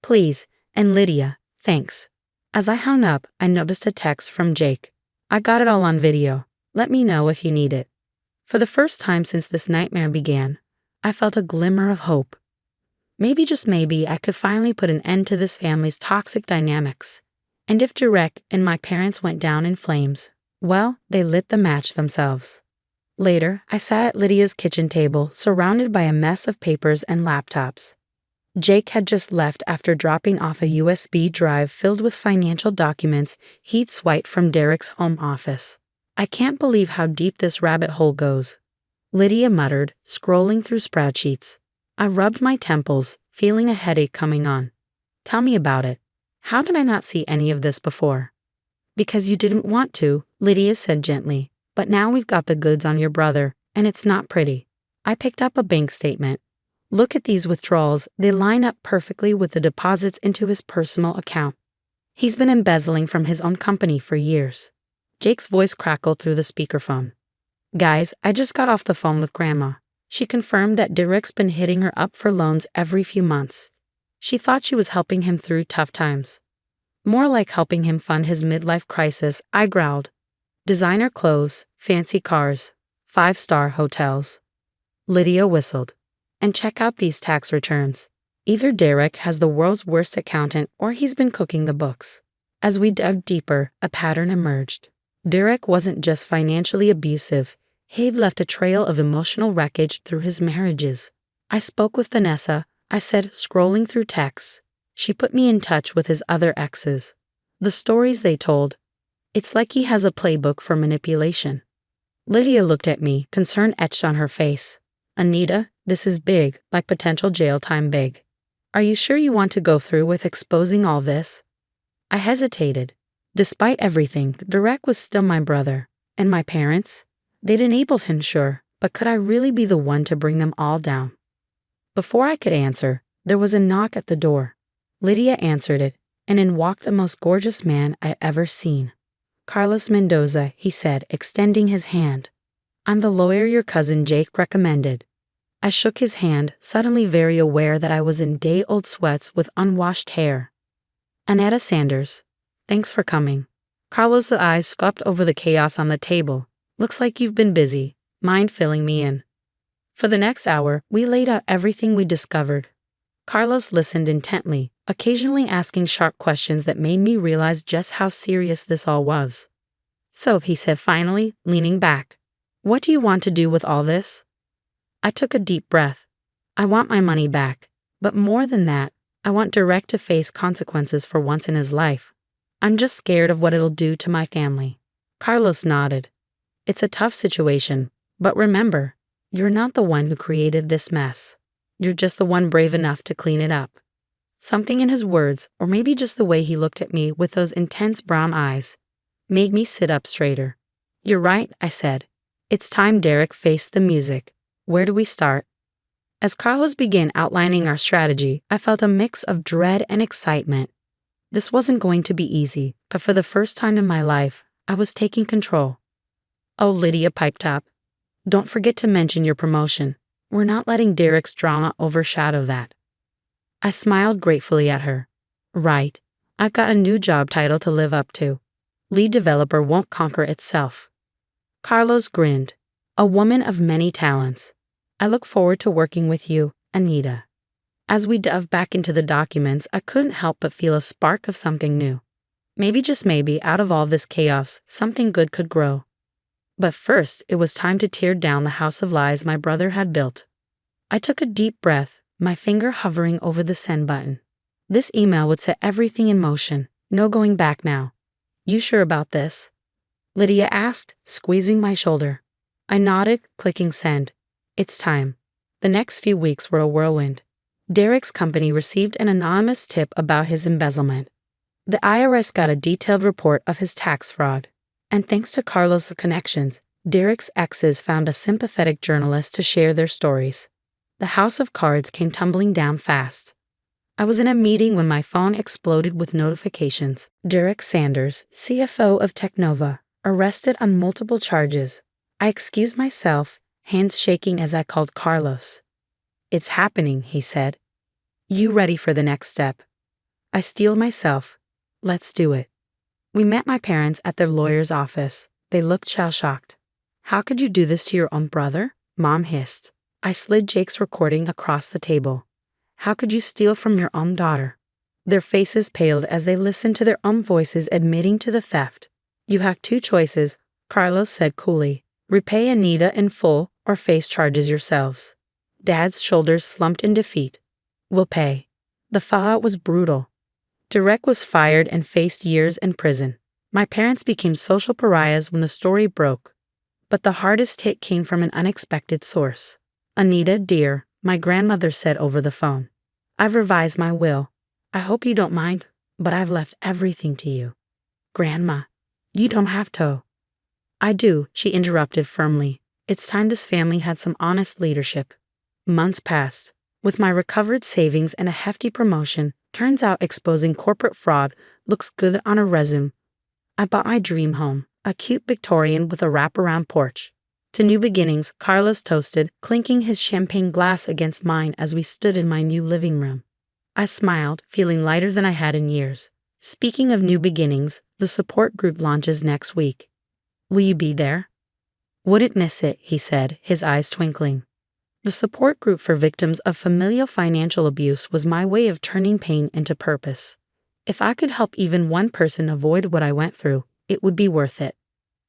Please, and Lydia, thanks. As I hung up, I noticed a text from Jake. I got it all on video. Let me know if you need it. For the first time since this nightmare began, I felt a glimmer of hope. Maybe, just maybe, I could finally put an end to this family's toxic dynamics. And if Derek and my parents went down in flames, well, they lit the match themselves. Later, I sat at Lydia's kitchen table, surrounded by a mess of papers and laptops. Jake had just left after dropping off a USB drive filled with financial documents he'd swiped from Derek's home office. I can't believe how deep this rabbit hole goes, Lydia muttered, scrolling through spreadsheets. I rubbed my temples, feeling a headache coming on. Tell me about it. How did I not see any of this before? Because you didn't want to, Lydia said gently. But now we've got the goods on your brother, and it's not pretty. I picked up a bank statement. Look at these withdrawals. They line up perfectly with the deposits into his personal account. He's been embezzling from his own company for years. Jake's voice crackled through the speakerphone. Guys, I just got off the phone with Grandma. She confirmed that Derek's been hitting her up for loans every few months. She thought she was helping him through tough times. More like helping him fund his midlife crisis, I growled. Designer clothes, fancy cars, 5-star hotels. Lydia whistled. And check out these tax returns. Either Derek has the world's worst accountant or he's been cooking the books. As we dug deeper, a pattern emerged. Derek wasn't just financially abusive. He'd left a trail of emotional wreckage through his marriages. I spoke with Vanessa, I said, scrolling through texts. She put me in touch with his other exes. The stories they told. It's like he has a playbook for manipulation. Lydia looked at me, concern etched on her face. Anita, this is big, like potential jail time big. Are you sure you want to go through with exposing all this? I hesitated. Despite everything, Derek was still my brother. And my parents? They'd enabled him, sure, but could I really be the one to bring them all down? Before I could answer, there was a knock at the door. Lydia answered it, and in walked the most gorgeous man I'd ever seen. Carlos Mendoza, he said, extending his hand. I'm the lawyer your cousin Jake recommended. I shook his hand, suddenly very aware that I was in day-old sweats with unwashed hair. Annetta Sanders. Thanks for coming. Carlos' eyes swept over the chaos on the table. Looks like you've been busy. Mind filling me in? For the next hour, we laid out everything we discovered. Carlos listened intently, occasionally asking sharp questions that made me realize just how serious this all was. So, he said finally, leaning back, what do you want to do with all this? I took a deep breath. I want my money back. But more than that, I want Derek to face consequences for once in his life. I'm just scared of what it'll do to my family. Carlos nodded. It's a tough situation, but remember, you're not the one who created this mess. You're just the one brave enough to clean it up. Something in his words, or maybe just the way he looked at me with those intense brown eyes, made me sit up straighter. You're right, I said. It's time Derek faced the music. Where do we start? As Carlos began outlining our strategy, I felt a mix of dread and excitement. This wasn't going to be easy, but for the first time in my life, I was taking control. Oh, Lydia piped up. Don't forget to mention your promotion. We're not letting Derek's drama overshadow that. I smiled gratefully at her. Right. I've got a new job title to live up to. Lead developer won't conquer itself. Carlos grinned. A woman of many talents. I look forward to working with you, Anita. As we dove back into the documents, I couldn't help but feel a spark of something new. Maybe, just maybe, out of all this chaos, something good could grow. But first, it was time to tear down the house of lies my brother had built. I took a deep breath, my finger hovering over the send button. This email would set everything in motion. No going back now. You sure about this? Lydia asked, squeezing my shoulder. I nodded, clicking send. It's time. The next few weeks were a whirlwind. Derek's company received an anonymous tip about his embezzlement. The IRS got a detailed report of his tax fraud. And thanks to Carlos' connections, Derek's exes found a sympathetic journalist to share their stories. The house of cards came tumbling down fast. I was in a meeting when my phone exploded with notifications. Derek Sanders, CFO of Technova, arrested on multiple charges. I excused myself, hands shaking as I called Carlos. "It's happening," he said. "You ready for the next step?" I steeled myself. "Let's do it." We met my parents at their lawyer's office. They looked shell-shocked. "How could you do this to your own brother?" Mom hissed. I slid Jake's recording across the table. "How could you steal from your own daughter?" Their faces paled as they listened to their own voices admitting to the theft. "You have two choices," Carlos said coolly. "Repay Anita in full or face charges yourselves." Dad's shoulders slumped in defeat. "We'll pay." The fallout was brutal. Derek was fired and faced years in prison. My parents became social pariahs when the story broke. But the hardest hit came from an unexpected source. "Anita, dear," my grandmother said over the phone. "I've revised my will. I hope you don't mind, but I've left everything to you." "Grandma, you don't have to." "I do," she interrupted firmly. "It's time this family had some honest leadership." Months passed. With my recovered savings and a hefty promotion, turns out exposing corporate fraud looks good on a resume. I bought my dream home, a cute Victorian with a wraparound porch. To new beginnings, Carlos toasted, clinking his champagne glass against mine as we stood in my new living room. I smiled, feeling lighter than I had in years. Speaking of new beginnings, the support group launches next week. Will you be there? "Wouldn't miss it," he said, his eyes twinkling. The support group for victims of familial financial abuse was my way of turning pain into purpose. If I could help even one person avoid what I went through, it would be worth it.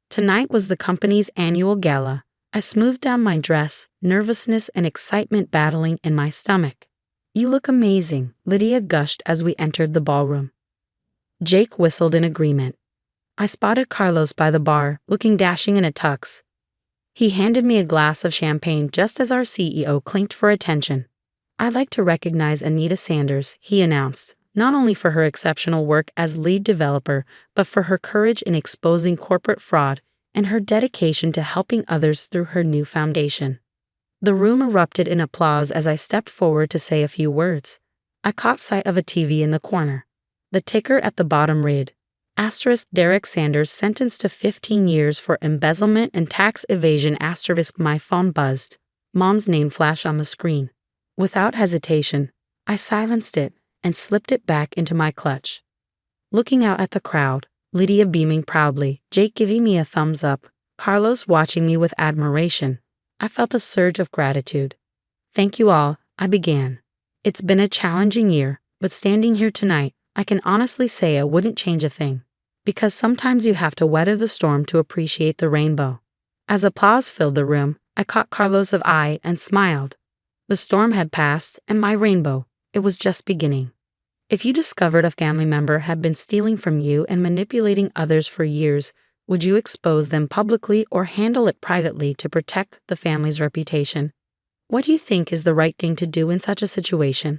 Tonight was the company's annual gala. I smoothed down my dress, nervousness and excitement battling in my stomach. "You look amazing," Lydia gushed as we entered the ballroom. Jake whistled in agreement. I spotted Carlos by the bar, looking dashing in a tux. He handed me a glass of champagne just as our CEO clinked for attention. "I'd like to recognize Anita Sanders," he announced, not only for her exceptional work as lead developer, but for her courage in exposing corporate fraud and her dedication to helping others through her new foundation. The room erupted in applause as I stepped forward to say a few words. I caught sight of a TV in the corner. The ticker at the bottom read, * Derek Sanders sentenced to 15 years for embezzlement and tax evasion *. My phone buzzed. Mom's name flashed on the screen. Without hesitation, I silenced it and slipped it back into my clutch. Looking out at the crowd, Lydia beaming proudly, Jake giving me a thumbs up, Carlos watching me with admiration, I felt a surge of gratitude. "Thank you all," I began. "It's been a challenging year, but standing here tonight, I can honestly say I wouldn't change a thing. Because sometimes you have to weather the storm to appreciate the rainbow." As applause filled the room, I caught Carlos' eye and smiled. The storm had passed, and my rainbow, it was just beginning. If you discovered a family member had been stealing from you and manipulating others for years, would you expose them publicly or handle it privately to protect the family's reputation? What do you think is the right thing to do in such a situation?